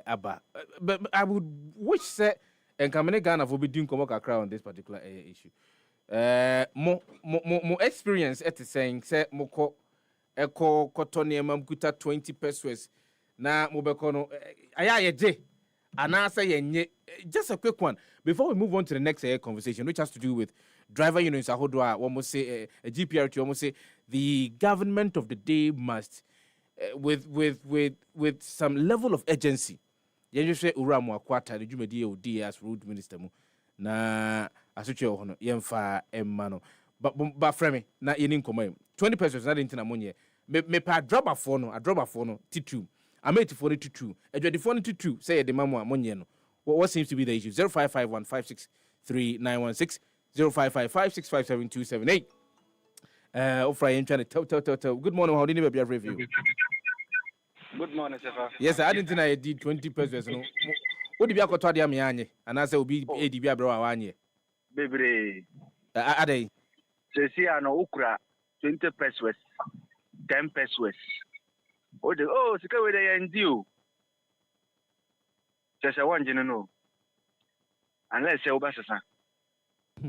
aba but I would wish say and kamene Ghana for be doing komo kakra on this particular issue mo experience at saying say mo ko eko kotone mamkuta 20 pesos na mo be kono aya ye and I say just a quick one before we move on to the next conversation, which has to do with driver unions. Ahodwa almost say a GPRT almost say the government of the day must with some level of urgency. You just say Uramu Akwata the Jumedi OD as road minister mu na asuche hono yemfa emmano but frame na yenin komai 20 pesos na dentina monye me pa drop phone no T2 I'm 84 to 24 to 2 say the mamu amonye no what seems to be the issue 0551563916 0555657278 Ofra in trying to tell good morning how did you be a review good morning Sefah yes I didn't think I did 20 pesos no what did you got to am anye and I say obi edi bia bro awanye bebre ade se si ano ukra 20 pesos 10 pesos sika we dey ndi o chese wanje no unless e oba sesa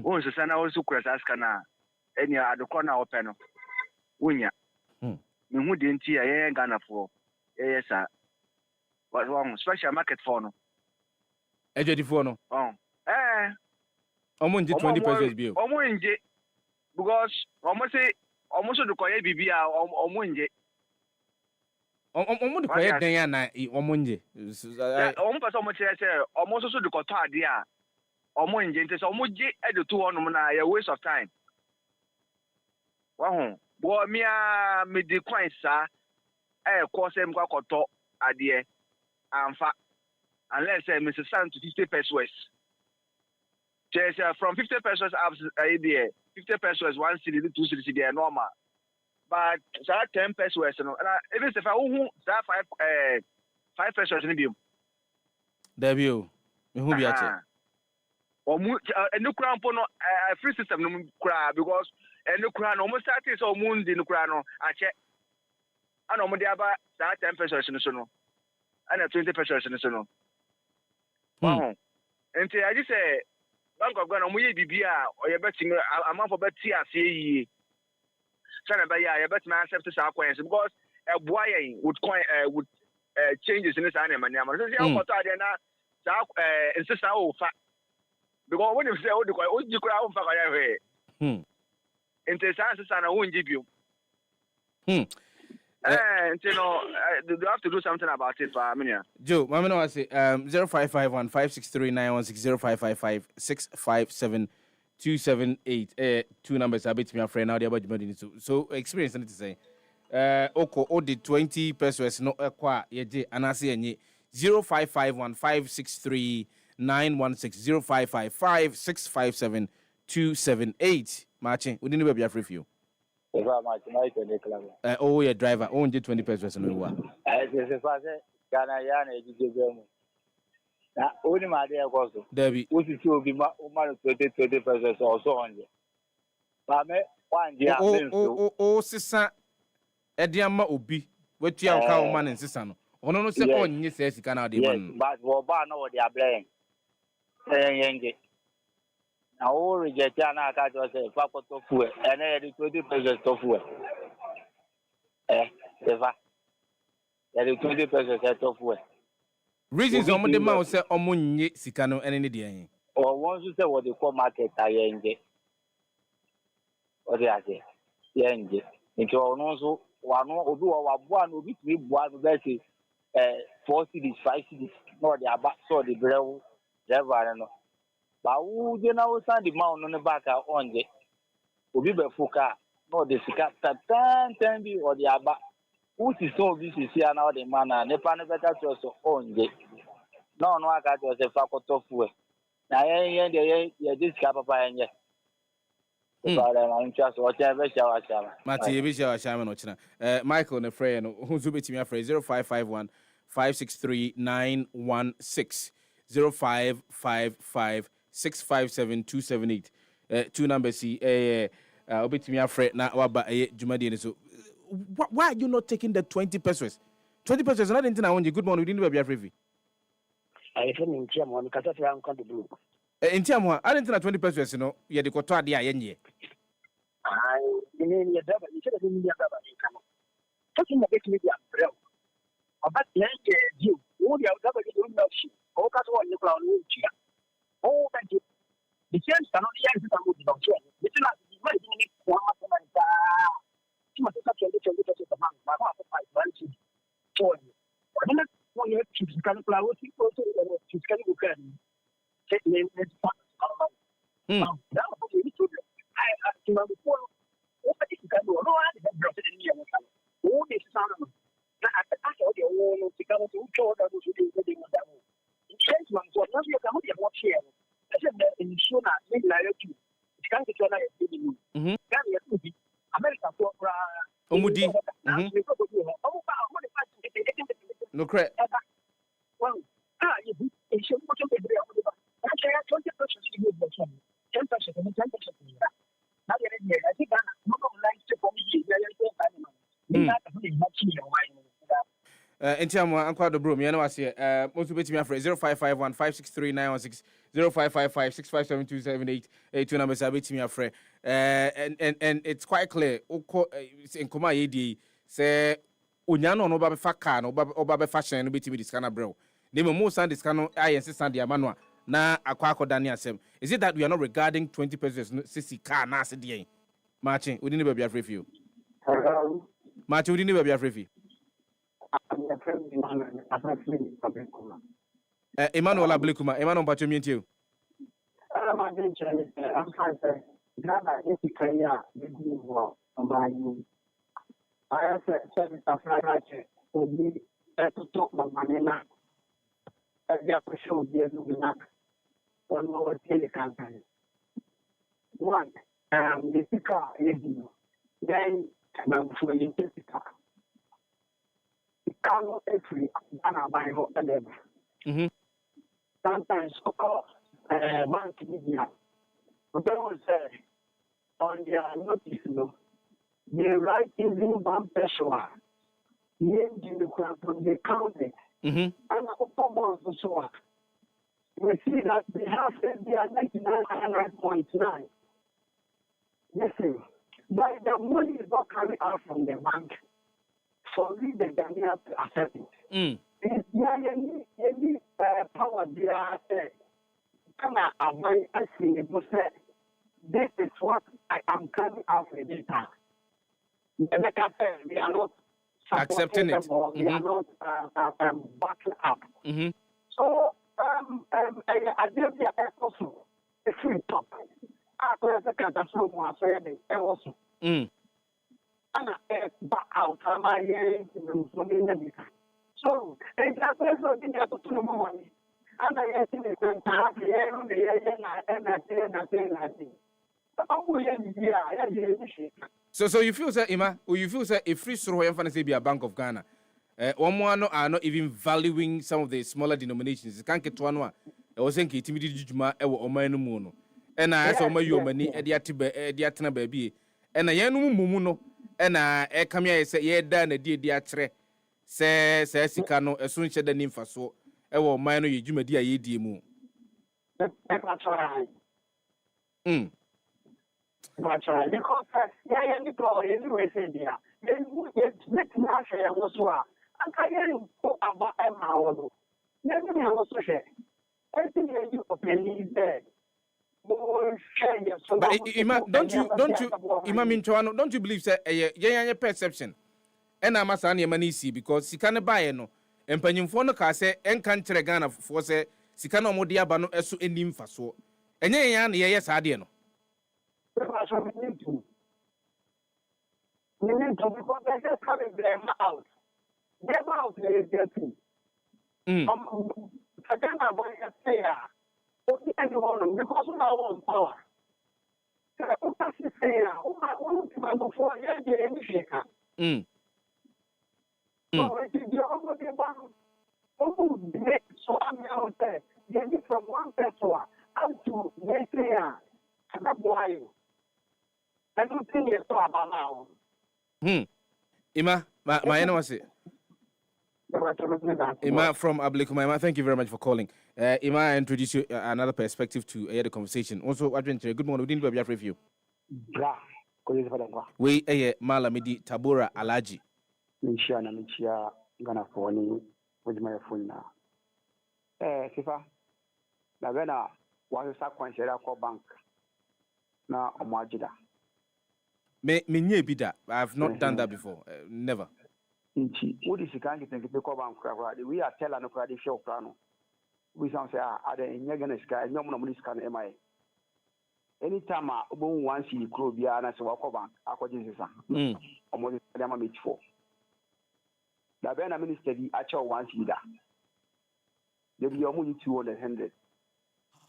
o sesa na o su kura saska na eni adokọ na ope no wonya me hu de nti ya ye Ghana for sa what wrong special market for no ejodi for no omo nje 20 pesos bio omo nje because omo so do koye bibia omo nje omo de koye den ya na omo nje omo pese omo chere say omo so de koto ade a omo nje nte so omo je e de to onum na ya waste of time wahu bo me de kwan sa ko se mkwa koto ade amfa unless Mr. San to 50 pesos just from 50 pesos up there 50 pesos 1 city 2 city there normal but 10 pesos no even if I who 5 pesos ni biom Debio me hu biache enu kura mpo no free system no kura because enu kura no mo start is o mundi no kura no ache ana mo dia ba 10 pesos no so no ana 20 pesos no so no wow enti I just say bank of Ghana mo ye bibia o ye beti amafo beti ase yi sana ba ya ye beti na accept sa coins because boy would coin would changes in this animal so say o to ade na sa insista o fa because when you say o di coin o ji kura o fa kwa ya enti sa insista na o nji bio you know, you have to do something about it, Minya. Joe, Mamma, I say 0551 5639160557657 two numbers I bet me a friend now. About so experience to say. Oko odi 20 pesos no ekwa yeje anase enye 0551 5639160555657 matching. We didn't be a free few. Oh, yeah, driver. Only 20 pesos no wa. Ghana yana ejije mu. Na oni ma de ekoso. Debi. Osi ti obi ma 20 pesos also onje. Ba me wanje a me o sisa ediama obi. Wetu ya ka o man nsisa no. Ono no se onye se sika na de man. But wo ba na wo de ablen. Yenge. Na o reject na aka jo se fa ko to fu e na ye 20 pesos to fu e. Eva. Ya 20 pesos to fu e. Reasons omo de ma say omo nye sika no ene ne de yen. O won so say what they call market ayenge. O de ase. Yenge. Nti ono so wano obi wa boa no obi timi boa no be say 4 cities 5 cities no de aba so de brew driver no. Ba wo je na wo sand ma no ne back onje obi be fuka no de sika tan bi o de aba uti so obi sisi ana o de mana ne pa no beta to so onje no no aka to se fa koto fu e na yen de ye de sika papa yen ye ba la na ncha so o cha be sha wa sha Mati ye be sha wa sha no china Michael ne frɛ no hu so betimi afrɛ 0551 563 916 0555 657 278 two numbers obetimi afrɛ na waba dwumadi ne so why are you not taking the 20 pesos 20 pesos na didn't na wonje good morning we didn't be afrɛ I think in Tiam on Catafra and Country Blue. In Tiam, I didn't 20 pesos, you know, you had the Cotua de Ayenye. I mean, your double, you should have been your double. Talking about media, bro. About the you, all the other you know, she, all that's what you call Lucia. Oh, thank you. The chance cannot be answered with the doctor. It's not the money you need for too much such a little man, my heart of my branches. So, when you have to kind of flower, people to kind of can take name and fun. Now, I remember before, what you can do, no, I didn't drop it in here. Oh, this son of I told you, oh, to come to show that we should be getting that. In case one, so now you come here, watch here. I said that in Shona, maybe like you. It can't get your life. America for Omudi. No credit. Well, you should watch your baby. I say 20% to you, 10% and 10%. I think I'm not like to come here. Entiamo ankwado bro me na wase most betimi afre 0551 563 916 0555 657 278 two numbers betimi afre and it's quite clear in koma yedi say onya no ba be fa car no ba be fashion no betimi discount bro dem mo san discount ayense san de amano na akwa dani asem is it that we are not regarding 20 pesos sisi car na ase de marching we didn't be afre you marching we didn't be afre Emmanuel Ablikuma, Emmanuel Pachomientio. One, the speaker is then cannot every by level. Sometimes bank media, but they will say on their notice, they write in one Peshwa, named in the crowd from the county, and so we see that they have they are 99.9. Listen, but the money is not coming out from the bank. For me, the Ghanaians to accept it. Any power they are come out I see this is what I am coming out with this time. We are not accepting it. We are not backing up. So I did the also a free top. After the catastrophe was also. And back out of my so, and that's also the other two money. And I think it's a half year on the So you feel that Ima, or you feel that a free soro and fantasy be a Bank of Ghana. One are not even valuing some of the smaller denominations. Can't get one. I was thinking timidity juma or my no. And I saw my money at the Atina baby. And I am no ena come here say ye da na die atre se sika no eso nche da nimfa so e wo man no ye dwumadi a ye die mu because yeah any go anyway say dia then let me share was wa aka ye ko aba e ma wo no let me also share everything you openly there. But Ima, don't you, Ima Minchoano, don't you believe that a perception? And I must answer money see because she can't buy no. And Pennyphone car say, and country Ghana for say, she cannot modia bano as to end him for so. And yes, I didn't know. You need to, because they just coming their mouth. Their mouth is dirty. Again, I'm going to say, anyone, because we are on power. So, who can say, before you get anything? So, it is your own about. So, I'm out there. Getting from one person up to next year. And that's why I don't think it's so about now. Ima, my name was it. Ima from Ablikuma. Ima, thank you very much for calling. Ima, I introduce you another perspective to the conversation. Also, Adventure, good morning. We didn't have review. We Malamidi Tabura Alaji. Michia Gana Foni with my phone now. Sifa, Lavena was a consider for bank. Now, Omajida. Me bida. I have not done that before. Never. What is the kind of thing to call bank? We are telling a credit show plano. We sound say, are they in Yagan Sky? No one can MI. Anytime I once see Club Yana, so I'll bank. I could use some. Almost a meet for. The Bena Minister, the actual once either. There be only 200.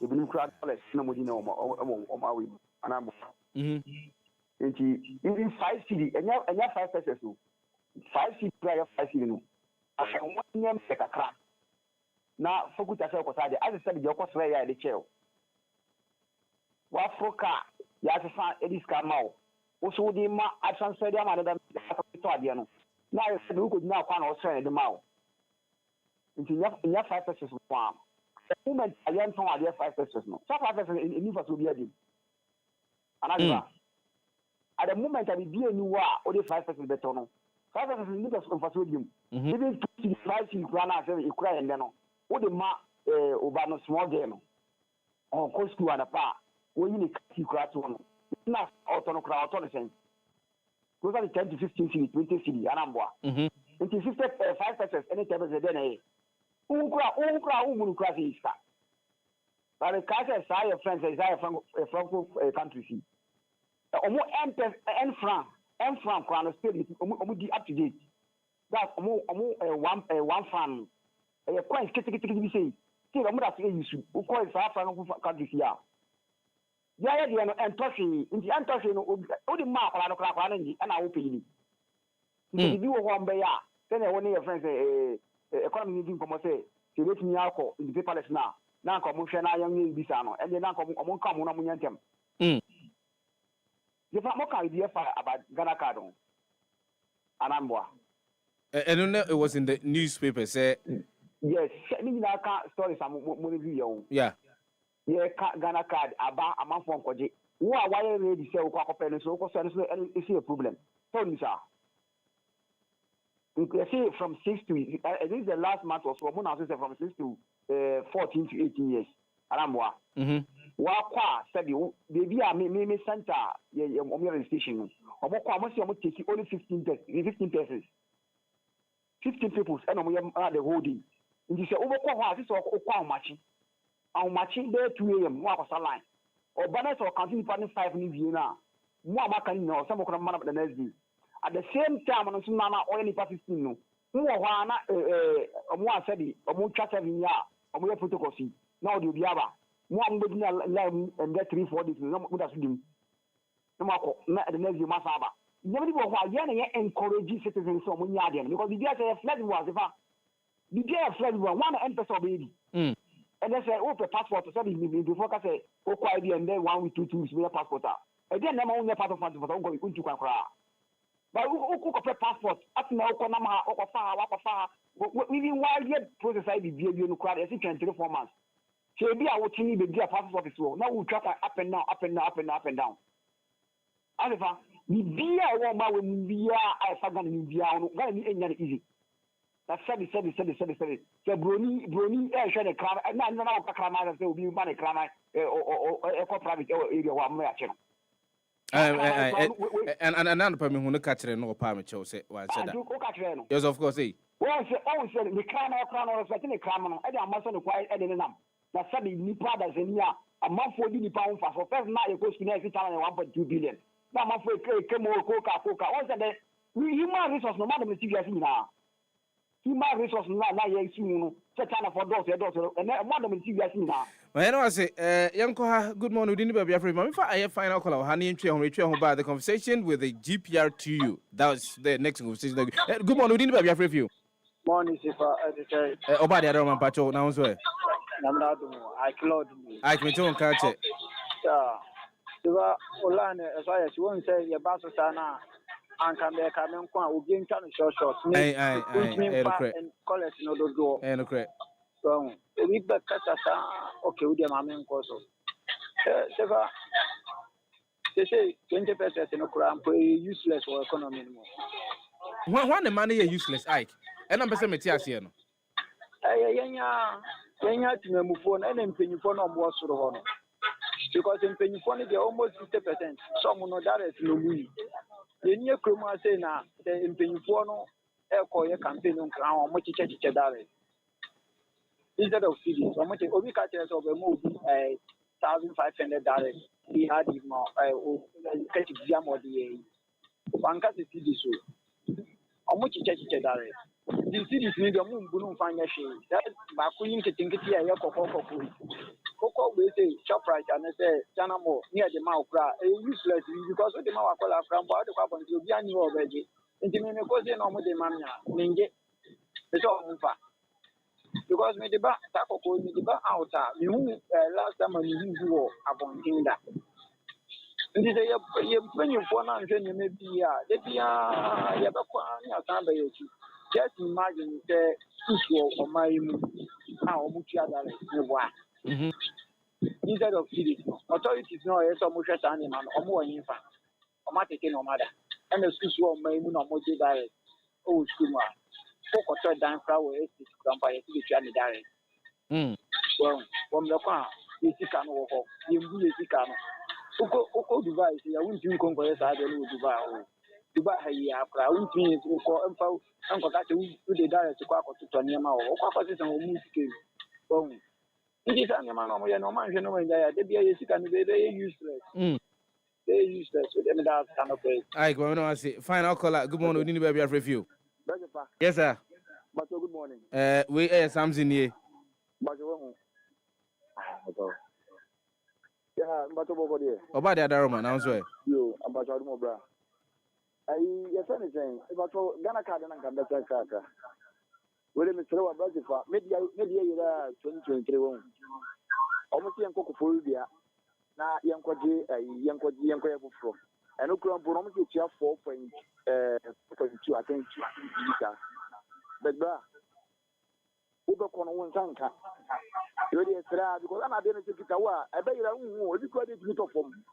If you crowd, nobody know on my way. And I'm even 5 city, and you have 5 pesos. 5 city player 5 city. I want them take a crap. Now, focus yourself on the other side of your cost where the chair. What for car? You have to find Eddie's car now. Also, the ma, I transfer them another. Now, you could now find Australia the mouth. Into your 5 pesos. The moment I learn from our 5 pesos, no. So 5 pesos in Nivas will be a deal. And at the moment I will be a new war, or the 5 pesos better. 5 pesos in Nivas of Fasodium. Even 5 in Grana, you cry and then, or the ma, Obano small game. Or cost to an apart, when you need to cry to one. Not autonomous autonomous. Those are the 10 to 15 city, 20 city, Anambwa. Until 5 pesos, any time as a day. Ukra, is that. But the Kaiser side of friends is a Franco country. Almost N franc, crown spirit, almost up to date. That's almost one franc. A coin, say, still, I'm not saying you should. Who calls Franco country here? Yeah, and touching, in the untouching, all the mark, and I will pay you. If you want to then I want your friends economy meeting come say to let me out in the paperless now. Now come na young bisano and then come on munyantem. The more idea about Ghana card Anambwa. And it was in the newspaper say yes, me na story some review. Yeah. Yeah, Ghana card aba amount for koje. Who are why ready say o kwa pen so ko is a problem. So this you can see from 6 to I think the last month or so, from 6 to 14 to 18 years. Aramwa. Wakwa said you baby me center your station. Omokwa must you take only 15 persons. 15 people and the holding. And you say Omokwa this or Okwa matching. Our matching there 2 a.m. Waka line. Or banners or counting partner 5 in Vienna. More can know some of the man of the next day. At the same time, on some nana or any party no. Mwana mwa said or chat 7 years or more protocol. Now the Biaba. One would and get 3-4 days. No good as him. No more the next year Masaba. Nobody was encouraging citizens from Munyadian because the day a flood was the day a flood was one empress of baby. And they say, oh, the passport to study before I say, oh, quite and then 1 week, 2 weeks, passport. And then I'm only part of what I'm going to cry. But who cook a passport? Up now, Konama, Okafa, even while yet process I be no crowd, as it can 3 4 months. So be our team, be a passport as well. Now we track up and down, up and down, up and down, up and down. However, we be a woman when we are a fagan in India, very easy. That's said. So Bruni, I share the crowd, and now the crowd will be money crowd or a private area where I'm watching. And another person who catch no palm chose was said. Yes, of course. Well, said the crown or setting a crown, and I must not quite adding them. That's said the new brothers in here, a month for the pound for first night, it goes to every time 1.2 billion. na ma fo kemo koka on said that human resource no madam TV as na human resource na ye si no se China for doors and madam TV as na I know I say, Yanko, good morning. We didn't be afraid. If I final call, honey, and about the conversation with the GPR2U. That was the next conversation. Good morning. We didn't be afraid of you. Morning, Sifa. Obadi, I don't want Pacho now. So, I close. I can tell catch it. Yeah. Sifa, Olane, as I won't say your bass sana. And come back and come with game channel short. Aye, and college no do. And correct. So, we back okay with them. I'm in Koso. Sifa, they say 20% in a crime useless for economy anymore. When the money is useless, Ike. And I'm person Matias here. Yenya to move phone and penny phone on what's the honor. Because in penny phone, they're almost 50%. Some know that is no way. The near Kruma say now, the in penny phone, a campaign on crown, much church instead of cities, so much of catchers of a movie, $1,500. He had him more, catch jam or the one cat city so. How much church the cities need a moon, Bunu financial. That Bakuin to think it here, Coco. Coco will say, shop right, and I say, Janamo, near the mouth, useless because of the mouth from what the carbon to be annual already. And the Minnecosia no more the mania, Ninja. It's all over. Because me the back, Taco, me the back out, you last time I knew you were upon Tinda. And this is when you phone and you may be just imagine the school for my how much instead of cities, authorities know so much as animal or more infant, or matic no matter. And the school of my moon or more direct. Oh, school, Coco down flower is vampire to be direct. Well, from the car, you see, can walk, you do a cano. Oko Dubai, I won't do Congress, I don't know Dubai. Dubai, I won't mean to call Uncle Cat to the direct to Quack to Tonyama or Quack is a music. It is animal, no man, you know, and they be a sick and very useless. Very useless with them that kind of place. I go on, I say, final call. Good morning, we didn't be afraid of you. Yes, sir. But good morning. We are something here. But yeah, but about the other man, I'm sorry. You, about your mobile. Yes, anything. About Ghana card and I better card. Well, Mr. Wabazifa, maybe 2023. Almost young Cocophobia. Now, young Quadri, young Quadri, and Okran Bonomi, 4.2, I think, but Uber Cono Sanka. Because I'm going to take it away. I bet you are quite a bit of them.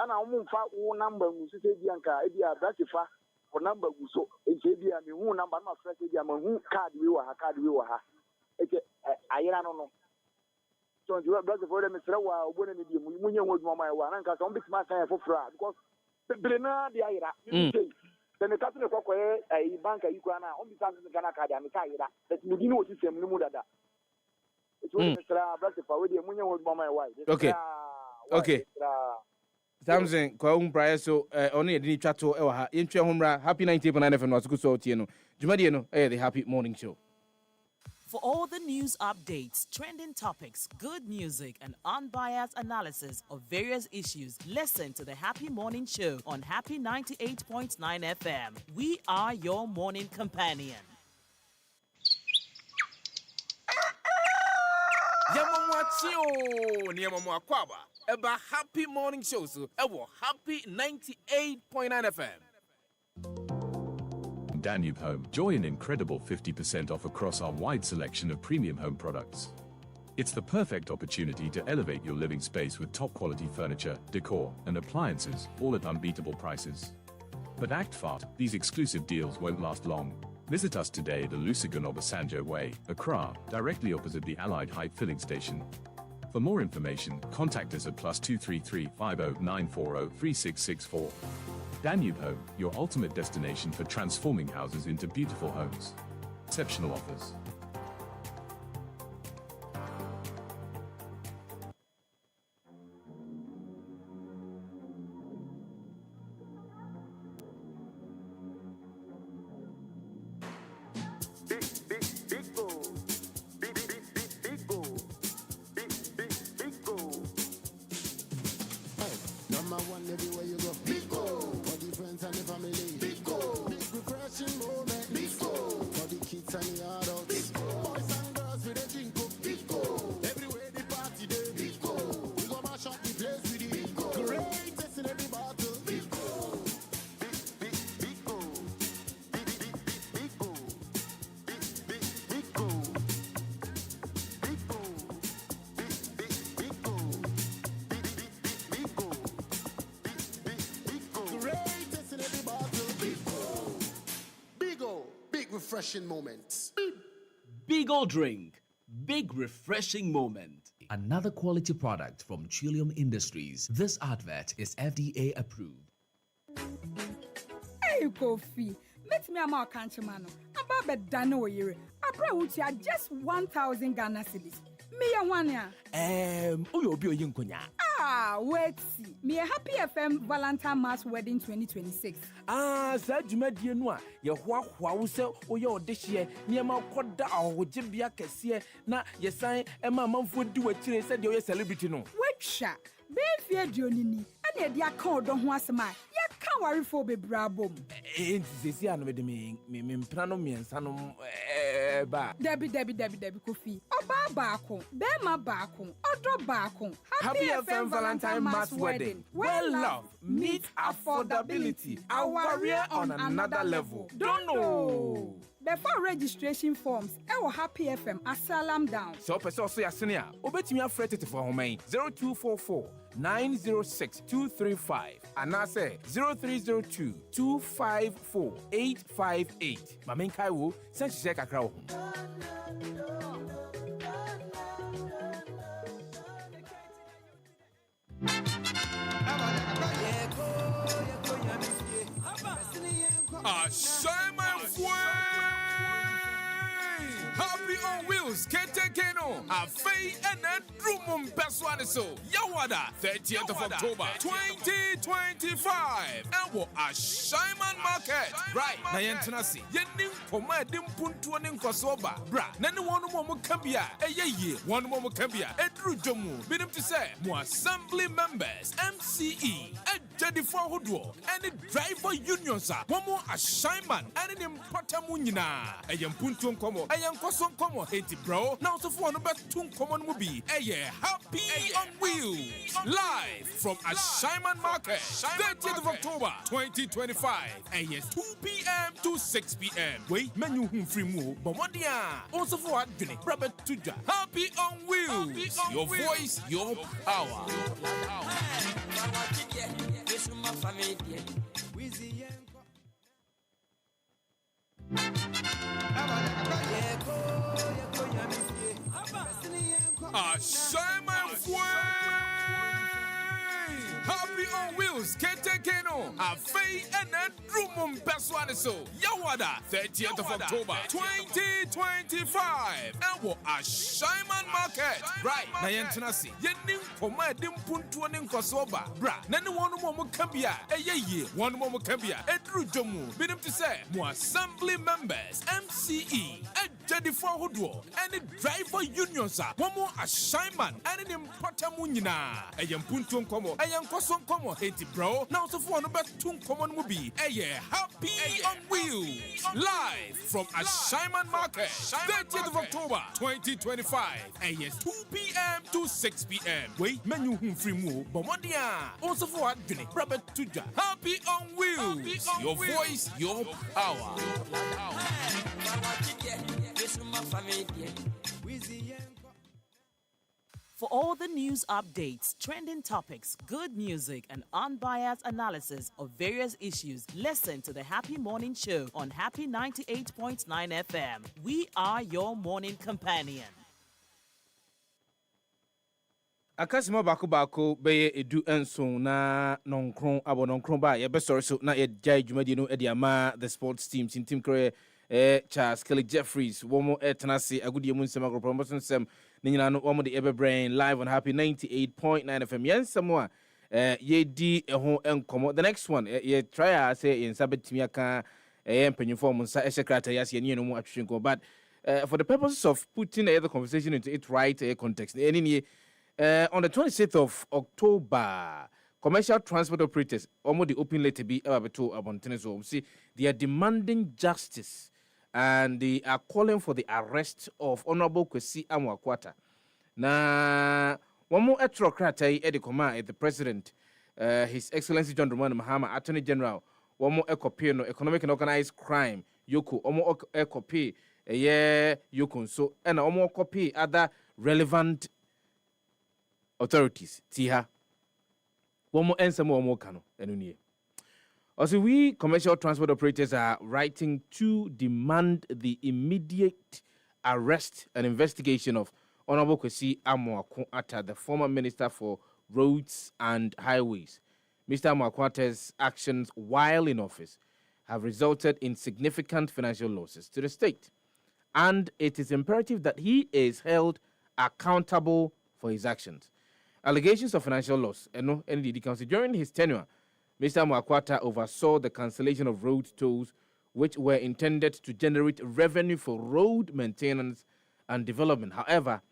And I'll move far one number, Mrs. Bianca, Edia Bratifa, for number so it's a number, my friend, who card we were, I don't know. So you are brother for them, Mr. Wouldn't be Munion with my one, and can't be my time for fraud because the Brena, the Ira. Then the captain of a banker, you can only come to the Ghana card and Kaira, that you know what you say, Mudada. It's really Mr. Bratifa with the Munion with my wife. Okay. Samson, Kwaum Prior, so only a didn't chat to our intro humra, happy 90.9 FM was good so Tieno. Jumadiano, the happy morning show. For all the news updates, trending topics, good music, and unbiased analysis of various issues, listen to the Happy Morning Show on Happy 98.9 FM. We are your morning companion. Yamamwachio, Niamamwakwaba, Eba Happy Morning Show, so Ewo Happy 98.9 FM. Danube Home. Enjoy an incredible 50% off across our wide selection of premium home products. It's the perfect opportunity to elevate your living space with top quality furniture, decor, and appliances, all at unbeatable prices. But act fast, these exclusive deals won't last long. Visit us today at Olusegun Obasanjo Way, Accra, directly opposite the Allied Height filling station. For more information, contact us at +233 50940 3664. Danube Home, your ultimate destination for transforming houses into beautiful homes. Exceptional offers. number one everywhere you go. Bigo. For the friends and the family. Bigo. Big refreshing moment. Bigo. For the kids and the adults. Bigo. Boys and girls with a drink up. Bigo. Everywhere the party day. Bigo. We go mash up the place with it. Bigo. Greatest in every battle. Bigo. Bigo. Bigo. Bigo. Greatest in every battle. Bigo. Big refreshing moments. Bigo drink. Big refreshing moment. Another quality product from Trillium Industries. This advert is FDA approved. Hey, Kofi. Let me am out country man. About bedano yere. Abra utia just 1,000 Ghana cedis. Me ya one ya. Uyo obi oyinkonya. Wait see. Me a Happy FM Valentine Mass Wedding 2026. Sa dwumadie no a ye hoahoa wo se oye odehye niema koda ahogye kese na ye san ema manfo di wakire se de oye celebrity no. Wetwa. Be fie dionini. Ane de aka odo ho asema. Ye kan warefo bebrabom. Sesi anu me de me mpra no miensa no ba. Debi Kofi. Oba baako, bema baako, odo baako. Happy FM Valentine Mass Wedding. Well love meets affordability. Our warrior on another level. Don't know. Before registration forms, our Happy FM asalam down. So person also yasenia. Obetimi afrete te for home 0244 906 235 and I say 0302 254 858. Mamen Kaiwo send she kakra wo. Simon Fue! Happy on Wheels, Kete Keno, a Fay and a Drumum Peswaniso, Yawada, 30th of October, 2025. And what a Simon Market, right? Nayantanasi, Yenim Poma Dimpuntuanin Kosoba, Bra, Nani one more Cambia, a ye, one more Cambia, a Drujomu, bid him to say, more assembly members, MCE, a Jadi Hudwo, and the driver union, sir, one more a Simon, and an Impatamunina, a Yampuntun Como, a Yankoson Como, 80 bro, now so for number 2 common movie, a Happy on Wheels, live from a Simon Market, 30th of October, 2025, a 2 p.m. to 6 p.m. Wait, menu free move, but one day, also for Advini, Robert Tuja, Happy on Wheels, your voice, your power. Simon Fue! Happy on Wheels, Kete Keno, a Fay and a Drumum Peswaniso, Yawada, 30th of October, 2025. And what a Simon Market, right? Nayantanasi, Yenim Poma Dimpuntuanin Kosoba, Bra, Nani one more Cambia, a ye, one more Cambia, a Drujomu, bid him to say, more assembly members, MCE, a Jadi Hudwo, and the driver union, sir, one more a Simon, and an Impatamunina, a Yampuntun Como, a Yankoson Como, 80 bro, now so for number 2 common movie, a Happy on Wheels, live from a Simon Market, 30th of October, 2025, a 2 p.m. to 6 p.m. Wait, menu free move, but one day, also for Advini, Robert Tuja, Happy on Wheels, your voice, your power. For all the news updates, trending topics, good music, and unbiased analysis of various issues, listen to the Happy Morning Show on Happy 98.9 FM. We are your morning companion. Akasima bako beye edu enso na nonkron abo nonkron ba ye be sorry so na ye jai dwumadi no e dia ma the sports team kre Charles Kelly Jeffries womo etenase agudie mu nsem agro promotion nsem ni nyina no womo de ebe brain live on Happy 98.9 FM yensem a ye di ho enkomo. The next one ye try say in sabetimi aka empanyufo mu nsa esekrata yas ye ni no mu atwetwenko, but for the purposes of putting the conversation into its right context, on the 26th of October, commercial transport operators almost the open letter be able to abandon so see they are demanding justice and they are calling for the arrest of Honorable Kwesi Amwakwata. Na one more etrokrata at the command the president, His Excellency John Dramani Mahama, Attorney General, one more copy no economic and organized crime, Yoko, one more copy a year Yoko so and one more copy other relevant authorities. Tiha. One more answer, one more cano. Also, we commercial transport operators are writing to demand the immediate arrest and investigation of Honorable Kwesi Amwakwata, the former Minister for Roads and Highways. Mr. Amwakwata's actions while in office have resulted in significant financial losses to the state, and it is imperative that he is held accountable for his actions. Allegations of financial loss and NDD Council during his tenure, Mr. Amwakwata oversaw the cancellation of road tolls which were intended to generate revenue for road maintenance and development. However,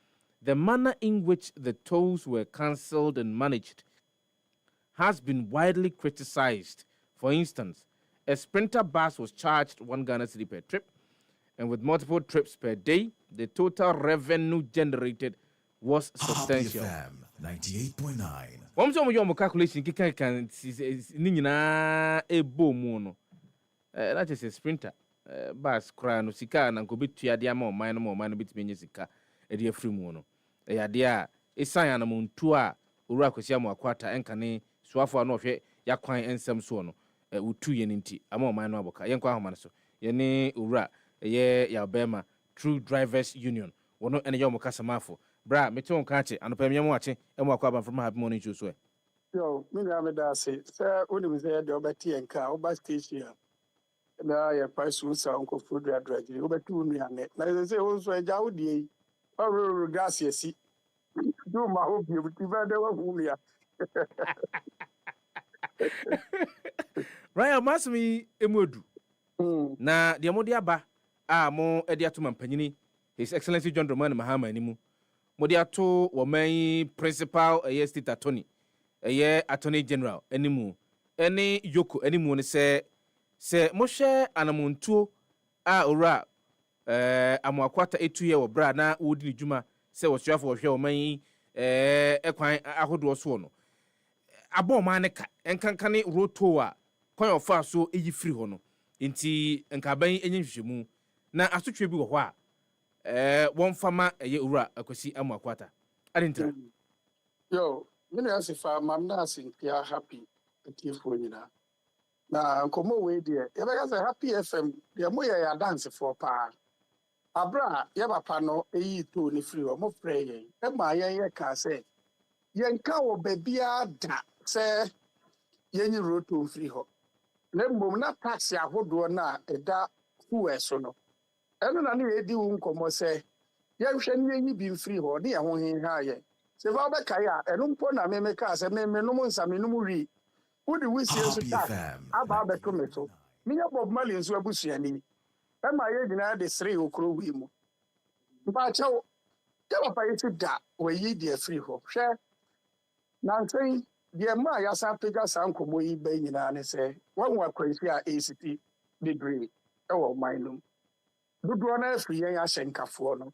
the manner in which the tolls were cancelled and managed has been widely criticized. For instance, a Sprinter bus was charged 1 Ghana cedi per trip, and with multiple trips per day, the total revenue generated was substantial. 98.9. One time you calculation can nina a boom. That is a Sprinter bus crying sika and go bit to yadia more minor bit sika a dear free mono. A yadia a sign among tua Urakwesiamu Akwata and Kane Swafo no fe yakwan ensem so no utu yeninti ama minor aboka yenkwa homanaso yene ura ya bema True Drivers Union wono ene yomo kasamafo bra meton kache anopa miamu ache emu akwaba from happy morning show so yo me na me da say uni say de obeti enka oba station na ya price usa onko food address obeti unu ane na say onso eja wodie o gas yesi do ma hope you be de wa hu ya Ryan Masmi Emodu na de modi aba a mo edi atoma mpanyini His Excellency John Dramani Mahama animu modi ato wo man principal state attorney attorney general animu ene yoko animu ne se mo hwe anamontuo a ora Amwakwata etuye wo bra na wodi ni djuma se wo suafo wo hwe wo man ekwan ahodo so no abo man ne ka enkankane roto a kwan ofa so eyi free ho no nti enkaban enye hwehwemu na asotwe bi wo ho a won fama ura Kwesi Amwakwata adintra yo mini asifa mamna asinpia happy atifo nyina na komo we de e be ka say happy fm de mo ya dance for pa abra ye papa no eyi to ni free o mo free yen e ma yen ka say yen ka wo bebia da say yen roto free ho na mbom na taxi ahodo na eda huwe so no eno na ne edi wu nkomo say yen hwe ni yen bi free ho ne ye ho hin ha ye se va be kai a eno mpo na me ka say me no mo nsa me no mu ri wudi wisi enso ta aba be to me so minya Bob Marley enso abusuani e ma ye gina de sre okro wi mu mpa chewo ya papa yiti da we yi de free ho hwe na nsen de ma ya sa pega san komo yi be nyina ne se wan wa Kwesi a ACT degree e wo mainum dudu na afri yen ahyenkafo no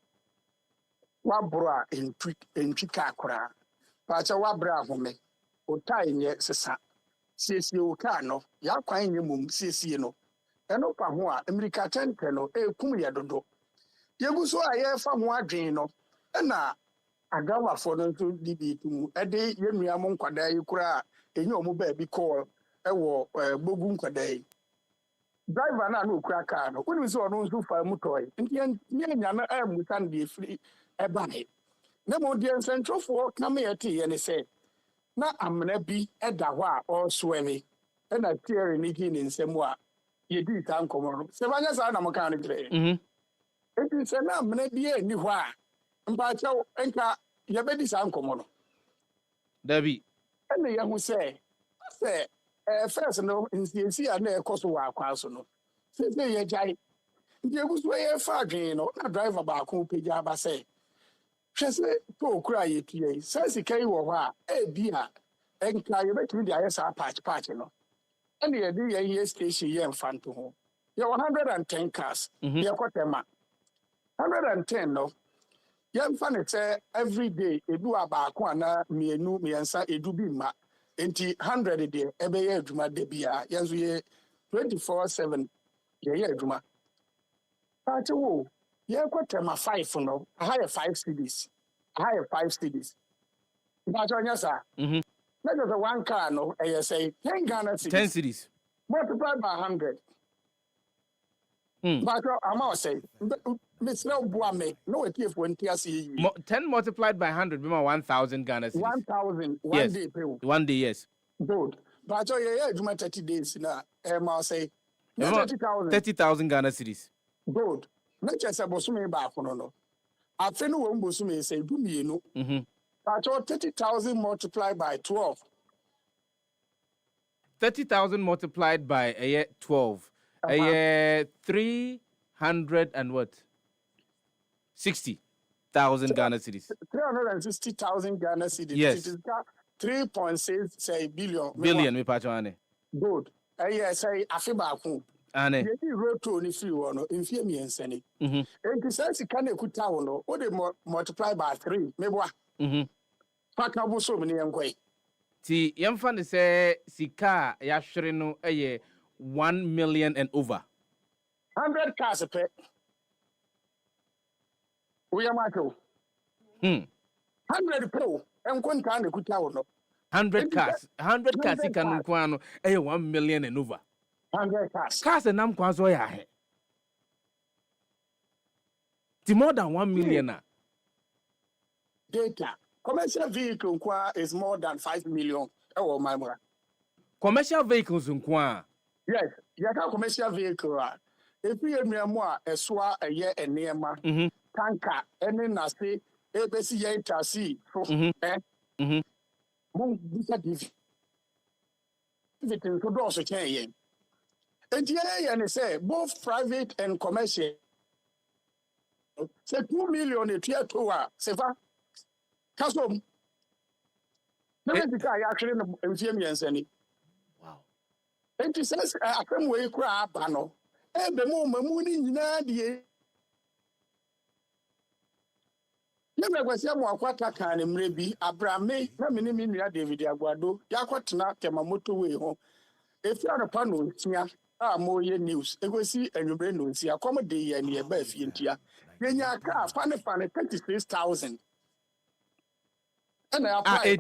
wa bro a entwika akora pa cha wa bra ahome o tai nye sesa siesie o ka no ya kwan nye mum siesie no eno pa ho a America tente no kum ye dodo yeguso a ye fa ho adwen no na agawa fo no to dibi tum ede yenua mo nkwada yi kura enyi omo ba bi call ewo gbogu nkwada yi driver na okura car no woni so ono nso fa mu toy nti nya na amusan de free eba ne na mo de centrofo na me yete ye ne se na amna bi eda ho a o soemi na tiere ni gi ni nsemu a ye di ta nkomo no se banya sa na mo kan ne gre enti se na amna bi e ni ho a mpa chew enka ye be di sa nkomo no Dabi ene ye hu se first no nsiesi a na ekoso wa akwa so no se ye jai ndi egusu ye fa adwen no na driver ba ko peja ba se hwese to okura ye tie se sikai wo ho a e bi a enka yɛbɛtumi de ayɛ saa patch no ɛne yɛde yɛyɛ station yɛ mfa nto ho yɛ 110 cars yɛkɔ Tema 110 no yɛmfa ne sɛ every day edu abaako ana mmienu mmiɛnsa edu bi ma enti 100 deɛ ɛbɛyɛ adwuma da bia yɛnso yɛ 24/7 yɛyɛ adwuma patch wo yɛkɔ Tema 5 no aha yɛ 5 cities patch ɔnyɛ saa let us one car no say 10 Ghana cedis 10 cities multiplied by 100 but I'm all say Miss No Boame, no it if when 10 multiplied by 100 be 1,000 Ghana cedis 1,000 yes. day pay 1 day yes good but yeah 30 days now I'll say 30,000 Ghana cedis good not just a bosume back no I feel no one bosume say do me no but 30,000 multiplied by 12 30,000 multiplied by 12 300 and what 60,000 Ghana cedis 360,000 Ghana cedis yes it is 3.6 say billion me patch on good say afiba ane yedi roto ni free one no mfie miensani enti sense ka na ekuta wo no o de multiply by 3 meboa paka bo so mne yankoi ti yemfa ne se sika ya hwere no 1 million and over 100 cars pe we am ato 100 pro enkonta na ekuta wo no 100 cars sika no kwa no 1 million and over 100 cars. Cars and nam kwanso ya he. Ti more than 1 million. Data. Commercial vehicle is more than 5 million. Oh my mother. Commercial vehicles nkwa. Yes, you have commercial vehicle. If you have more a swa a year and near ma tanker any nasty ABC taxi for bisa divi. If it is also change. And yeah, say both private and commercial. Say 2 million a tier to Sefah. Custom. Actually, wow. And he says, I come way crab, Bano. And the moment mooning Nadia. Never was a more quata can and maybe Abrame, Namini David Aguado, Yakwatna, Temamoto way home. If you are a panel, more news. You will see and you bring no see accommodate and your best intia. Then your car, funny 36,000. And I apply.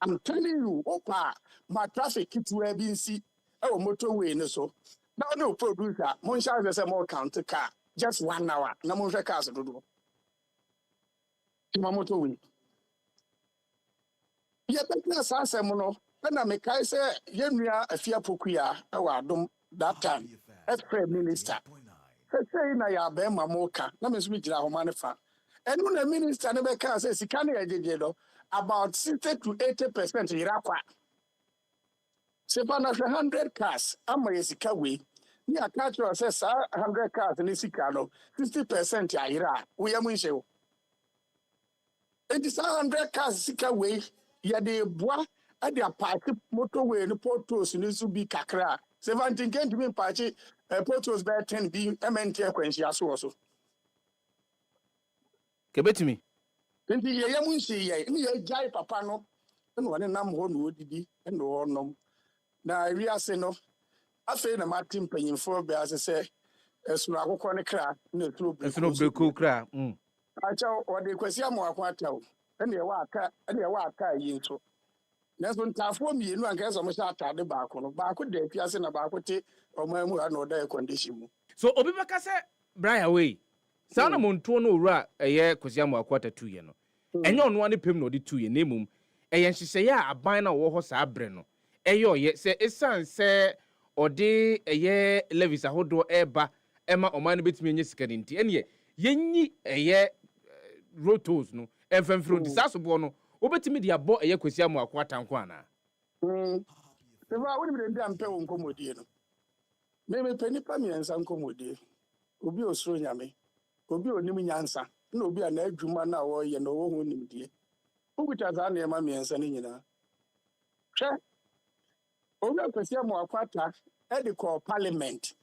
I'm telling you, Opa, my traffic keeps where being see our motorway no so. Now no producer, Monsha is a more counter car, just 1 hour. No more cars to do. My motorway. Yet, that's a mono. When I make I say, Yemia, a fear pokia, that time, as Prime Minister. Say, I am Bema Moka, let me speak to our manufacturer. And when the minister never can say, he can't about 60 to 80% Iraqua. Sepana 100 cars, I'm a Sikawi. Near Catcher says 100 cars in Isikano, 60% Iraq. We are Michel. It is 100 cars Sikawi, Yade Bois. At their party motorway and portos needs to be Kakra. 17 came to me party, portos by 10 be MNT when she also. Kebet me. 20 years, me a jai papano, and one and I'm one would be and no no. Now we are saying no. I say the Martin paying for bears, I say, as no aqua crack, no through break crack. I tell what they question more quato, and they walk, and they walk into. That's when Tafo me, no one cares how much I had the back on back with the Piazza about or my no condition. So, Obibaka said, Brian away. Sana Montono ra a year, Cosiamo a quarter 2 years. And yon one pim no the 2 year name. And she say, a bina or horse abreno. Ayo, yet say, a son say, or day a year levies a hodo eba, Emma or mine bit me in your scanty. And ye, a year rotos no, and from through disaster bono. Obetimi dia bo eye kwasia mu akwata nkwana. Se va woni me dem pe won komodie no. Me pe nipa mi ensa komodie. Obi osoro nyame. Obi onim nyansa. Na obi ana adwuma na wo ye no wo hu nimdie. Oguta za na ema mi ensa ni nyina. hwɛ owura kwesi mu akwata e de call parliament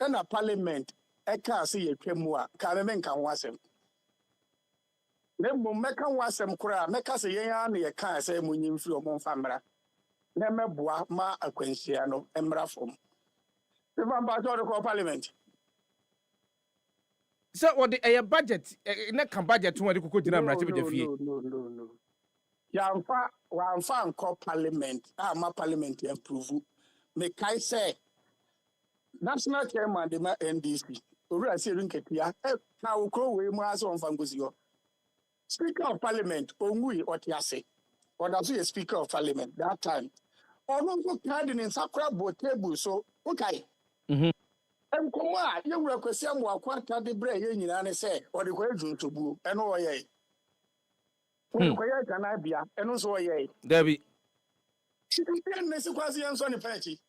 na parliament e ka se yetwa mu a ka me nka ho asɛm na mo meka ho asɛm kora meka se yɛn a na yɛ ka sɛ mo nyimfiri o mo mfa mmra na mɛboa ma akwanhyia no mmra fam even ba to de call parliament so what the budget na kan budget won de kokko gyina mmra che fie no yamfa nko parliament ma parliament approve me kai say national chairman de ma NDC owura se runketia na okro we mu aso mfa ngosi ho speaker of parliament ongui otiase odaso ye speaker of parliament that time ono so card in sakra bo table so okay enkomo a yewura kwesi amu akwata de bre ye nyina ne se ode ko edun tobu eno oye ko ye kana bia eno so oye Dabi Chicken nesi kwasi enso ni pechi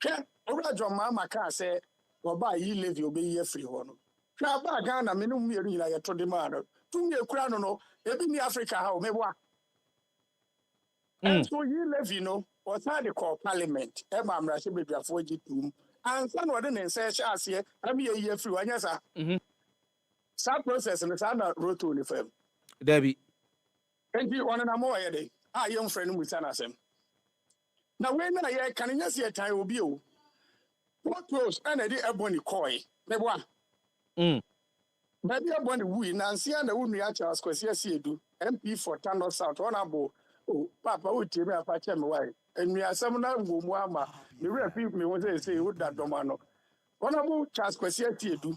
hwe owura joma maka se oba yi levy obeyi afiri ho no hwe aba Ghana menum mieru nyina ye to de ma no tumi ekura no ebi ni Africa ha o meboa so yi levy no o sa de call parliament e ma amra se beduafo gitum ansa no de ne nse hye ase am ye yi afiri wanya sa sa process no sa na roto ni fam Dabi enti wona na mo ye de a ye mfre no musa na asem na we na ye kan nya se tan obi o what close and the ebony koi meboa maybe ebony wi na nsia na wunu ya Charles Kwesi Asiedu MP for Tano South honorable papa wo tie me afa che me wai enu asem na ngomu ama me we fi me wo say wo da doma no honorable Charles Kwesi Asiedu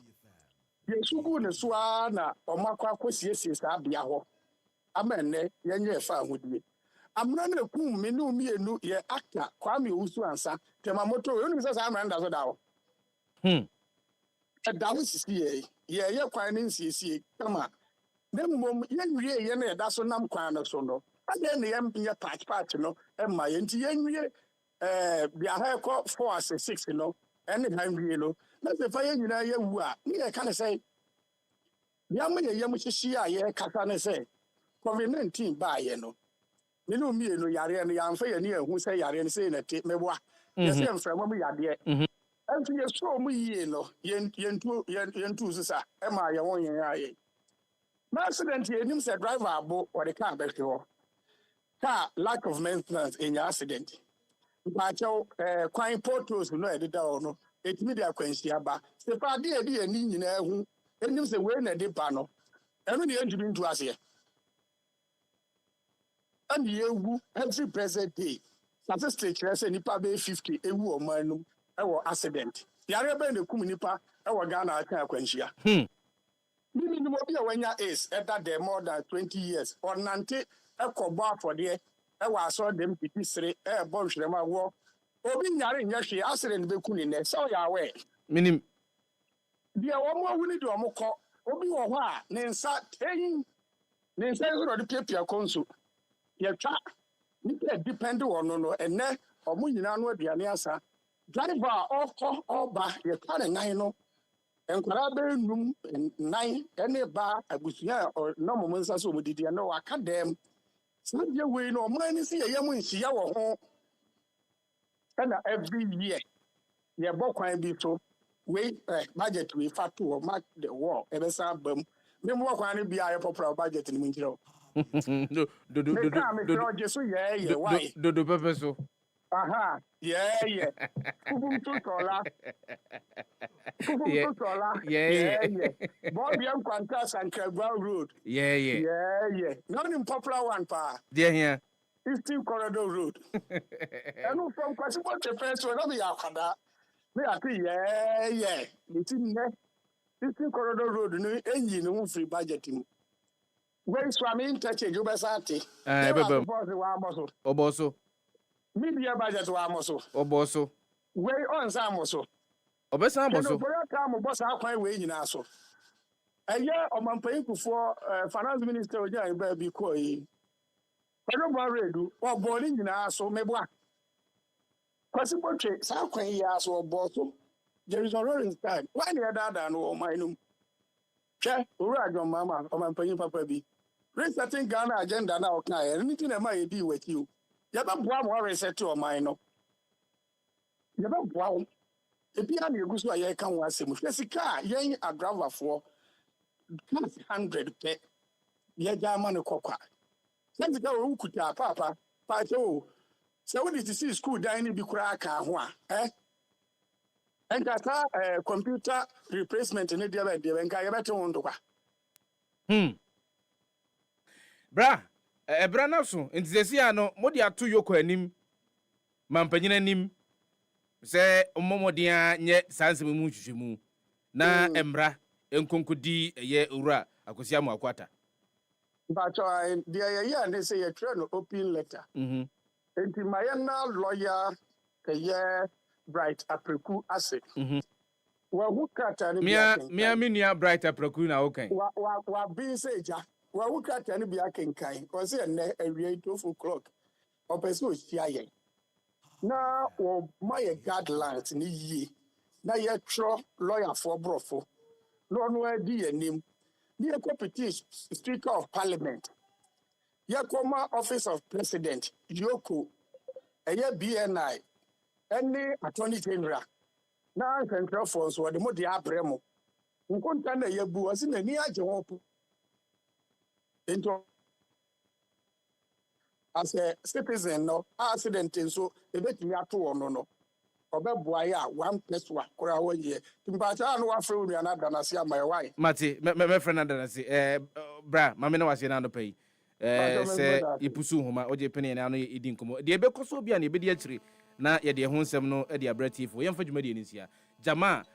ye sugu ne so na omakwa kwesiesie sa bia ho amenne yenye fa ahodie amna na kum me no mienu ye actor Kwame Owusu ansa temamoto we onu se sa amra nda so da ho da ho sisi ye kwan ne nsiesie kama na mmom ye nwie ye na da so nam kwan no so no ade ne ye patch no e ma ye nti ye nwie bia ha ko 4 as 6 no ene ha nwie no na se fa ye nyina ye wu a ne ye ka ne se bia ma ye mu hyehyia a ye kasa ne se COVID-19 ba ye no minu mi no yare no yamfa ye ne ehu se yare ne se na te meboa ye se mframa mu yade antu ye so mu yie no yentu sisa e ma ye won yen aye na accident ye nim se driver abo or the car be ho car lack of maintenance in your accident ba chew kwan portals no e deda o no etimi dia kwansia ba se fa de e de ani nyina ehu enim se we na de ba no enu ne entumi ntu ase and yewu every present day statistics say nipa be 50 ewu o manum e wo accident yare be na kum nipa e wo Ghana aka akwanhia mimi ni mo bi a wanya is that there more than 20 years or nante e kobo afode e wo aso dem pitisire e bo hwrema wo obi nyare nya hwe accident be kuni ne so ya we minim dia wo mo wuni de o mo ko obi wo ho a ne nsa teyin ne nsa zo de piapia konso ye twa nipa depend on no ene omo nyina no aduane asa driver okọ oba ye tare nan no enkwara be num nan ene ba abusuya no mo nsa so mo didi no aka dem sadie we no mo ani se ye mu nhia wo ho na every year ye bokwan bi so we budget we fa to mark the war e be sa bam me mo kwan ni bia ye popular budget ni mo njiro do pepe so aha yeah kubuntu tola yeah Bobby and Kwanta Sankagwa Road yeah not in popular one pa there here Eastern Corridor Road and from Kwasibo to first one be yakada me ati yeah Eastern Corridor Road no enyi no free budget mu when Swami interchange you besate oboso media budget wa amoso oboso we on samoso obesa amoso no for time boss akwan we nyina so eye omanpayikufo finance minister oja iba bi ko yi pẹ̀lú bo redu obo ni nyina so meboa kwasi potwe sa akwan yi aso obo so there is already time why the other no o mainum che uru ajo mama omanpayin papa bi resetting Ghana agenda na o kan anything na ma e bi waki o yɛbɛboa mo reset ɔman no yɛbɛboa wo ebia na yɛgu so a yɛka ho asɛm hwɛ sika a yɛn adravafoɔ class 100 pɛ yɛgya ama no kɔkwa sɛ sika wɔ wokuta paapa paatɛ o sɛ wode te see school dan no bi koraa ka ho a ɛnka saa computer replacement ne deɛ bɛdeɛ nka yɛbɛte ho ntokwa bra ebra na so nti sesi a no mode ato yoko anim mampanyina anim sɛ mmɔmɔden nyɛ sansem mu hwehwɛmu na embra enkonkodi ɛyɛ owura akosia mu akwata bacho deɛ yɛyɛ ne sɛ yɛtwerɛ no open letter enti mayɛna lawyer ɛyɛ Bright Apreku ase wahu krata ne mia menua Bright Apreku na wokan wa bin sɛ gya wahu krata ne bia kenkan ɔsɛ ɛnɛ awie 12 o'clock ɔpɛ sɛ ohyia yɛn na wɔma yɛ guidelines ne yie na yɛtwerɛ lawyerfoɔ borɔfo na ɔno adi yɛnim ne yɛkɔpete speaker of parliament yɛkɔma office of president yoko ɛyɛ BNI ɛne attorney general na nkɛntwerɛfoɔ nso wɔde mo de abrɛ mo nkonta na yɛbu ɔse n'ani agye ho po nti as a citizen no accident nso ebetumi ato wɔ no ɔbɛboa yɛ a 1+1 koraa wɔyɛ timpaakyɛ no wafrɛ wo nuana danase ama yɛwae mate mɛfrɛ no danase bra mame na waseɛ no anɔpa yi sɛ yɛpusu nhoma wogye pene ɛne ano yɛdi nkɔmmɔ deɛ ɛbɛkɔ so bia ne yɛbɛdi akyiri na yɛde ho nsɛm no de abrɛ tiefo yɛmfa dwumadie no nsia gyama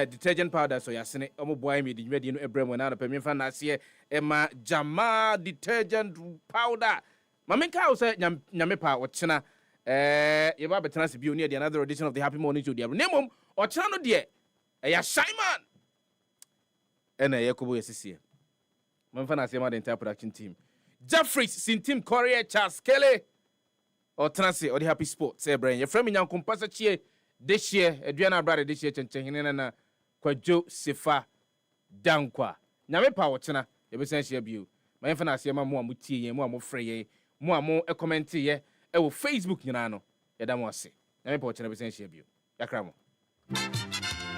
detergent powder so yɛasene ɔmoboa me de dwumadie no ɛbrɛ mu na anɔpa memfa naaseɛ ɛma gyama detergent powder mamenka wo sɛ nyame pa wɔkyena yɛba bɛtena se bio ne yɛde another edition of the happy morning show diabro na mmom ɔkyena no deɛ ɛyɛ Simon ɛna ɛyɛ kɔbɔ yɛsisiɛ memfa naaseɛ ma the entire production team Jeffries Sintim Korea Charles Kelly ɔtena se ɔde happy sports ɛbrɛ yɛfrɛ me nyankompa sɛ kyie this year aduana brother this year kyɛnkyɛhene na Kwadwo Sefah-Danquah nyame pa wɔkyena yɛbɛsan hyia bio ma yɛmfa naaseɛ ma mo a motie yɛn mo a mofrɛ yɛn mo a mo comment yɛ ɛwɔ Facebook nyinaa no yɛda mo ase nyame pa wɔkyena bɛsan hyia bio yakra mo